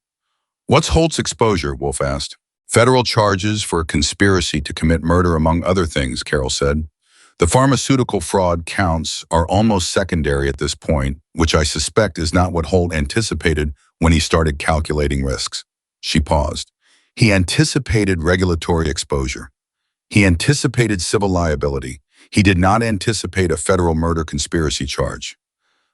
What's Holt's exposure? Wolf asked. Federal charges for conspiracy to commit murder, among other things, Carol said. The pharmaceutical fraud counts are almost secondary at this point, which I suspect is not what Holt anticipated when he started calculating risks. She paused. He anticipated regulatory exposure. He anticipated civil liability. He did not anticipate a federal murder conspiracy charge.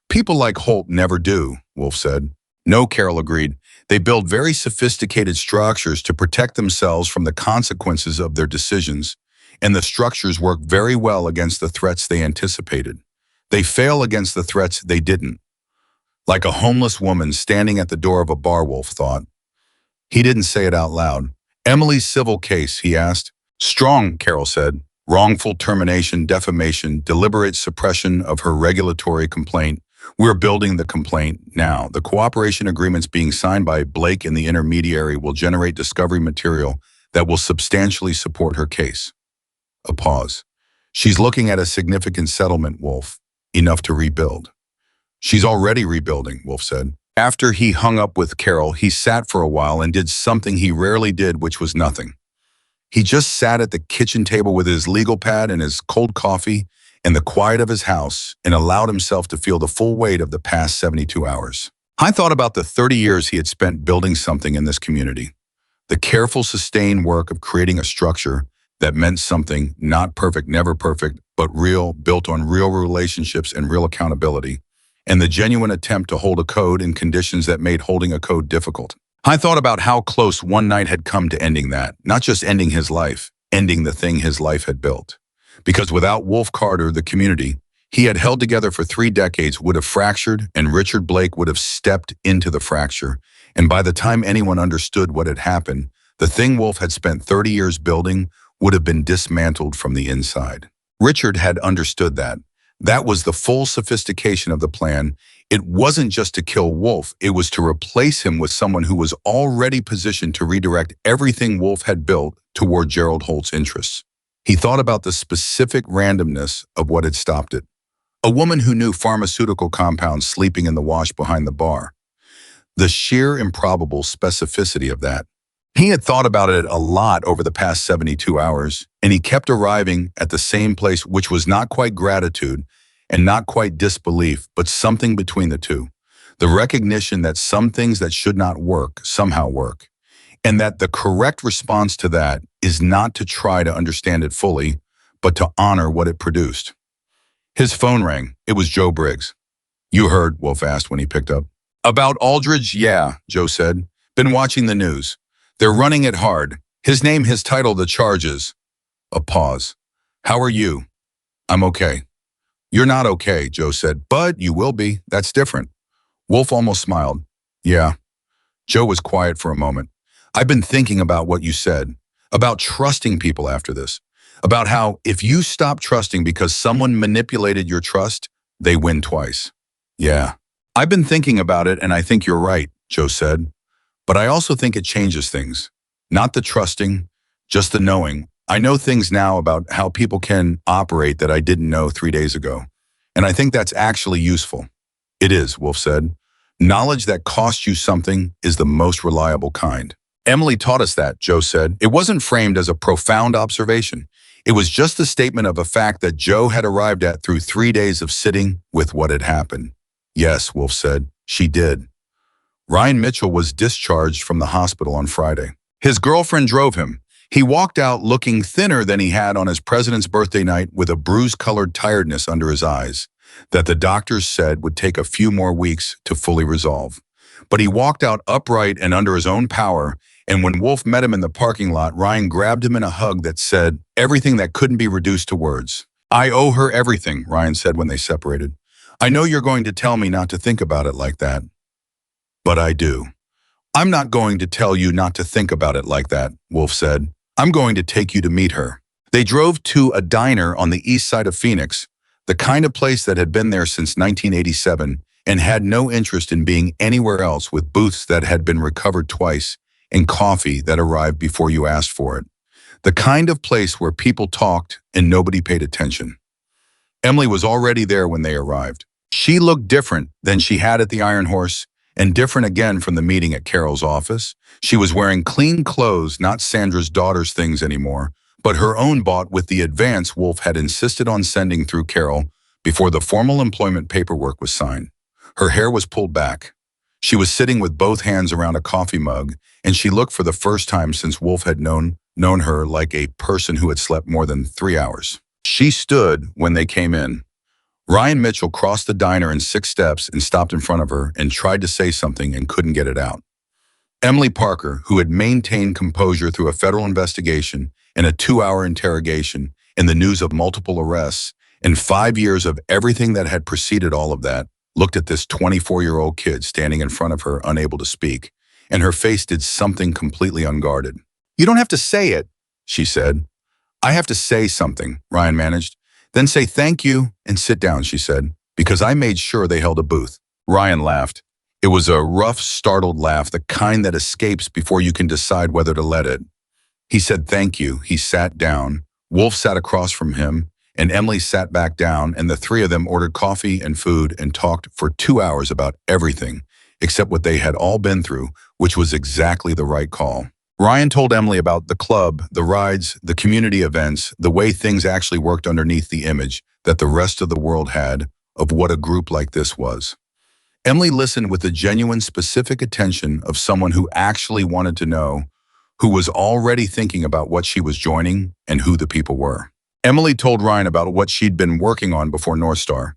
People like Holt never do, Wolf said. No, Carol agreed. They build very sophisticated structures to protect themselves from the consequences of their decisions, and the structures work very well against the threats they anticipated. They fail against the threats they didn't. Like a homeless woman standing at the door of a bar, Wolf thought. He didn't say it out loud. Emily's civil case, he asked. Strong, Carol said. Wrongful termination, defamation, deliberate suppression of her regulatory complaint. We're building the complaint now. The cooperation agreements being signed by Blake and the intermediary will generate discovery material that will substantially support her case. A pause. She's looking at a significant settlement, Wolf. Enough to rebuild. She's already rebuilding, Wolf said. After he hung up with Carol, he sat for a while and did something he rarely did, which was nothing. He just sat at the kitchen table with his legal pad and his cold coffee in the quiet of his house and allowed himself to feel the full weight of the past 72 hours. I thought about the 30 years he had spent building something in this community. The careful, sustained work of creating a structure that meant something, not perfect, never perfect, but real, built on real relationships and real accountability, and the genuine attempt to hold a code in conditions that made holding a code difficult. I thought about how close one night had come to ending that, not just ending his life, ending the thing his life had built. Because without Wolf Carter, the community he had held together for 3 decades would have fractured, and Richard Blake would have stepped into the fracture. And by the time anyone understood what had happened, the thing Wolf had spent 30 years building would have been dismantled from the inside. Richard had understood that. That was the full sophistication of the plan. It wasn't just to kill Wolf, it was to replace him with someone who was already positioned to redirect everything Wolf had built toward Gerald Holt's interests. He thought about the specific randomness of what had stopped it. A woman who knew pharmaceutical compounds sleeping in the wash behind the bar. The sheer improbable specificity of that. He had thought about it a lot over the past 72 hours, and he kept arriving at the same place, which was not quite gratitude and not quite disbelief, but something between the two. The recognition that some things that should not work somehow work, and that the correct response to that is not to try to understand it fully, but to honor what it produced. His phone rang. It was Joe Briggs. You heard, Wolf asked when he picked up. About Aldridge? Yeah, Joe said. Been watching the news. They're running it hard. His name, his title, the charges. A pause. How are you? I'm okay. You're not okay, Joe said, but you will be. That's different. Wolf almost smiled. Yeah. Joe was quiet for a moment. I've been thinking about what you said, about trusting people after this, about how if you stop trusting because someone manipulated your trust, they win twice. Yeah. I've been thinking about it, and I think you're right, Joe said. But I also think it changes things. Not the trusting, just the knowing. I know things now about how people can operate that I didn't know 3 days ago. And I think that's actually useful. It is, Wolf said. Knowledge that costs you something is the most reliable kind. Emily taught us that, Joe said. It wasn't framed as a profound observation. It was just a statement of a fact that Joe had arrived at through 3 days of sitting with what had happened. Yes, Wolf said, she did. Ryan Mitchell was discharged from the hospital on Friday. His girlfriend drove him. He walked out looking thinner than he had on his president's birthday night, with a bruise-colored tiredness under his eyes that the doctors said would take a few more weeks to fully resolve. But he walked out upright and under his own power, and when Wolf met him in the parking lot, Ryan grabbed him in a hug that said everything that couldn't be reduced to words. "I owe her everything," Ryan said when they separated. "I know you're going to tell me not to think about it like that, but I do." "I'm not going to tell you not to think about it like that," Wolf said. "I'm going to take you to meet her." They drove to a diner on the east side of Phoenix, the kind of place that had been there since 1987 and had no interest in being anywhere else, with booths that had been recovered twice and coffee that arrived before you asked for it. The kind of place where people talked and nobody paid attention. Emily was already there when they arrived. She looked different than she had at the Iron Horse, and different again from the meeting at Carol's office. She was wearing clean clothes, not Sandra's daughter's things anymore, but her own, bought with the advance Wolf had insisted on sending through Carol before the formal employment paperwork was signed. Her hair was pulled back. She was sitting with both hands around a coffee mug, and she looked for the first time since Wolf had known her like a person who had slept more than 3 hours. She stood when they came in. Ryan Mitchell crossed the diner in 6 steps and stopped in front of her and tried to say something and couldn't get it out. Emily Parker, who had maintained composure through a federal investigation and a 2-hour interrogation and the news of multiple arrests and 5 years of everything that had preceded all of that, looked at this 24-year-old kid standing in front of her, unable to speak, and her face did something completely unguarded. "You don't have to say it," she said. "I have to say something," Ryan managed. "Then say thank you and sit down," she said, "because I made sure they held a booth." Ryan laughed. It was a rough, startled laugh, the kind that escapes before you can decide whether to let it. He said thank you. He sat down. Wolf sat across from him, and Emily sat back down, and the three of them ordered coffee and food and talked for 2 hours about everything except what they had all been through, which was exactly the right call. Ryan told Emily about the club, the rides, the community events, the way things actually worked underneath the image that the rest of the world had of what a group like this was. Emily listened with the genuine, specific attention of someone who actually wanted to know, who was already thinking about what she was joining and who the people were. Emily told Ryan about what she'd been working on before North Star.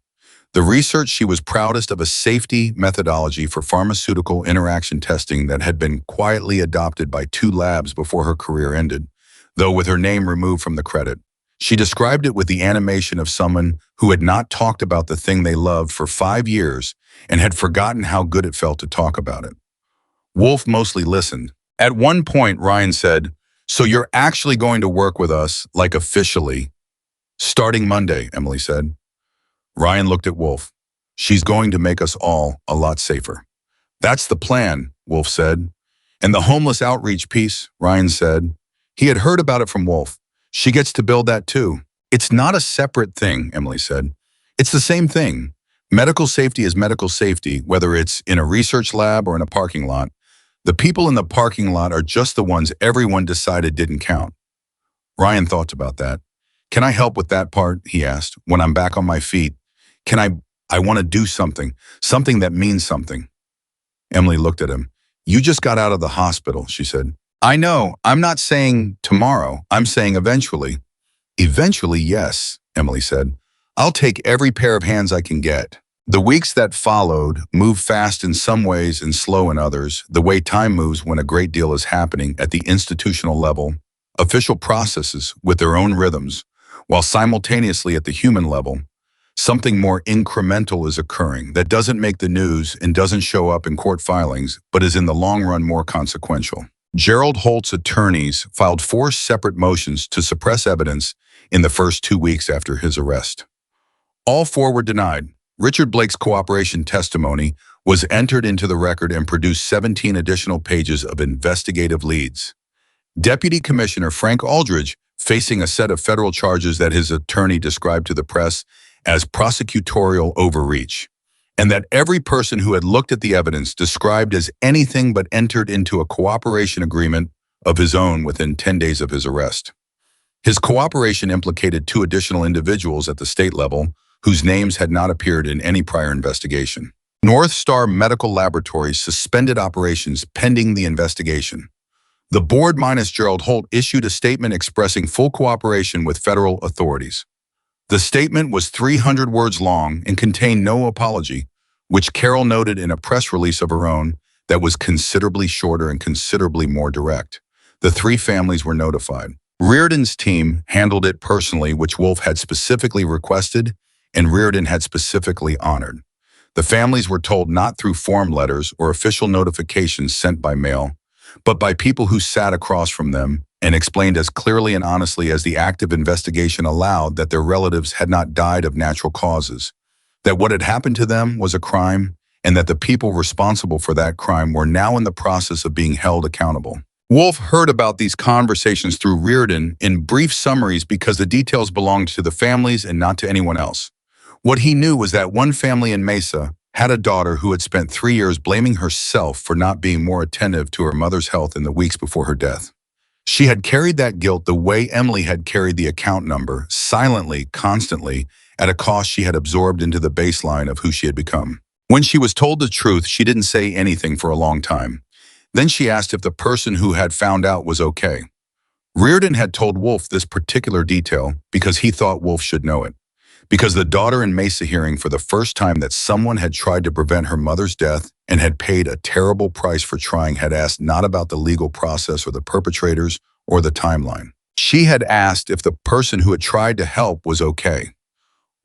The research she was proudest of, a safety methodology for pharmaceutical interaction testing that had been quietly adopted by 2 labs before her career ended, though with her name removed from the credit. She described it with the animation of someone who had not talked about the thing they loved for 5 years and had forgotten how good it felt to talk about it. Wolf mostly listened. At one point, Ryan said, "So you're actually going to work with us, like officially?" "Starting Monday," Emily said. Ryan looked at Wolf. "She's going to make us all a lot safer." "That's the plan," Wolf said. "And the homeless outreach piece," Ryan said. He had heard about it from Wolf. "She gets to build that too." "It's not a separate thing," Emily said. "It's the same thing. Medical safety is medical safety, whether it's in a research lab or in a parking lot. The people in the parking lot are just the ones everyone decided didn't count." Ryan thought about that. "Can I help with that part?" he asked. "When I'm back on my feet, I want to do something that means something." Emily looked at him. "You just got out of the hospital," she said. "I know. I'm not saying tomorrow. I'm saying eventually." "Eventually, yes," Emily said. "I'll take every pair of hands I can get." The weeks that followed moved fast in some ways and slow in others, the way time moves when a great deal is happening at the institutional level, official processes with their own rhythms, while simultaneously at the human level, something more incremental is occurring that doesn't make the news and doesn't show up in court filings, but is in the long run more consequential. Gerald Holt's attorneys filed 4 separate motions to suppress evidence in the first 2 weeks after his arrest. All 4 were denied. Richard Blake's cooperation testimony was entered into the record and produced 17 additional pages of investigative leads. Deputy Commissioner Frank Aldridge, facing a set of federal charges that his attorney described to the press as prosecutorial overreach, and that every person who had looked at the evidence described as anything but entered into a cooperation agreement of his own within 10 days of his arrest. His cooperation implicated 2 additional individuals at the state level whose names had not appeared in any prior investigation. North Star Medical Laboratories suspended operations pending the investigation. The board minus Gerald Holt issued a statement expressing full cooperation with federal authorities. The statement was 300 words long and contained no apology, which Carol noted in a press release of her own that was considerably shorter and considerably more direct. The 3 families were notified. Reardon's team handled it personally, which Wolf had specifically requested and Reardon had specifically honored. The families were told not through form letters or official notifications sent by mail, but by people who sat across from them and explained as clearly and honestly as the active investigation allowed that their relatives had not died of natural causes, that what had happened to them was a crime, and that the people responsible for that crime were now in the process of being held accountable. Wolf heard about these conversations through Reardon in brief summaries because the details belonged to the families and not to anyone else. What he knew was that one family in Mesa had a daughter who had spent 3 years blaming herself for not being more attentive to her mother's health in the weeks before her death. She had carried that guilt the way Emily had carried the account number, silently, constantly, at a cost she had absorbed into the baseline of who she had become. When she was told the truth, she didn't say anything for a long time. Then she asked if the person who had found out was okay. Reardon had told Wolf this particular detail because he thought Wolf should know it. Because the daughter in Mesa hearing for the first time that someone had tried to prevent her mother's death and had paid a terrible price for trying had asked not about the legal process or the perpetrators or the timeline. She had asked if the person who had tried to help was okay.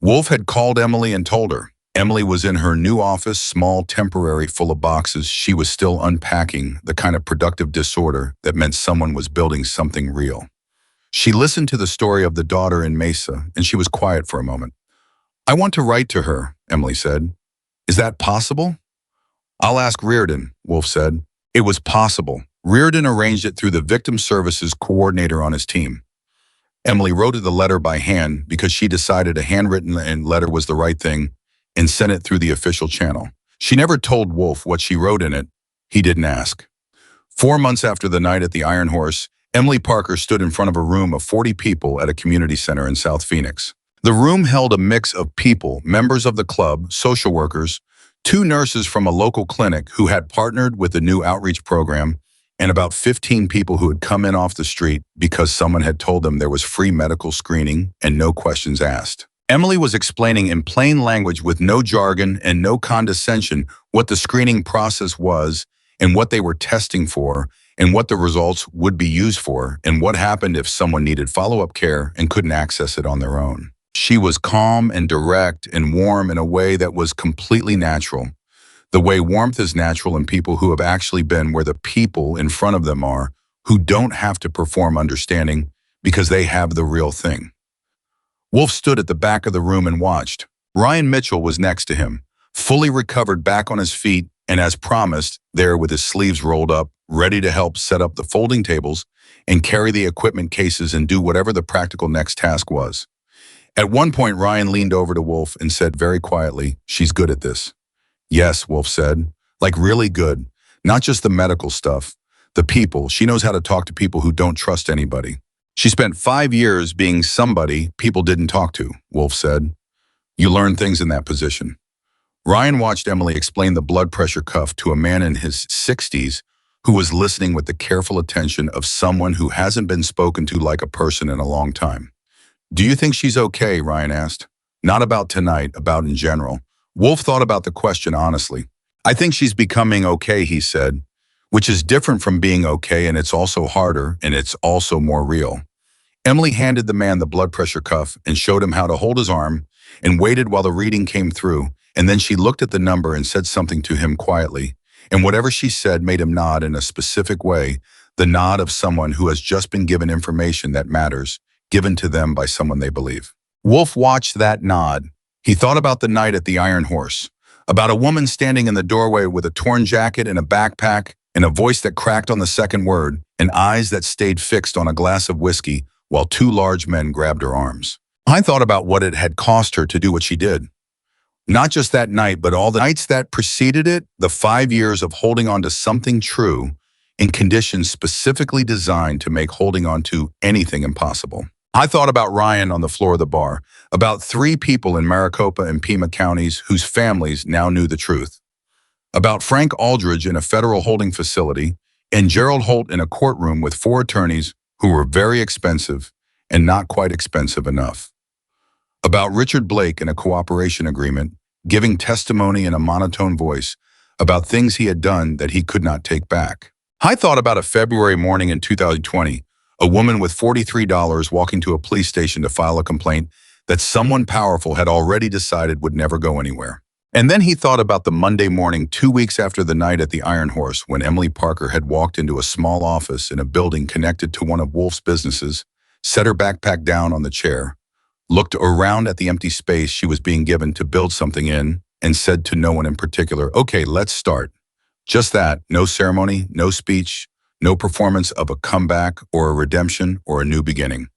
Wolf had called Emily and told her. Emily was in her new office, small, temporary, full of boxes. She was still unpacking the kind of productive disorder that meant someone was building something real. She listened to the story of the daughter in Mesa, and she was quiet for a moment. "I want to write to her," Emily said. "Is that possible?" "I'll ask Reardon," Wolf said. It was possible. Reardon arranged it through the victim services coordinator on his team. Emily wrote the letter by hand because she decided a handwritten letter was the right thing and sent it through the official channel. She never told Wolf what she wrote in it. He didn't ask. 4 months after the night at the Iron Horse, Emily Parker stood in front of a room of 40 people at a community center in South Phoenix. The room held a mix of people, members of the club, social workers, 2 nurses from a local clinic who had partnered with the new outreach program, and about 15 people who had come in off the street because someone had told them there was free medical screening and no questions asked. Emily was explaining in plain language with no jargon and no condescension what the screening process was and what they were testing for and what the results would be used for and what happened if someone needed follow-up care and couldn't access it on their own. She was calm and direct and warm in a way that was completely natural. The way warmth is natural in people who have actually been where the people in front of them are, who don't have to perform understanding because they have the real thing. Wolf stood at the back of the room and watched. Ryan Mitchell was next to him, fully recovered back on his feet and as promised, there with his sleeves rolled up, ready to help set up the folding tables and carry the equipment cases and do whatever the practical next task was. At one point, Ryan leaned over to Wolf and said very quietly, "She's good at this." "Yes," Wolf said, "like really good. Not just the medical stuff. The people. She knows how to talk to people who don't trust anybody. She spent 5 years being somebody people didn't talk to," Wolf said. "You learn things in that position." Ryan watched Emily explain the blood pressure cuff to a man in his 60s who was listening with the careful attention of someone who hasn't been spoken to like a person in a long time. "Do you think she's okay?" Ryan asked. "Not about tonight, about in general." Wolf thought about the question honestly. "I think she's becoming okay," he said, "which is different from being okay, and it's also harder, and it's also more real." Emily handed the man the blood pressure cuff and showed him how to hold his arm and waited while the reading came through, and then she looked at the number and said something to him quietly, and whatever she said made him nod in a specific way, the nod of someone who has just been given information that matters, given to them by someone they believe. Wolf watched that nod, He thought about the night at the Iron Horse, about a woman standing in the doorway with a torn jacket and a backpack, and a voice that cracked on the second word, and eyes that stayed fixed on a glass of whiskey while two large men grabbed her arms. I thought about what it had cost her to do what she did. Not just that night, but all the nights that preceded it, the 5 years of holding on to something true in conditions specifically designed to make holding on to anything impossible. I thought about Ryan on the floor of the bar, about 3 people in Maricopa and Pima counties whose families now knew the truth, about Frank Aldridge in a federal holding facility, and Gerald Holt in a courtroom with 4 attorneys who were very expensive and not quite expensive enough, about Richard Blake in a cooperation agreement, giving testimony in a monotone voice about things he had done that he could not take back. I thought about a February morning in 2020, a woman with $43 walking to a police station to file a complaint that someone powerful had already decided would never go anywhere. And then he thought about the Monday morning 2 weeks after the night at the Iron Horse when Emily Parker had walked into a small office in a building connected to one of Wolf's businesses, set her backpack down on the chair, looked around at the empty space she was being given to build something in, and said to no one in particular, "Okay, let's start." Just that, no ceremony, no speech, no performance of a comeback or a redemption or a new beginning.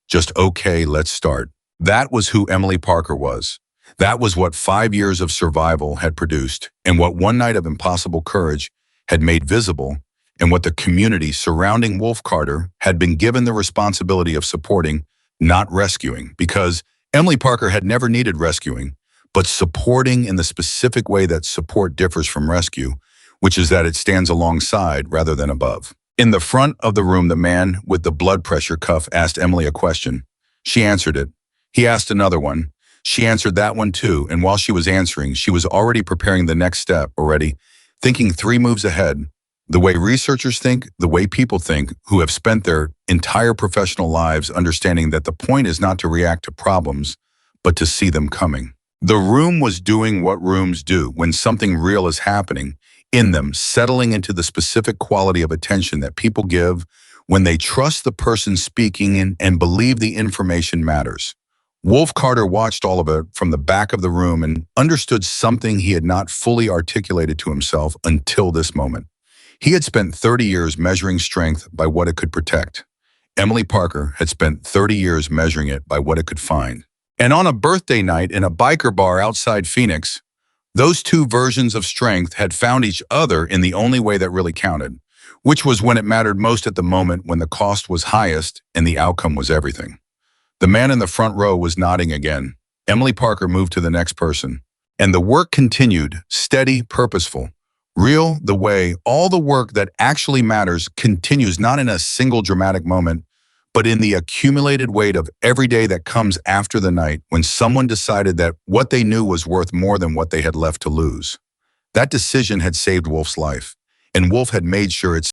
Just, okay, let's start. That was who Emily Parker was. That was what 5 years of survival had produced, and what one night of impossible courage had made visible, and what the community surrounding Wolf Carter had been given the responsibility of supporting, not rescuing, because Emily Parker had never needed rescuing, but supporting in the specific way that support differs from rescue, which is that it stands alongside rather than above. In the front of the room, the man with the blood pressure cuff asked Emily a question. She answered it. He asked another one. She answered that one too, and while she was answering, she was already preparing the next step already, thinking 3 moves ahead. The way researchers think, the way people think, who have spent their entire professional lives understanding that the point is not to react to problems, but to see them coming. The room was doing what rooms do when something real is happening in them, settling into the specific quality of attention that people give when they trust the person speaking and believe the information matters. Wolf Carter watched all of it from the back of the room and understood something he had not fully articulated to himself until this moment. He had spent 30 years measuring strength by what it could protect. Emily Parker had spent 30 years measuring it by what it could find. And on a birthday night in a biker bar outside Phoenix, those 2 versions of strength had found each other in the only way that really counted, which was when it mattered most at the moment when the cost was highest and the outcome was everything. The man in the front row was nodding again. Emily Parker moved to the next person. And the work continued, steady, purposeful. Real, the way all the work that actually matters continues not in a single dramatic moment, but in the accumulated weight of every day that comes after the night when someone decided that what they knew was worth more than what they had left to lose. That decision had saved Wolf's life, and Wolf had made sure it